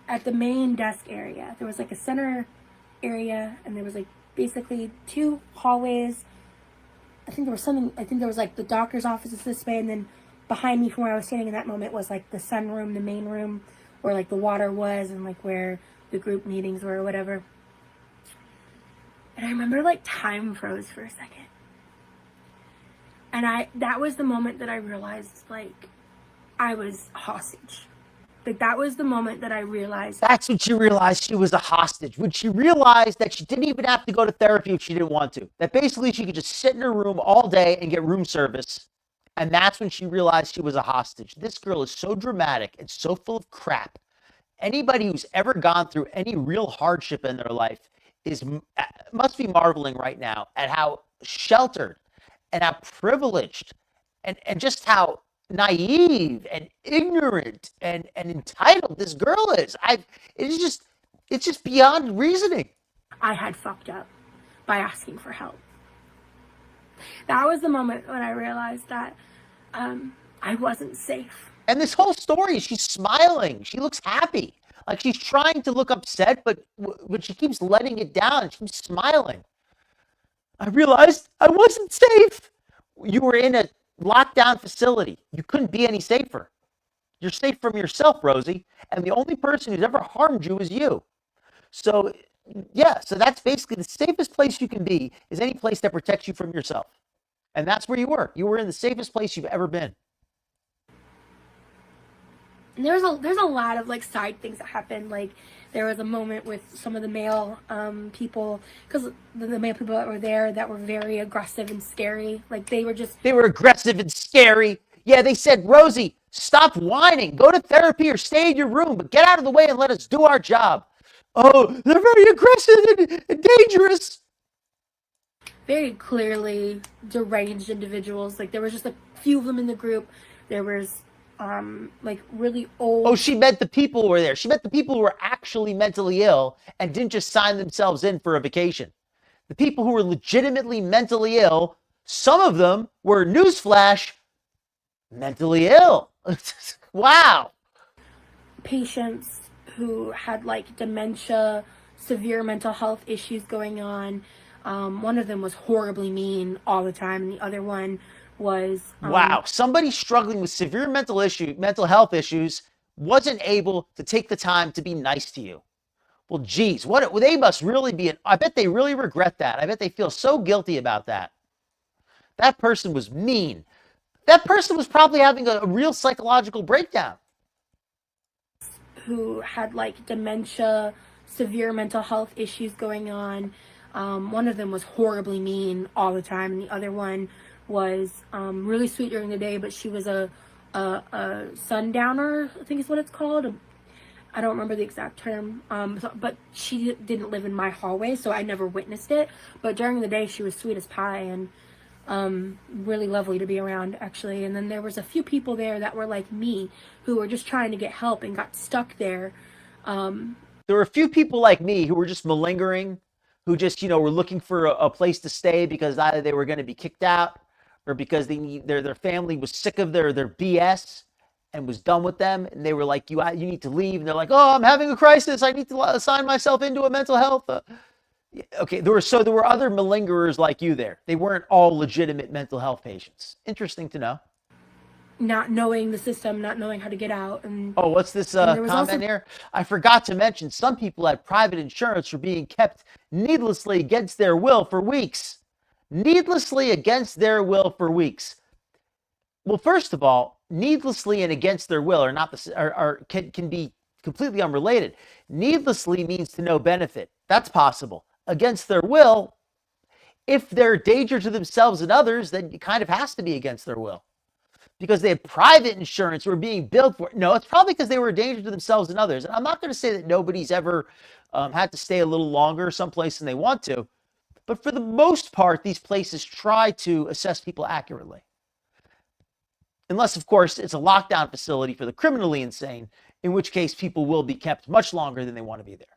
at the main desk area. There was a center area, and there was basically 2 hallways. I think there was like the doctor's office is this way, and then behind me from where I was standing in that moment was like the sunroom, the main room, where like the water was and like where the group meetings were or whatever. And I remember like time froze for a second. And that was the moment that I realized like I was hostage. Like that was the moment that I realized. That's when she realized she was a hostage. When she realized that she didn't even have to go to therapy if she didn't want to. That basically she could just sit in her room all day and get room service. And that's when she realized she was a hostage. This girl is so dramatic and so full of crap. Anybody who's ever gone through any real hardship in their life must be marveling right now at how sheltered and how privileged and just how naive and ignorant and entitled this girl is. It's just beyond reasoning. I had fucked up by asking for help. That was the moment when I realized that I wasn't safe. And this whole story, she's smiling. She looks happy. Like she's trying to look upset, but she keeps letting it down. She keeps smiling. I realized I wasn't safe. You were in a lockdown facility. You couldn't be any safer. You're safe from yourself, Rosie. And the only person who's ever harmed you is you. So, yeah, so that's basically the safest place you can be is any place that protects you from yourself. And that's where you were. You were in the safest place you've ever been. And there's a lot of like side things that happened. Like there was a moment with some of the male people, because the male people that were there that were very aggressive and scary. Like they were aggressive and scary. Yeah, they said, Rosie, stop whining. Go to therapy or stay in your room, but get out of the way and let us do our job. Oh, they're very aggressive and dangerous. Very clearly deranged individuals. Like there was just a few of them in the group. There was like really old. Oh, she meant the people who were there. She meant the people who were actually mentally ill and didn't just sign themselves in for a vacation. The people who were legitimately mentally ill, some of them were, newsflash, mentally ill. Wow. Patients who had like dementia, severe mental health issues going on. One of them was horribly mean all the time, and the other one was wow, somebody struggling with severe mental health issues wasn't able to take the time to be nice to you. Well, geez, they must really be I bet they really regret that. I bet they feel so guilty about that. That person was mean. That person was probably having a real psychological breakdown. Who had like dementia, severe mental health issues going on. One of them was horribly mean all the time, and the other one was really sweet during the day, but she was a sundowner, I think is what it's called. I don't remember the exact term, but she didn't live in my hallway, so I never witnessed it. But during the day, she was sweet as pie and really lovely to be around, actually. And then there was a few people there that were like me, who were just trying to get help and got stuck there. There were a few people like me who were just malingering, who just, were looking for a place to stay because either they were going to be kicked out or because their family was sick of their BS and was done with them, and they were like, you need to leave, and they're like, oh, I'm having a crisis, I need to assign myself into a mental health. Okay, there were other malingerers like you there. They weren't all legitimate mental health patients. Interesting to know. Not knowing the system, not knowing how to get out. And oh, what's this comment here? I forgot to mention some people had private insurance for being kept needlessly against their will for weeks. Needlessly against their will for weeks. Well, first of all, needlessly and against their will can be completely unrelated. Needlessly means to no benefit. That's possible. Against their will, if they're a danger to themselves and others, then it kind of has to be against their will. Because they had private insurance were being billed for. No, it's probably because they were a danger to themselves and others. And I'm not going to say that nobody's ever had to stay a little longer someplace than they want to. But for the most part, these places try to assess people accurately. Unless, of course, it's a lockdown facility for the criminally insane, in which case people will be kept much longer than they want to be there.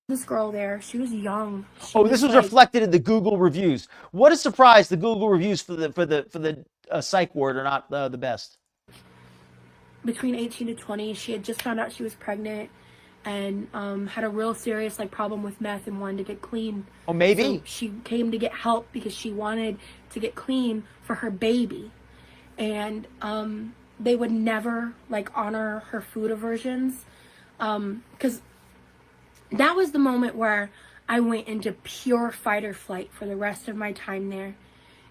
This girl there, she was young. This was reflected in the Google reviews. What a surprise! The Google reviews for the psych ward are not the best. Between 18 to 20, she had just found out she was pregnant, and had a real serious like problem with meth and wanted to get clean. Oh, maybe. So she came to get help because she wanted to get clean for her baby. And they would never like honor her food aversions, because that was the moment where I went into pure fight or flight for the rest of my time there.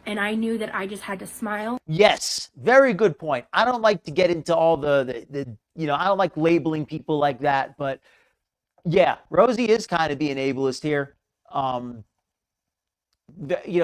And I knew that I just had to smile. Yes, very good point. I don't like to get into all the I don't like labeling people like that, but yeah, Rosie is kind of being ableist here.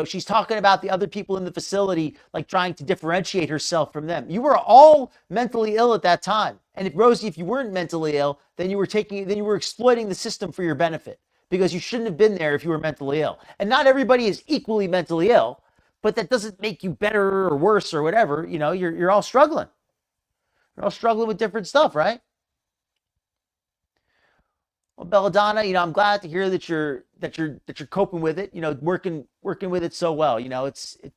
She's talking about the other people in the facility, like trying to differentiate herself from them. You were all mentally ill at that time. And Rosie, if you weren't mentally ill, then you were exploiting the system for your benefit, because you shouldn't have been there if you were mentally ill. And not everybody is equally mentally ill, but that doesn't make you better or worse or whatever. You're all struggling. You're all struggling with different stuff, right? Well, Belladonna, I'm glad to hear that you're coping with it. Working with it so well. It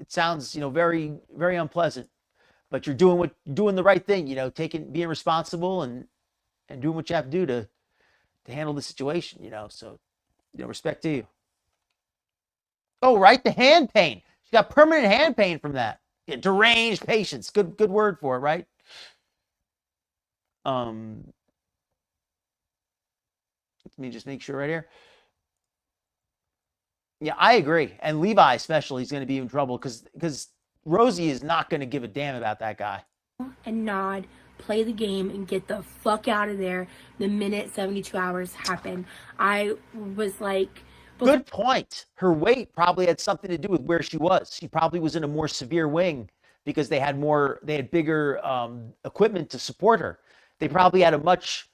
sounds very, very unpleasant, but you're doing the right thing. Being responsible and doing what you have to do to handle the situation. So respect to you. Oh, right, the hand pain. She got permanent hand pain from that. Yeah, deranged patients. Good word for it, right? Let me just make sure right here. Yeah, I agree. And Levi especially is going to be in trouble because Rosie is not going to give a damn about that guy. And nod, play the game, and get the fuck out of there the minute 72 hours happen. I was like... Good point. Her weight probably had something to do with where she was. She probably was in a more severe wing because they had bigger equipment to support her. They probably had a much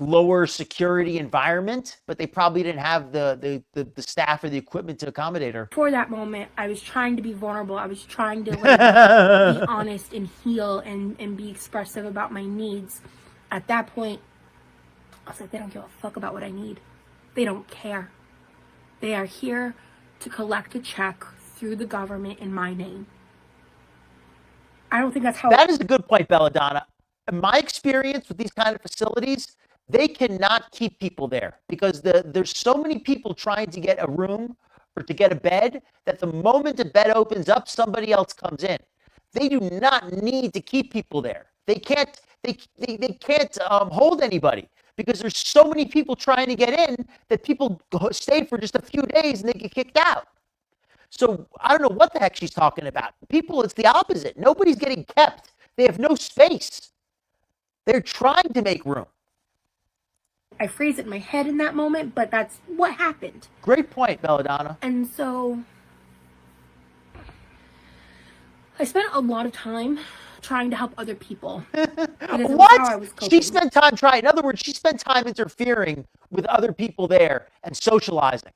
lower security environment, but they probably didn't have the staff or the equipment to accommodate her. For that moment, I was trying to be vulnerable. I was trying to be honest and heal and be expressive about my needs. At that point, I was like, they don't give a fuck about what I need. They don't care. They are here to collect a check through the government in my name. I don't think that's how... That is a good point, Belladonna. In my experience with these kind of facilities, they cannot keep people there because there's so many people trying to get a room or to get a bed that the moment a bed opens up, somebody else comes in. They do not need to keep people there. They can't hold anybody because there's so many people trying to get in that people stay for just a few days and they get kicked out. So I don't know what the heck she's talking about. People, it's the opposite. Nobody's getting kept. They have no space. They're trying to make room. I phrase it in my head in that moment, but that's what happened. Great point, Belladonna. And so I spent a lot of time trying to help other people. What? She spent time trying. In other words, she spent time interfering with other people there and socializing.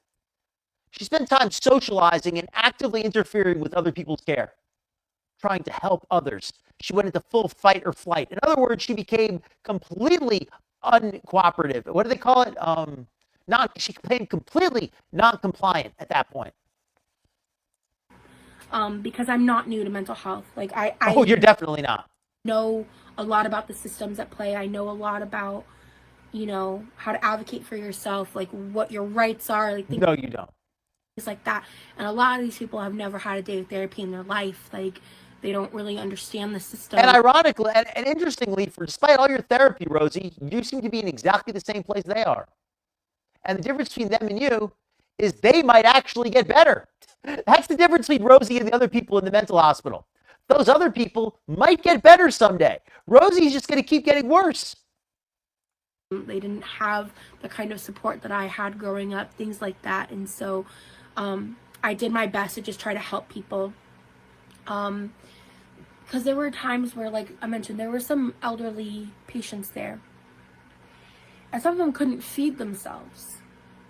She spent time socializing and actively interfering with other people's care, trying to help others. She went into full fight or flight. In other words, she became completely uncooperative. What do they call it? She became completely non-compliant at that point. Because I'm not new to mental health. Oh, you're definitely not. Know a lot about the systems at play. I know a lot about, how to advocate for yourself, what your rights are. No, you don't. Things like that. And a lot of these people have never had a day of therapy in their life. They don't really understand the system. And ironically, and interestingly, despite all your therapy, Rosie, you seem to be in exactly the same place they are. And the difference between them and you is they might actually get better. That's the difference between Rosie and the other people in the mental hospital. Those other people might get better someday. Rosie's just going to keep getting worse. They didn't have the kind of support that I had growing up, things like that. And so I did my best to just try to help people. Because there were times where, like I mentioned, there were some elderly patients there. And some of them couldn't feed themselves.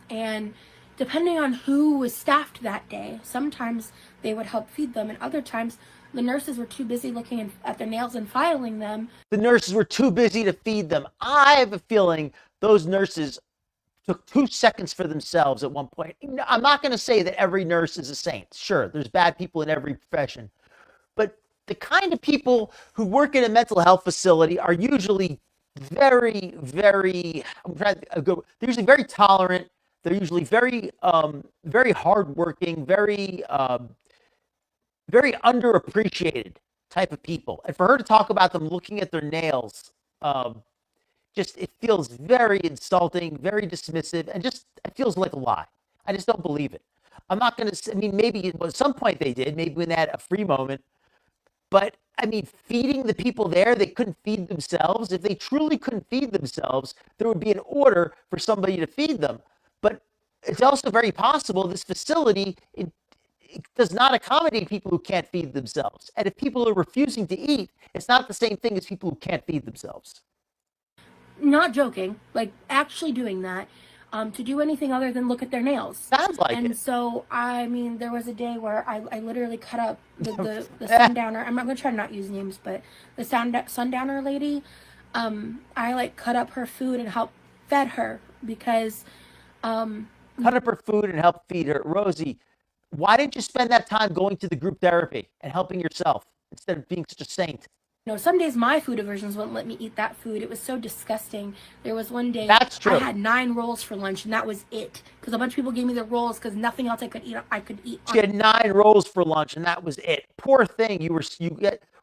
And depending on who was staffed that day, sometimes they would help feed them. And other times, the nurses were too busy looking at their nails and filing them. The nurses were too busy to feed them. I have a feeling those nurses took 2 seconds for themselves at one point. I'm not going to say that every nurse is a saint. Sure, there's bad people in every profession. But the kind of people who work in a mental health facility are usually very, very, I'm trying to go, they're usually very tolerant. They're usually very, very hardworking, very underappreciated type of people. And for her to talk about them looking at their nails, just it feels very insulting, very dismissive, and just it feels like a lie. I just don't believe it. I'm not going to, I mean, maybe at some point they did, maybe when they had a free moment, but I mean, feeding the people there, they couldn't feed themselves. If they truly couldn't feed themselves, there would be an order for somebody to feed them. But it's also very possible this facility it does not accommodate people who can't feed themselves. And if people are refusing to eat, it's not the same thing as people who can't feed themselves. Not joking, like actually doing that. To do anything other than look at their nails. Sounds like and it. So, I mean, there was a day where I literally cut up the sundowner. I'm going to try to not use names, but the sundowner lady, I like cut up her food and helped fed her because... cut up her food and help feed her. Rosie, why didn't you spend that time going to the group therapy and helping yourself instead of being such a saint? You know, some days my food aversions wouldn't let me eat that food. It was so disgusting. There was one day That's true. I had 9 rolls for lunch, and that was it. Because a bunch of people gave me the rolls because nothing else I could eat. She had 9 rolls for lunch, and that was it. Poor thing.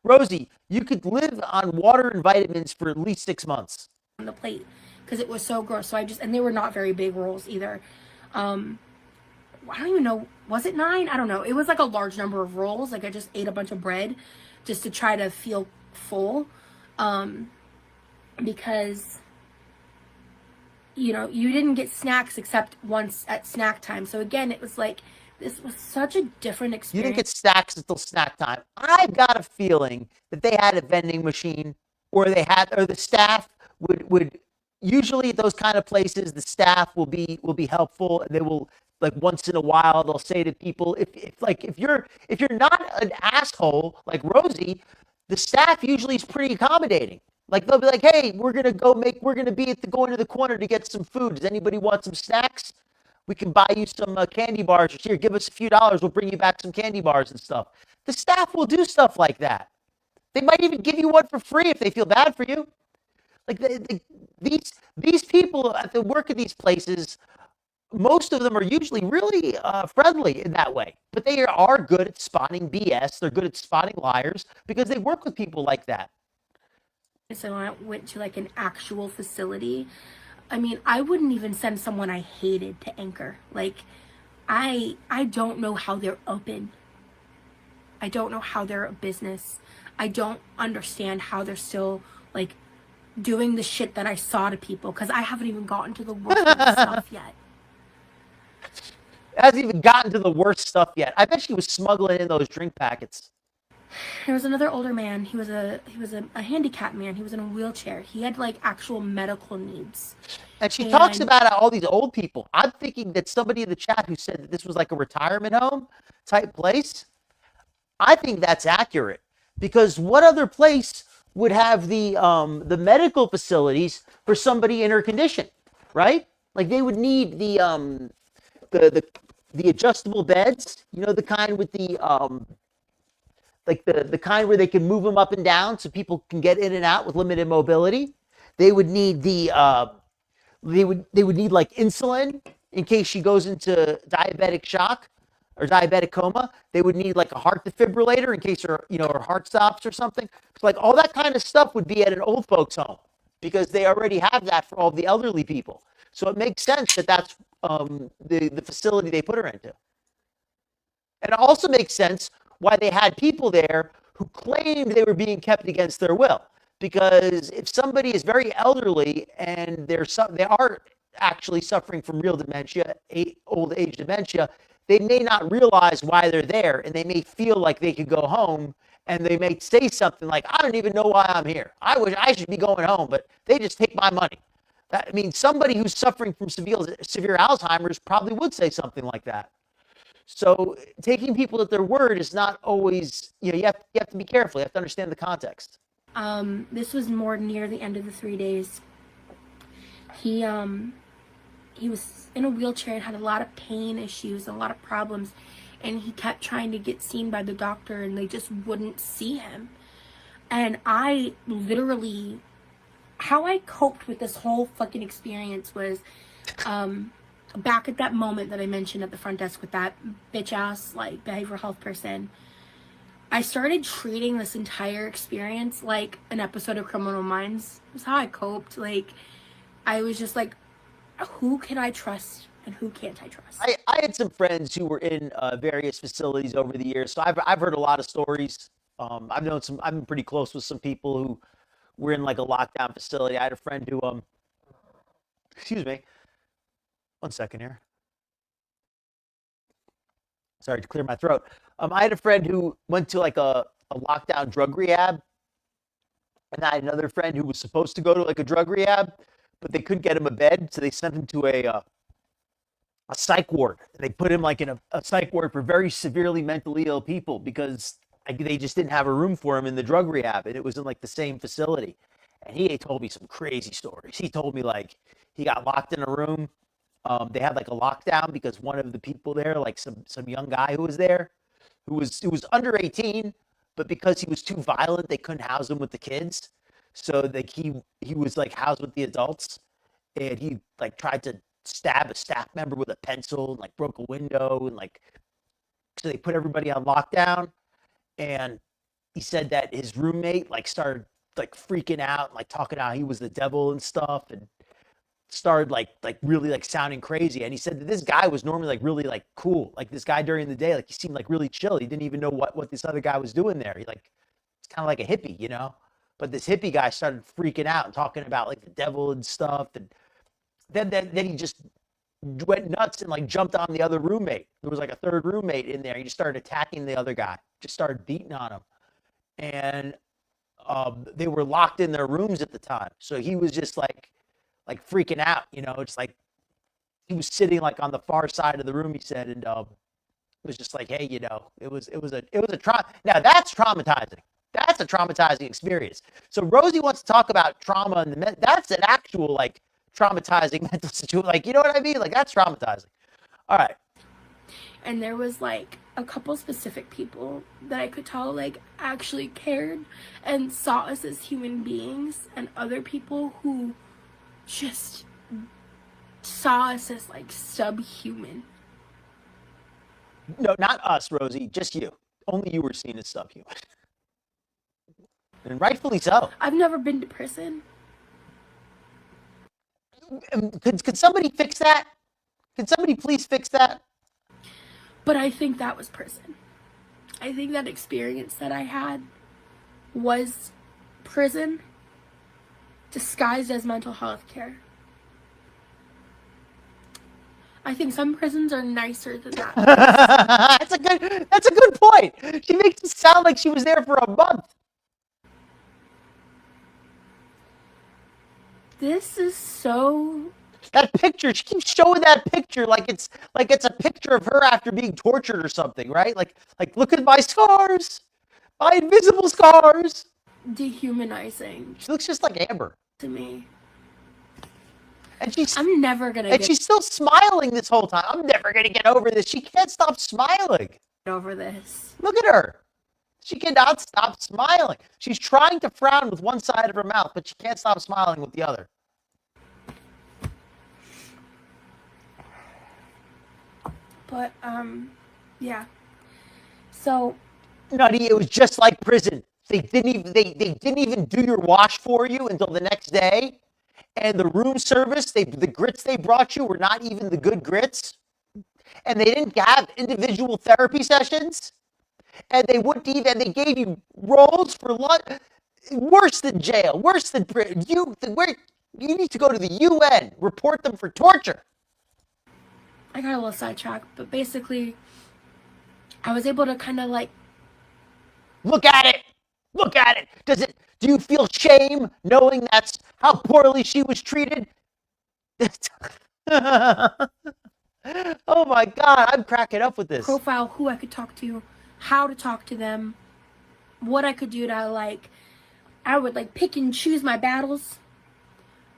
Rosie, you could live on water and vitamins for at least 6 months. On the plate because it was so gross. So and they were not very big rolls either. I don't even know. Was it 9? I don't know. It was like a large number of rolls. Like I just ate a bunch of bread just to try to feel full, because you know you didn't get snacks except once at snack time. So again, it was like this was such a different experience. You didn't get snacks until snack time. I've got a feeling that they had a vending machine, or the staff would usually at those kind of places the staff will be helpful, and they will, like, once in a while they'll say to people, if you're not an asshole like Rosie, the staff usually is pretty accommodating. Like they'll be like, hey, we're gonna go into the corner to get some food. Does anybody want some snacks? We can buy you some candy bars. Here, give us a few dollars. We'll bring you back some candy bars and stuff. The staff will do stuff like that. They might even give you one for free if they feel bad for you. Like these people at the work at these places, most of them are usually really friendly in that way, but they are good at spotting BS. They're good at spotting liars because they work with people like that. So I went to like an actual facility. I mean, I wouldn't even send someone I hated to anchor. Like, I don't know how they're open. I don't know how they're a business. I don't understand how they're still like doing the shit that I saw to people because I haven't even gotten to the worst of the stuff yet. It hasn't even gotten to the worst stuff yet. I bet she was smuggling in those drink packets. There was another older man. He was a handicapped man. He was in a wheelchair. He had like actual medical needs. And she talks about all these old people. I'm thinking that somebody in the chat who said that this was like a retirement home type place, I think that's accurate, because what other place would have the medical facilities for somebody in her condition, right? Like they would need the adjustable beds, you know, the kind with the the kind where they can move them up and down so people can get in and out with limited mobility. They would need they would need like insulin in case she goes into diabetic shock or diabetic coma. They would need like a heart defibrillator in case her heart stops or something. So like all that kind of stuff would be at an old folks home because they already have that for all the elderly people. So it makes sense that that's the facility they put her into. And it also makes sense why they had people there who claimed they were being kept against their will. Because if somebody is very elderly and they are actually suffering from real dementia, old age dementia, they may not realize why they're there, and they may feel like they could go home, and they may say something like, I don't even know why I'm here. I wish I should be going home, but they just take my money. I mean, somebody who's suffering from severe Alzheimer's probably would say something like that. So taking people at their word is not always, you have to be careful. You have to understand the context. This was more near the end of the 3 days. He was in a wheelchair and had a lot of pain issues and a lot of problems, and he kept trying to get seen by the doctor and they just wouldn't see him. And I literally how I coped with this whole fucking experience was back at that moment that I mentioned at the front desk with that bitch ass like behavioral health person. I started treating this entire experience like an episode of Criminal Minds. That's how I coped. Like, I was just like, who can I trust and who can't I trust? I had some friends who were in various facilities over the years, so I've heard a lot of stories. I've known some. I'm pretty close with some people who were in like a lockdown facility. I had a friend who excuse me, 1 second here. Sorry to clear my throat. I had a friend who went to like a lockdown drug rehab, and I had another friend who was supposed to go to like a drug rehab, but they couldn't get him a bed, so they sent him to a psych ward. They put him like in a psych ward for very severely mentally ill people because they just didn't have a room for him in the drug rehab, and it was in like the same facility. And he told me some crazy stories. He told me like he got locked in a room. They had like a lockdown because one of the people there, like some young guy who was there, who was under 18, but because he was too violent, they couldn't house him with the kids. So like he was like housed with the adults, and he like tried to stab a staff member with a pencil and like broke a window, and like so they put everybody on lockdown. And he said that his roommate like started like freaking out and like talking how he was the devil and stuff, and started like really like sounding crazy. And he said that this guy was normally like really like cool, like this guy during the day, like he seemed like really chill. He didn't even know what this other guy was doing there. He like it's kind of like a hippie, you know. But this hippie guy started freaking out and talking about like the devil and stuff. And then he just went nuts and like jumped on the other roommate. There was like a third roommate in there. He just started attacking the other guy, just started beating on him. And they were locked in their rooms at the time, so he was just like freaking out, you know. It's like he was sitting like on the far side of the room, he said, and it was just like, hey, you know, it was a trauma. Now that's traumatizing. That's a traumatizing experience. So Rosie wants to talk about trauma, and that's an actual like traumatizing mental situation. Like, you know what I mean? Like that's traumatizing. All right. And there was like a couple specific people that I could tell like actually cared and saw us as human beings, and other people who just saw us as like subhuman. No, not us, Rosie, just you. Only you were seen as subhuman. And rightfully so. I've never been to prison. Could somebody fix that? Could somebody please fix that? But I think that was prison. I think that experience that I had was prison disguised as mental health care. I think some prisons are nicer than that. That's a good point. She makes it sound like she was there for a month. This is so... That picture, she keeps showing that picture like it's a picture of her after being tortured or something, right? Like look at my scars, my invisible scars. Dehumanizing. She looks just like Amber to me. And I'm never gonna and she's still smiling this whole time. I'm never gonna get over this. She can't stop smiling. Get over this. Look at her. She cannot stop smiling. She's trying to frown with one side of her mouth, but she can't stop smiling with the other. But yeah. So Nutty, it was just like prison. They didn't even do your wash for you until the next day. And the room service, the grits they brought you were not even the good grits. And they didn't have individual therapy sessions. And they wouldn't even, and they gave you rolls for lunch. Worse than jail, worse than prison. You need to go to the UN, report them for torture. I got a little sidetracked, but basically, I was able to kind of like... Look at it! Look at it! Do you feel shame knowing that's how poorly she was treated? Oh my God, I'm cracking up with this. Profile who I could talk to, how to talk to them, what I could do to like... I would like pick and choose my battles.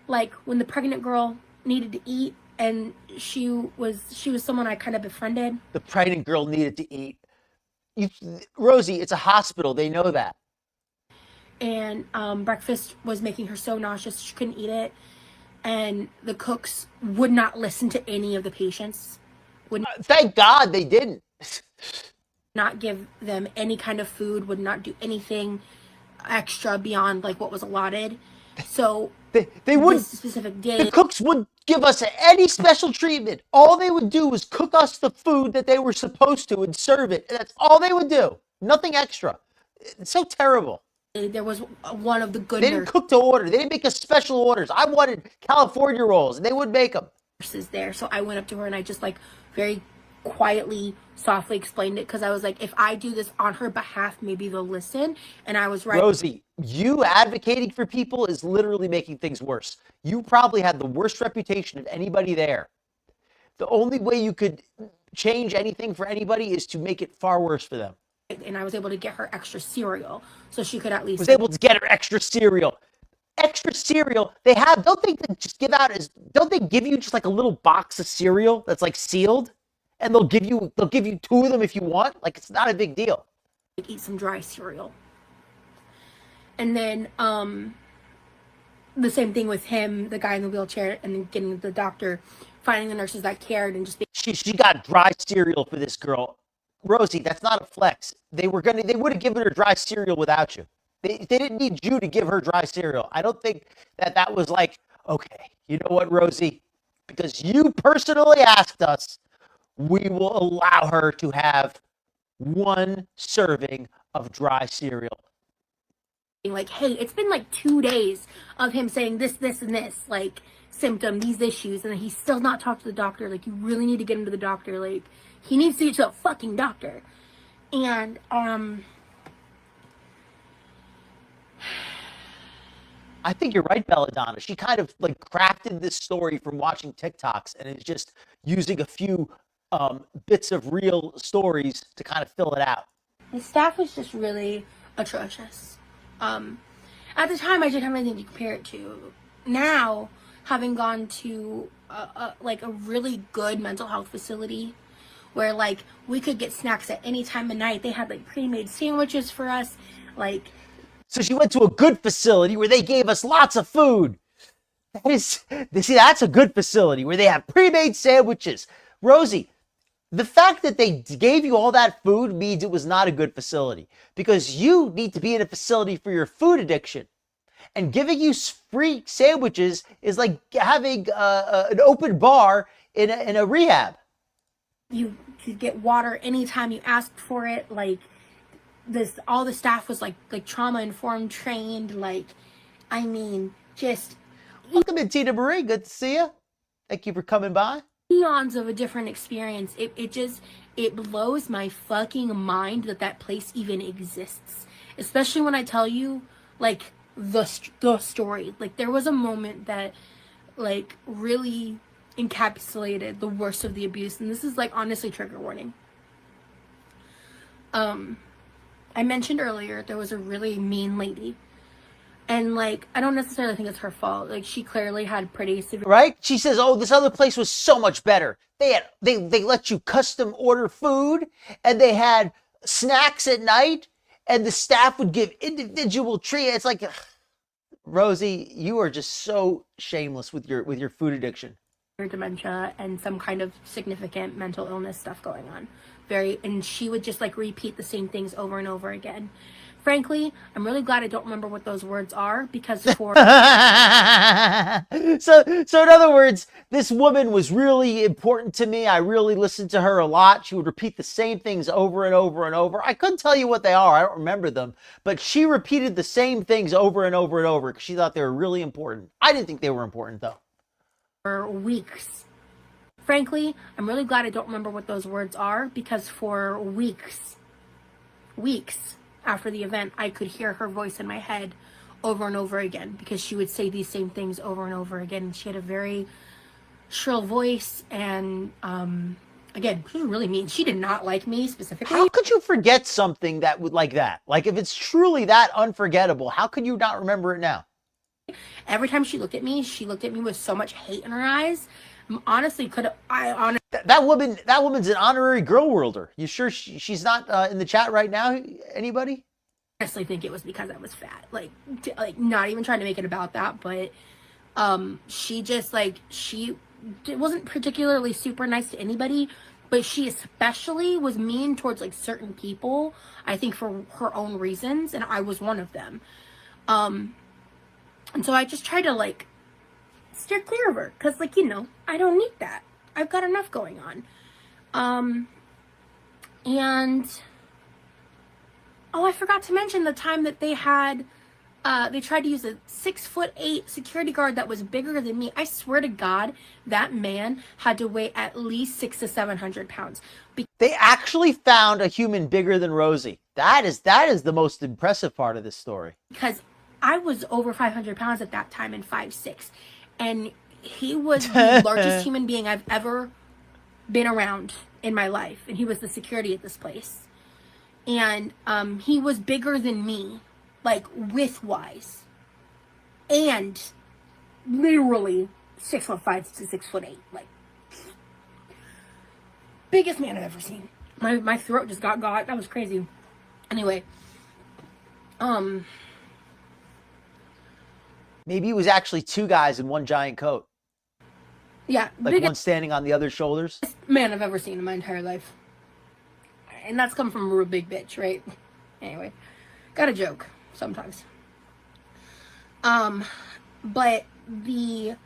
Like when the pregnant girl needed to eat, and she was someone I kind of befriended. The pregnant girl needed to eat. Rosie, it's a hospital. They know that. and breakfast was making her so nauseous she couldn't eat it, and the cooks would not listen to any of the patients. Thank God they didn't. Not give them any kind of food, would not do anything extra beyond like what was allotted. So they wouldn't. This specific day, the cooks wouldn't give us any special treatment. All they would do was cook us the food that they were supposed to and serve it. That's all they would do. Nothing extra. It's so terrible. There was one of the good They didn't cook to order. They didn't make us special orders. I wanted California rolls, and they wouldn't make them. Nurses there, so I went up to her and I just like very quietly, softly explained it, because I was like, if I do this on her behalf, maybe they'll listen. And I was right. Rosie, you advocating for people is literally making things worse. You probably had the worst reputation of anybody there. The only way you could change anything for anybody is to make it far worse for them. And I was able to get her extra cereal, so she could at least was able to get her extra cereal. Extra cereal. They have, don't they just give out as, don't they give you just like a little box of cereal that's like sealed? And they'll give you 2 of them if you want. Like, it's not a big deal. Eat some dry cereal. And then the same thing with him, the guy in the wheelchair, and then getting the doctor, finding the nurses that cared, and just she got dry cereal for this girl. Rosie, that's not a flex. They would have given her dry cereal without you. They didn't need you to give her dry cereal. I don't think that was like, okay, you know what, Rosie? Because you personally asked us, we will allow her to have 1 serving of dry cereal. Like, hey, it's been like 2 days of him saying this, and this, like, symptom, these issues, and he's still not talked to the doctor. Like, you really need to get him to the doctor. Like, he needs to get to a fucking doctor. And, I think you're right, Belladonna. She kind of, like, crafted this story from watching TikToks and is just using a few bits of real stories to kind of fill it out. The staff was just really atrocious. At the time, I didn't have anything to compare it to. Now, having gone to like a really good mental health facility where like we could get snacks at any time of night. They had like pre-made sandwiches for us. Like, so she went to a good facility where they gave us lots of food. That's a good facility where they have pre-made sandwiches. Rosie, the fact that they gave you all that food means it was not a good facility, because you need to be in a facility for your food addiction. And giving you free sandwiches is like having an open bar in a rehab. You could get water anytime you asked for it. Like, all the staff was like trauma informed, trained. Like, I mean, just welcome in, Tina Marie. Good to see you. Thank you for coming by. Eons of a different experience. It blows my fucking mind that place even exists. Especially when I tell you, like, the story. Like, there was a moment that, like, really encapsulated the worst of the abuse. And this is, like, honestly trigger warning. I mentioned earlier there was a really mean lady. And, like, I don't necessarily think it's her fault. Like, she clearly had pretty severe... Right? She says, oh, this other place was so much better. They let you custom order food, and they had snacks at night, and the staff would give individual treats. It's like, ugh. Rosie, you are just so shameless with your food addiction. Dementia and some kind of significant mental illness stuff going on. And she would just, like, repeat the same things over and over again. Frankly, I'm really glad I don't remember what those words are, because for... So in other words, this woman was really important to me. I really listened to her a lot. She would repeat the same things over and over and over. I couldn't tell you what they are. I don't remember them. But she repeated the same things over and over and over because she thought they were really important. I didn't think they were important, though. For weeks. Frankly, I'm really glad I don't remember what those words are, because for weeks after the event, I could hear her voice in my head over and over again, because she would say these same things over and over again. She had a very shrill voice, and again, she was really mean. She did not like me specifically. How could you forget something that would like that? Like, if it's truly that unforgettable, how could you not remember it now? Every time she looked at me with so much hate in her eyes. Honestly, that woman's an honorary girl worlder. You sure she's not in the chat right now? Anybody? honestly think it was because I was fat. Like not even trying to make it about that, but she just like, she wasn't particularly super nice to anybody, but she especially was mean towards like certain people, I think for her own reasons, and I was one of them. And so I just tried to like steer clear of her, because like, you know, I don't need that. I've got enough going on. And oh, I forgot to mention the time that they had they tried to use a 6'8" security guard that was bigger than me. I swear to God, that man had to weigh at least 600 to 700 pounds. They actually found a human bigger than Rosie. That is the most impressive part of this story. Because I was over 500 pounds at that time and 5'6", and he was the largest human being I've ever been around in my life, and he was the security at this place. And he was bigger than me, like width-wise, and literally 6'5" to 6'8", like biggest man I've ever seen. My throat just got. That was crazy. Anyway, maybe it was actually two guys in one giant coat. Yeah, like one standing on the other's shoulders. Man I've ever seen in my entire life, and that's come from a real big bitch, right? Anyway, got a joke sometimes. But the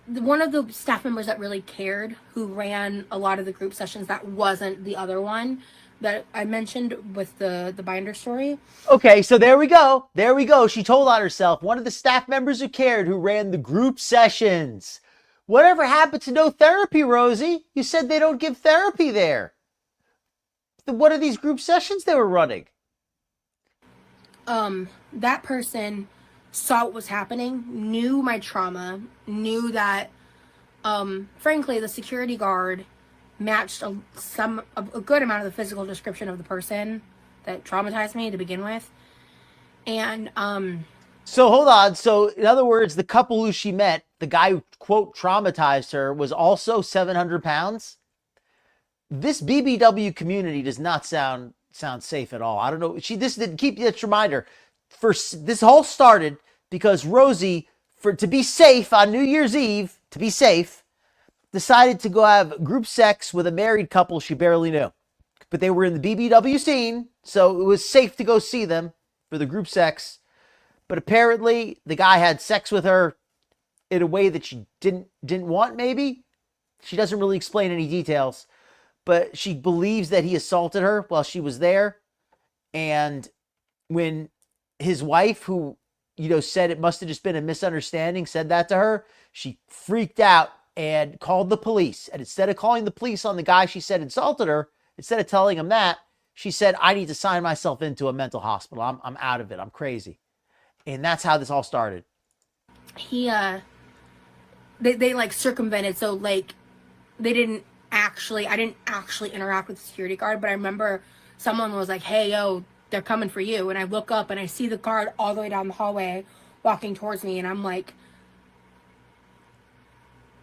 one of the staff members that really cared, who ran a lot of the group sessions, that wasn't the other one that I mentioned with the binder story. Okay, so there we go. There we go. She told on herself. One of the staff members who cared, who ran the group sessions. Whatever happened to no therapy, Rosie? You said they don't give therapy there. What are these group sessions they were running? That person saw what was happening, knew my trauma, knew that, frankly, the security guard matched a good amount of the physical description of the person that traumatized me to begin with. And, so hold on. So in other words, the couple who she met, the guy who, quote, traumatized her, was also 700 pounds. This BBW community does not sound safe at all. I don't know. This didn't keep this reminder. This all started because Rosie, to be safe on New Year's Eve, decided to go have group sex with a married couple she barely knew. But they were in the BBW scene, so it was safe to go see them for the group sex. But apparently the guy had sex with her in a way that she didn't want, maybe. She doesn't really explain any details, but she believes that he assaulted her while she was there. And when his wife, who, you know, said it must have just been a misunderstanding, said that to her, she freaked out and called the police. And instead of calling the police on the guy she said insulted her, instead of telling him that, she said, I need to sign myself into a mental hospital. I'm out of it. I'm crazy. And that's how this all started. They like circumvented. So like I didn't actually interact with the security guard, but I remember someone was like, hey, yo, they're coming for you. And I look up and I see the guard all the way down the hallway walking towards me. And I'm like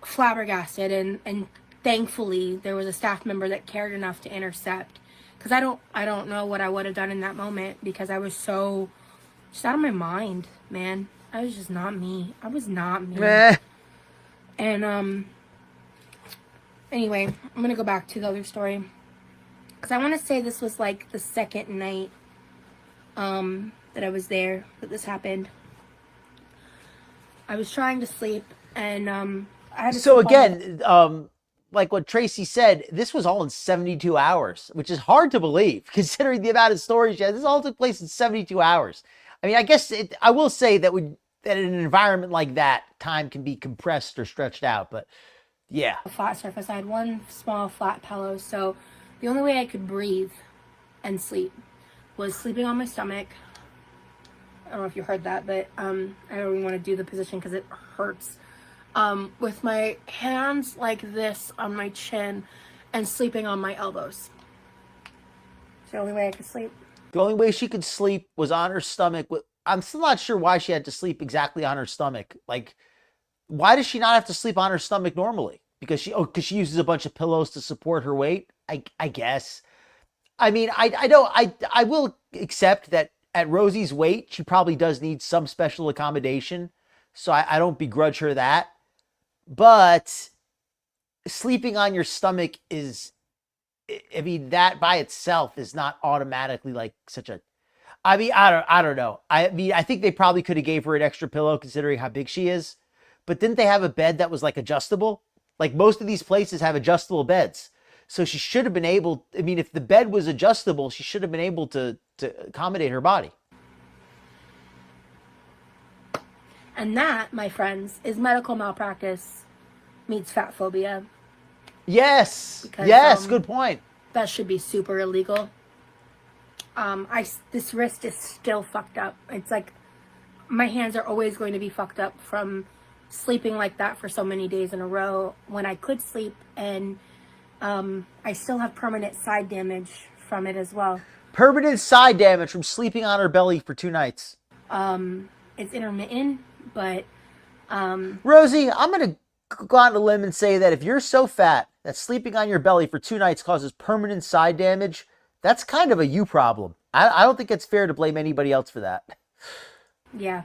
flabbergasted. And thankfully there was a staff member that cared enough to intercept. Cause I don't know what I would have done in that moment, because I was so just out of my mind, man. I was just not me. I was not me. And, anyway, I'm gonna go back to the other story. Because I want to say this was like the second night, that I was there, that this happened. I was trying to sleep, and, I had to So again, like what Tracy said, this was all in 72 hours, which is hard to believe, considering the amount of stories she had. This all took place in 72 hours. I mean, I guess I will say that that in an environment like that, time can be compressed or stretched out, but yeah. A flat surface. I had one small flat pillow, so the only way I could breathe and sleep was sleeping on my stomach. I don't know if you heard that, but I don't even want to do the position because it hurts. With my hands like this on my chin and sleeping on my elbows. It's the only way I could sleep. The only way she could sleep was on her stomach. I'm still not sure why she had to sleep exactly on her stomach. Like, why does she not have to sleep on her stomach normally? Because she uses a bunch of pillows to support her weight, I guess. I mean, I will accept that at Rosie's weight, she probably does need some special accommodation. So I don't begrudge her that. But sleeping on your stomach is, I mean, that by itself is not automatically like such a, I mean, I don't know. I mean, I think they probably could have gave her an extra pillow considering how big she is. But didn't they have a bed that was like adjustable? Like most of these places have adjustable beds. So she should have been able, I mean, if the bed was adjustable, she should have been able to accommodate her body. And that, my friends, is medical malpractice meets fat phobia. Yes. Because, yes. Good point. That should be super illegal. This wrist is still fucked up. It's like my hands are always going to be fucked up from sleeping like that for so many days in a row when I could sleep, and I still have permanent side damage from it as well. Permanent side damage from sleeping on her belly for 2 nights. It's intermittent, but Rosie, I'm going to go on a limb and say that if you're so fat that sleeping on your belly for 2 nights causes permanent side damage, that's kind of a you problem. I don't think it's fair to blame anybody else for that. Yeah.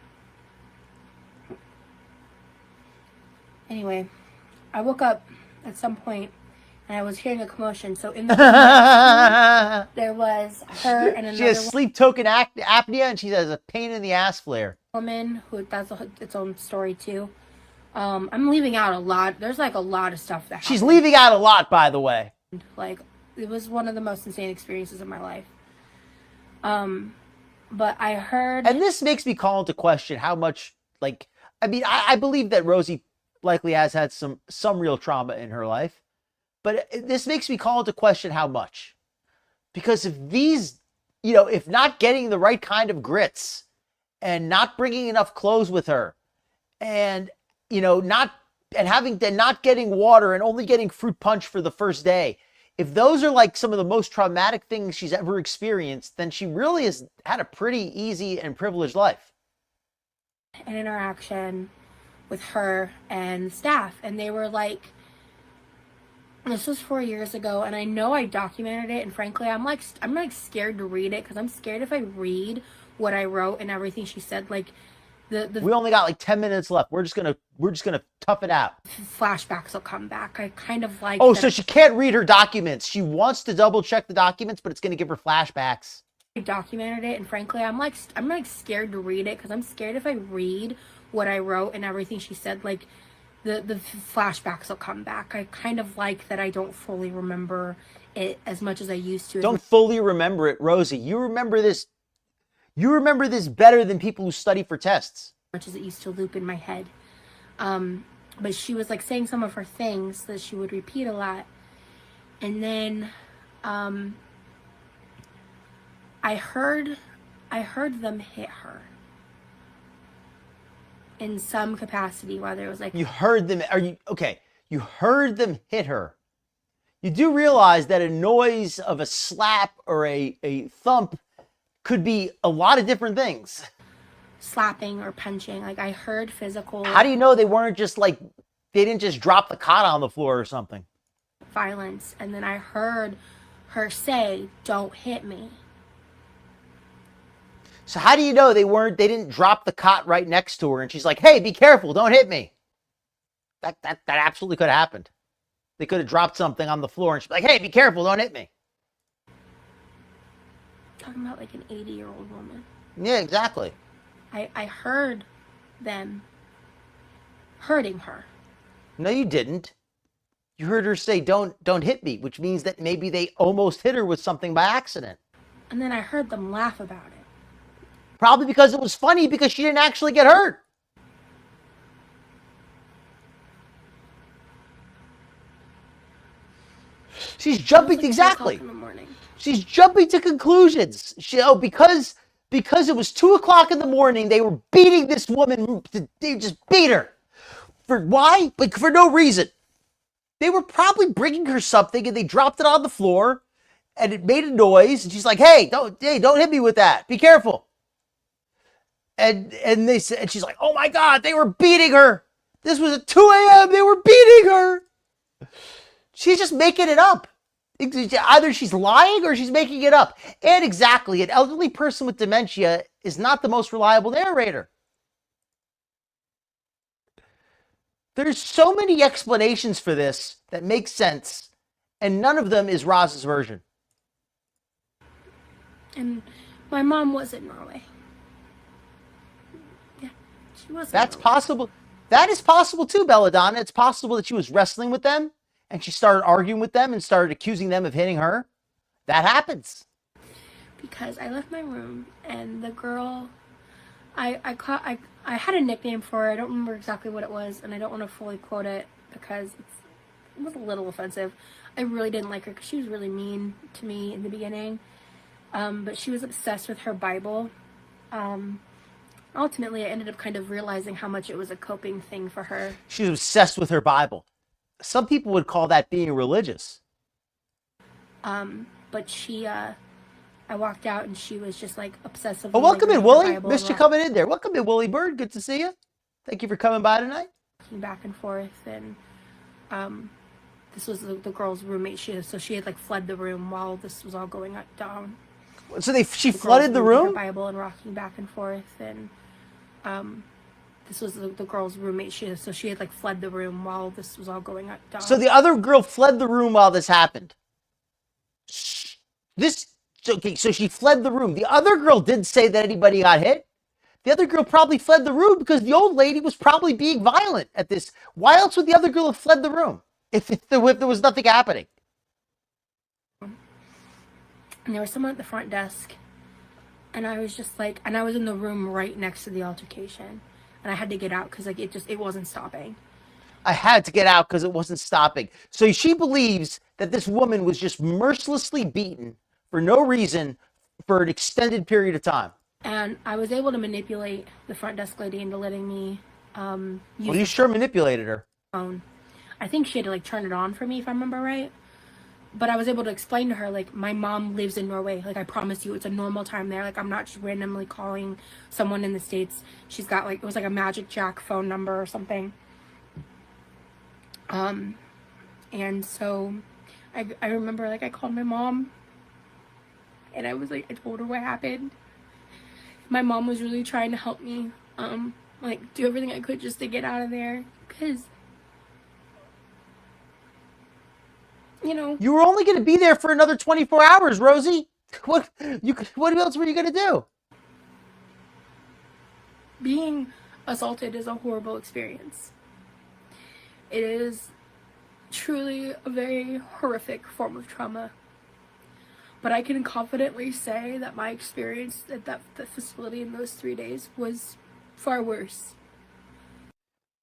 Anyway, I woke up at some point and I was hearing a commotion. So in the room, there was her and another. She has sleep token apnea, and she has a pain in the ass flare. Woman who that's its own story too. I'm leaving out a lot. There's like a lot of stuff that She's happened. leaving out a lot, by the way. Like, it was one of the most insane experiences of my life. But I heard, and this makes me call into question how much, like, I mean, I believe that Rosie likely has had some real trauma in her life, but this makes me call into question how much. Because if these, you know, if not getting the right kind of grits and not bringing enough clothes with her, and, you know, not getting water and only getting fruit punch for the first day, if those are like some of the most traumatic things she's ever experienced, then she really has had a pretty easy and privileged life. an interaction with her and staff, and they were like, this was 4 years ago, and I know I documented it, and frankly, I'm like scared to read it, because I'm scared if I read what I wrote and everything she said, like we only got like 10 minutes left. We're just gonna tough it out. Flashbacks will come back. I kind of like. Oh, so she can't read her documents. She wants to double check the documents, but it's gonna give her flashbacks. I documented it, and frankly, I'm like scared to read it, because I'm scared if I read what I wrote and everything she said, like the flashbacks will come back. I kind of like that I don't fully remember it as much as I used to. Don't fully remember it, Rosie. You remember this. You remember this better than people who study for tests. Much as it used to loop in my head. But she was like saying some of her things that she would repeat a lot. And then I heard them hit her in some capacity, whether it was like, you heard them. Are you okay? You heard them hit her. You do realize that a noise of a slap or a thump could be a lot of different things. slapping or punching. Like, I heard physical. How do you know they weren't just like, they didn't just drop the cot on the floor or something? Violence. And then I heard her say, "Don't hit me." So how do you know they didn't drop the cot right next to her and she's like, "Hey, be careful, don't hit me"? That absolutely could have happened. They could have dropped something on the floor and she's like, "Hey, be careful, don't hit me." Talking about like an 80-year-old woman. Yeah, exactly. I heard them hurting her. No, you didn't. You heard her say, don't hit me, which means that maybe they almost hit her with something by accident. And then I heard them laugh about it. Probably because it was funny, because she didn't actually get hurt. She's jumping, Like exactly. 2:00 in the morning. She's jumping to conclusions. Because it was 2:00 in the morning, they were beating this woman. They just beat her. For why? Like, for no reason. They were probably bringing her something and they dropped it on the floor and it made a noise. And she's like, hey, don't hit me with that. Be careful. And they said, and she's like, oh my God, they were beating her. This was at 2 a.m. They were beating her. She's just making it up. Either she's lying or she's making it up. And exactly, an elderly person with dementia is not the most reliable narrator. There's so many explanations for this that make sense, and none of them is Roz's version. And my mom was in Norway. Yeah, she was. That's possible. That is possible too, Belladonna. It's possible that she was wrestling with them and she started arguing with them and started accusing them of hitting her. That happens. Because I left my room and the girl, I had a nickname for her. I don't remember exactly what it was, and I don't want to fully quote it because it was a little offensive. I really didn't like her because she was really mean to me in the beginning. But she was obsessed with her Bible. Ultimately, I ended up kind of realizing how much it was a coping thing for her. She was obsessed with her Bible. Some people would call that being religious. But she, I walked out and she was just like obsessive. Oh, welcome in, Wooly. Missed you coming in there. Welcome in, Wooly Bird. Good to see you. Thank you for coming by tonight. Back and forth, and this was the girl's roommate. She had like fled the room while this was all going down. So she flooded the room? Her Bible and rocking back and forth, and this was the girl's roommate. She had like fled the room while this was all going down. So the other girl fled the room while this happened. So she fled the room. The other girl didn't say that anybody got hit. The other girl probably fled the room because the old lady was probably being violent at this. Why else would the other girl have fled the room if there was nothing happening? And there was someone at the front desk, and I was just like, and I was in the room right next to the altercation, and I had to get out because like it wasn't stopping. I had to get out because it wasn't stopping. So she believes that this woman was just mercilessly beaten for no reason for an extended period of time. And I was able to manipulate the front desk lady into letting me Well, you sure manipulated her. Phone. I think she had to like turn it on for me, if I remember right. But I was able to explain to her, like, my mom lives in Norway. Like, I promise you, it's a normal time there. Like, I'm not just randomly calling someone in the States. She's got, like, it was like a Magic Jack phone number or something. And so I remember, like, I called my mom. And I was, like, I told her what happened. My mom was really trying to help me, like, do everything I could just to get out of there. Because... you know, you were only going to be there for another 24 hours, Rosie. What else were you going to do? Being assaulted is a horrible experience. It is truly a very horrific form of trauma. But I can confidently say that my experience at the facility in those 3 days was far worse.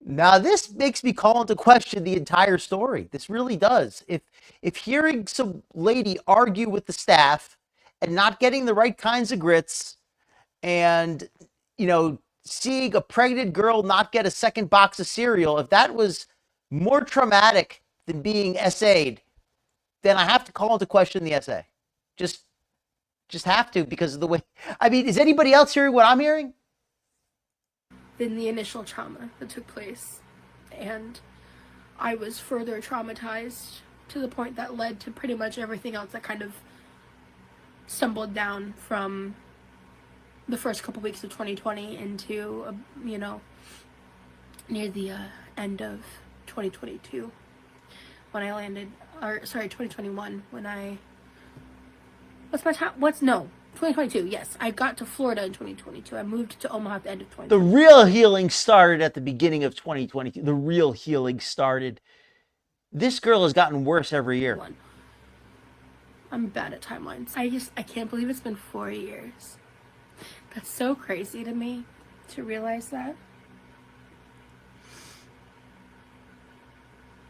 Now, this makes me call into question the entire story. This really does. If hearing some lady argue with the staff and not getting the right kinds of grits and, you know, seeing a pregnant girl not get a second box of cereal, if that was more traumatic than being SA'd, then I have to call into question the SA. Just have to, because of the way. I mean, is anybody else hearing what I'm hearing? Than the initial trauma that took place, and I was further traumatized to the point that led to pretty much everything else that kind of stumbled down from the first couple weeks of 2020 into you know, near the end of 2022 when I landed, or sorry, 2021 when I 2022, yes. I got to Florida in 2022. I moved to Omaha at the end of 2022. The real healing started at the beginning of 2022. The real healing started. This girl has gotten worse every year. I'm bad at timelines. I can't believe it's been 4 years. That's so crazy to me to realize that.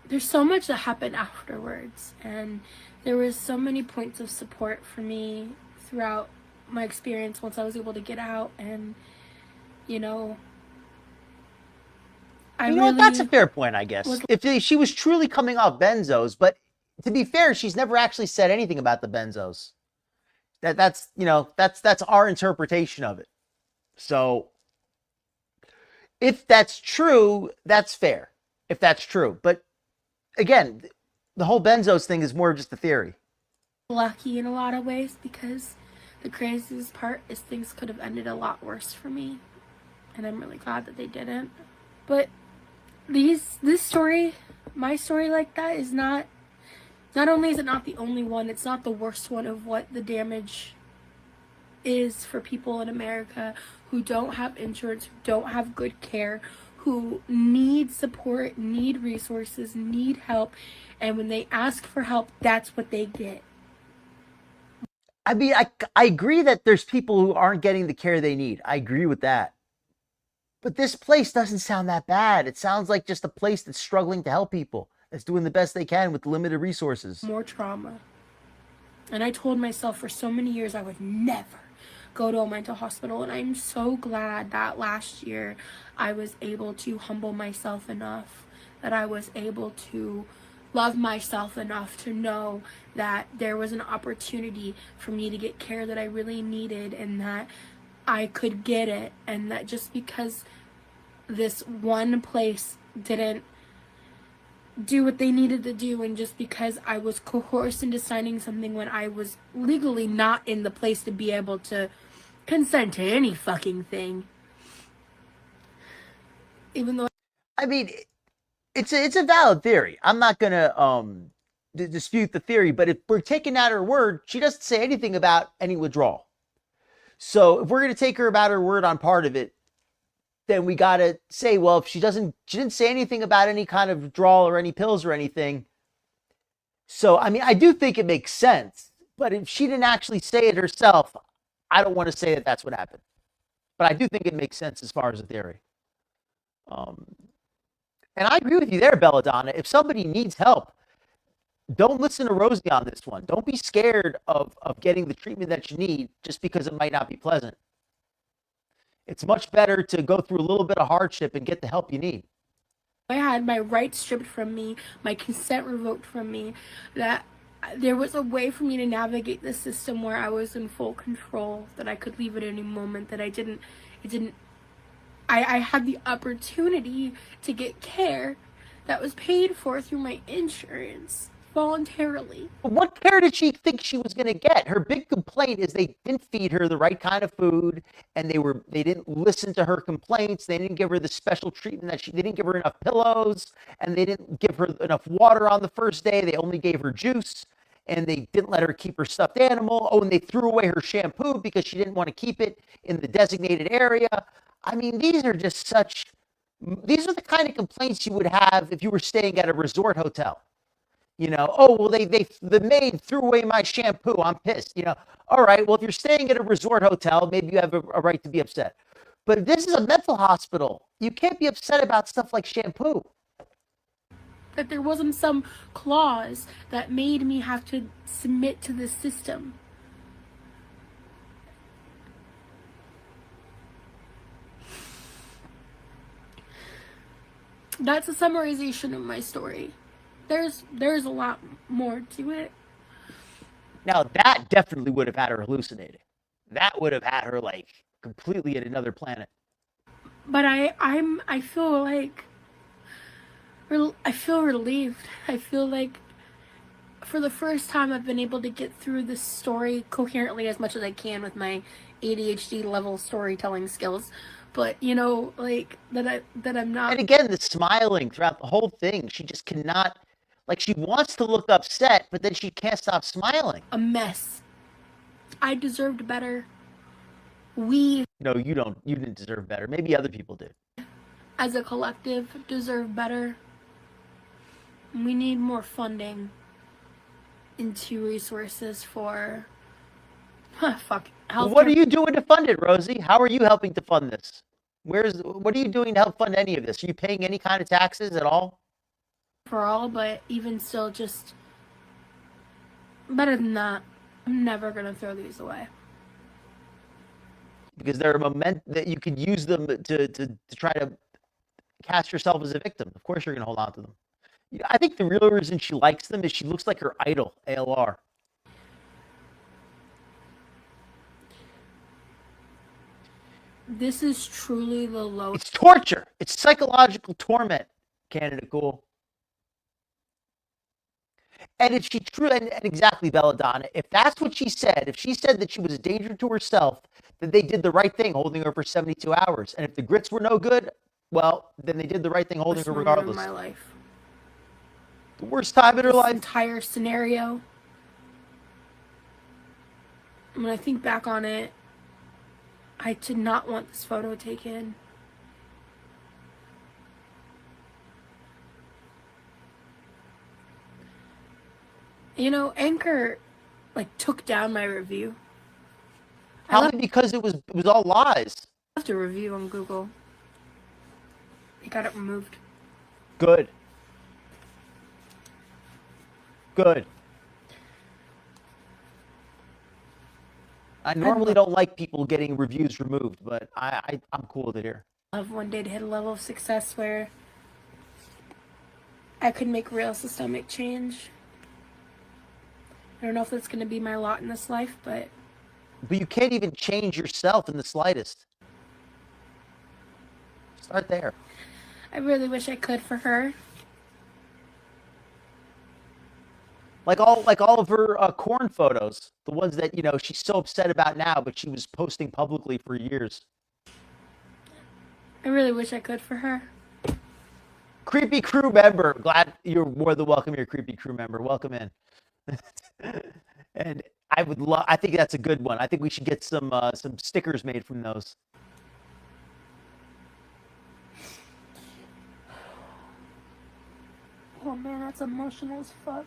There's so much that happened afterwards, and there was so many points of support for me throughout my experience once I was able to get out, and you know, that's a fair point, I guess. If she was truly coming off benzos, but to be fair, she's never actually said anything about the benzos. That's our interpretation of it. So if that's true, that's fair. If that's true, but again, the whole benzos thing is more just a theory. lucky in a lot of ways, because the craziest part is things could have ended a lot worse for me, and I'm really glad that they didn't. But this story, my story like that, is not only is it not the only one, it's not the worst one of what the damage is for people in America who don't have insurance, who don't have good care, who need support, need resources, need help, and when they ask for help, that's what they get. I mean, I agree that there's people who aren't getting the care they need. I agree with that. But this place doesn't sound that bad. It sounds like just a place that's struggling to help people, that's doing the best they can with limited resources. More trauma. And I told myself for so many years I would never go to a mental hospital, and I'm so glad that last year I was able to humble myself enough, that I was able to love myself enough to know that there was an opportunity for me to get care that I really needed, and that I could get it, and that just because this one place didn't do what they needed to do, and just because I was coerced into signing something when I was legally not in the place to be able to consent to any fucking thing, even though I mean, it's a valid theory. I'm not gonna dispute the theory, but if we're taking at her word, she doesn't say anything about any withdrawal. So if we're gonna take her about her word on part of it, then we gotta say, well, if she didn't say anything about any kind of withdrawal or any pills or anything. So I mean, I do think it makes sense, but if she didn't actually say it herself, I don't want to say that that's what happened. But I do think it makes sense as far as a theory. And I agree with you there, Belladonna. If somebody needs help, don't listen to Rosie on this one. Don't be scared of getting the treatment that you need just because it might not be pleasant. It's much better to go through a little bit of hardship and get the help you need. I had my rights stripped from me, my consent revoked from me, that there was a way for me to navigate the system where I was in full control, that I could leave at any moment, that I had the opportunity to get care that was paid for through my insurance voluntarily. What care did she think she was going to get? Her big complaint is they didn't feed her the right kind of food, and they didn't listen to her complaints. They didn't give her the special treatment they didn't give her enough pillows, and they didn't give her enough water on the first day. They only gave her juice, and they didn't let her keep her stuffed animal. Oh, and they threw away her shampoo because she didn't want to keep it in the designated area. I mean, these are the kind of complaints you would have if you were staying at a resort hotel. You know, oh, well, the maid threw away my shampoo. I'm pissed. You know, all right, well, if you're staying at a resort hotel, maybe you have a right to be upset. But if this is a mental hospital, you can't be upset about stuff like shampoo. That there wasn't some clause that made me have to submit to the system. That's a summarization of my story. There's a lot more to it. Now, that definitely would have had her hallucinating. That would have had her, like, completely in another planet. But I feel relieved. I feel like for the first time I've been able to get through this story coherently as much as I can with my ADHD level storytelling skills. But, you know, like, that I'm not... And again, the smiling throughout the whole thing, she just cannot... Like, she wants to look upset, but then she can't stop smiling. A mess. I deserved better. No, you don't. You didn't deserve better. Maybe other people did. As a collective, deserve better. We need more funding into resources for... healthcare. Well, what are you doing to fund it, Rosie? How are you helping to fund this? What are you doing to help fund any of this? Are you paying any kind of taxes at all? For all, but even still, just better than that. I'm never gonna throw these away. Because they're a moment that you could use them to try to cast yourself as a victim. Of course you're gonna hold on to them. I think the real reason she likes them is she looks like her idol, ALR. This is truly the lowest. It's torture. It's psychological torment, Canada Cool. And if she and exactly, Belladonna, if that's what she said, if she said that she was a danger to herself, then they did the right thing holding her for 72 hours. And if the grits were no good, well, then they did the right thing holding her regardless. Worst moment of my life. The worst time in her life? This entire scenario. When I think back on it, I did not want this photo taken. You know, Anchor, like, took down my review. Probably because it was all lies. I left a review on Google. They got it removed. Good. Good. I normally don't like people getting reviews removed, but I'm cool with it here. I love one day to hit a level of success where I could make real systemic change. I don't know if that's going to be my lot in this life, but you can't even change yourself in the slightest. Start there. I really wish I could for her. Like all of her corn photos, the ones that, you know, she's so upset about now, but she was posting publicly for years. I really wish I could for her. Creepy crew member, glad you're more than welcome. You're a creepy crew member. Welcome in. And I think that's a good one. I think we should get some stickers made from those. Oh man, that's emotional as fuck.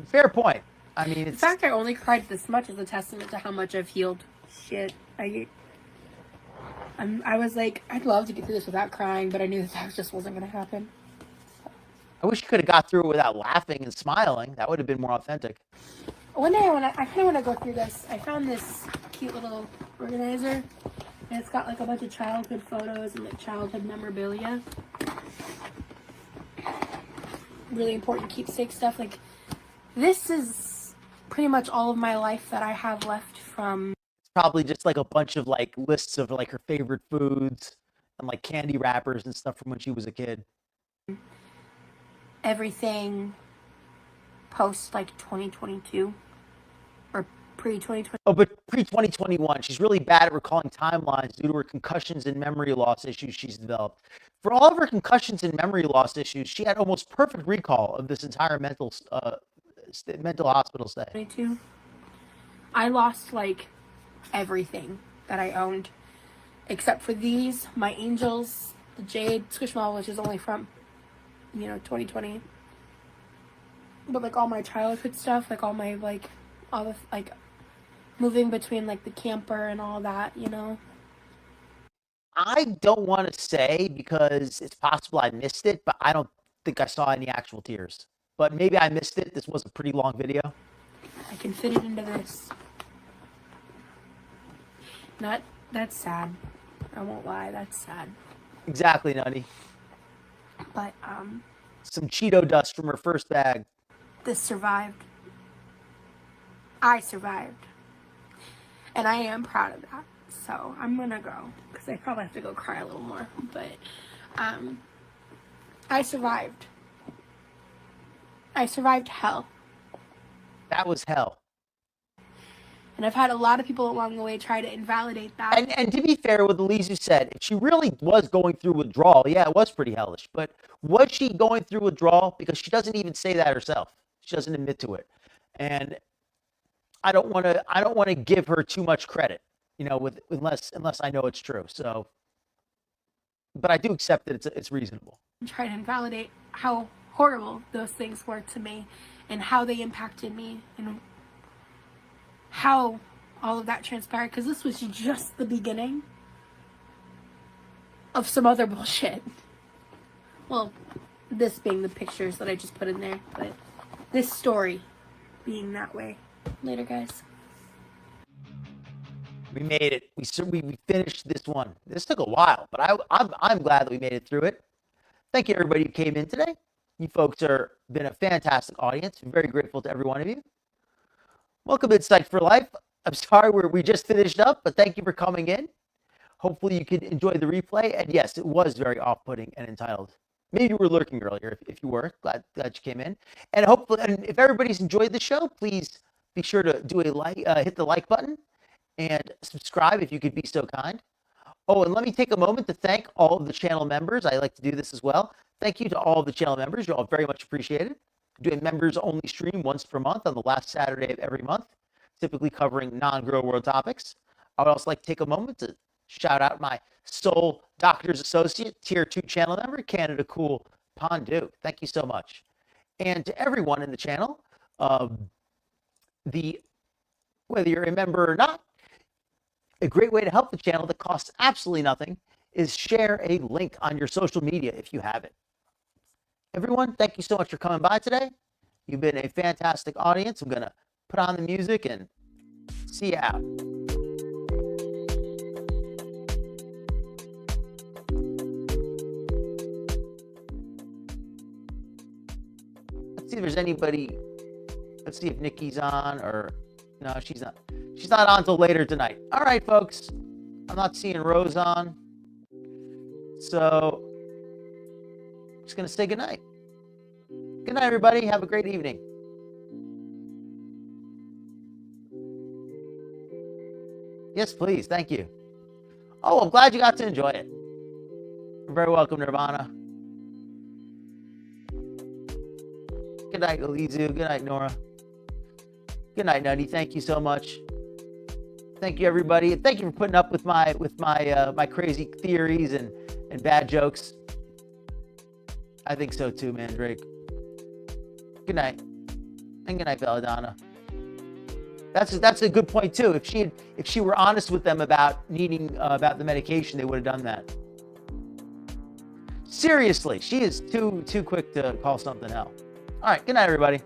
Fair point. I mean, the fact I only cried this much is a testament to how much I've healed. Shit, I was like, I'd love to get through this without crying, but I knew that just wasn't gonna happen. I wish you could have got through it without laughing and smiling. That would have been more authentic. One day I kind of want to go through this. I found this cute little organizer, and it's got like a bunch of childhood photos and like childhood memorabilia. Really important keepsake stuff. Like, this is pretty much all of my life that I have left from. It's probably just like a bunch of like lists of like her favorite foods and like candy wrappers and stuff from when she was a kid. Everything post like 2022 or pre-2020. Oh, but pre-2021. She's really bad at recalling timelines due to her concussions and memory loss issues she's developed. For all of her concussions and memory loss issues, she had almost perfect recall of this entire mental hospital stay. 22. I lost like everything that I owned except for these, my angels, the jade squishmallow, which is only from 2020, but like all my childhood stuff, like all my all the moving between like the camper and all that, I don't want to say because it's possible I missed it, but I don't think I saw any actual tears. But maybe I missed it. This was a pretty long video. I can fit it into this. That's sad. I won't lie, that's sad. Exactly, Nutty. But some Cheeto dust from her first bag. This survived. I survived. And I am proud of that. So I'm gonna go, because I probably have to go cry a little more. But I survived. I survived hell. That was hell. And I've had a lot of people along the way try to invalidate that. And to be fair with Elise, you said, if she really was going through withdrawal, yeah, it was pretty hellish. But was she going through withdrawal? Because she doesn't even say that herself. She doesn't admit to it. And I don't want to give her too much credit, unless I know it's true. So, but I do accept that it's reasonable. Try to invalidate how horrible those things were to me and how they impacted me and how all of that transpired, because this was just the beginning of some other bullshit. Well, this being the pictures that I just put in there, but this story being that way. Later, guys. We made it. We finished this one. This took a while, but I'm glad that we made it through it. Thank you, everybody who came in today. You folks have been a fantastic audience. I'm very grateful to every one of you. Welcome to Psyched for Life. I'm sorry we just finished up, but thank you for coming in. Hopefully you could enjoy the replay. And yes, it was very off-putting and entitled. Maybe you were lurking earlier. If you were, glad you came in. And hopefully, and if everybody's enjoyed the show, please be sure to do a like, hit the like button, and subscribe if you could be so kind. Oh, and let me take a moment to thank all of the channel members. I like to do this as well. Thank you to all of the channel members. You're all very much appreciated. I'm doing members-only stream once per month on the last Saturday of every month, typically covering non-Grow World topics. I would also like to take a moment to shout out my sole Doctor's Associate, Tier 2 channel member, Canada Cool Pondu. Thank you so much. And to everyone in the channel, whether you're a member or not, a great way to help the channel that costs absolutely nothing is share a link on your social media if you have it. Everyone, thank you so much for coming by today. You've been a fantastic audience. I'm going to put on the music and see you out. Let's see if there's anybody. Let's see if Nikki's on, or no, she's not. She's not on until later tonight. All right, folks. I'm not seeing Rose on. So I'm just going to say goodnight. Good night, everybody. Have a great evening. Yes, please. Thank you. Oh, I'm glad you got to enjoy it. You're very welcome, Nirvana. Good night, Elizu. Good night, Nora. Good night, Nutty. Thank you so much. Thank you, everybody. Thank you for putting up with my crazy theories and bad jokes. I think so too, Mandrake. Good night, and good night, Belladonna. That's a good point too. If she were honest with them about needing about the medication, they would have done that. Seriously, she is too quick to call something hell. All right, good night, everybody.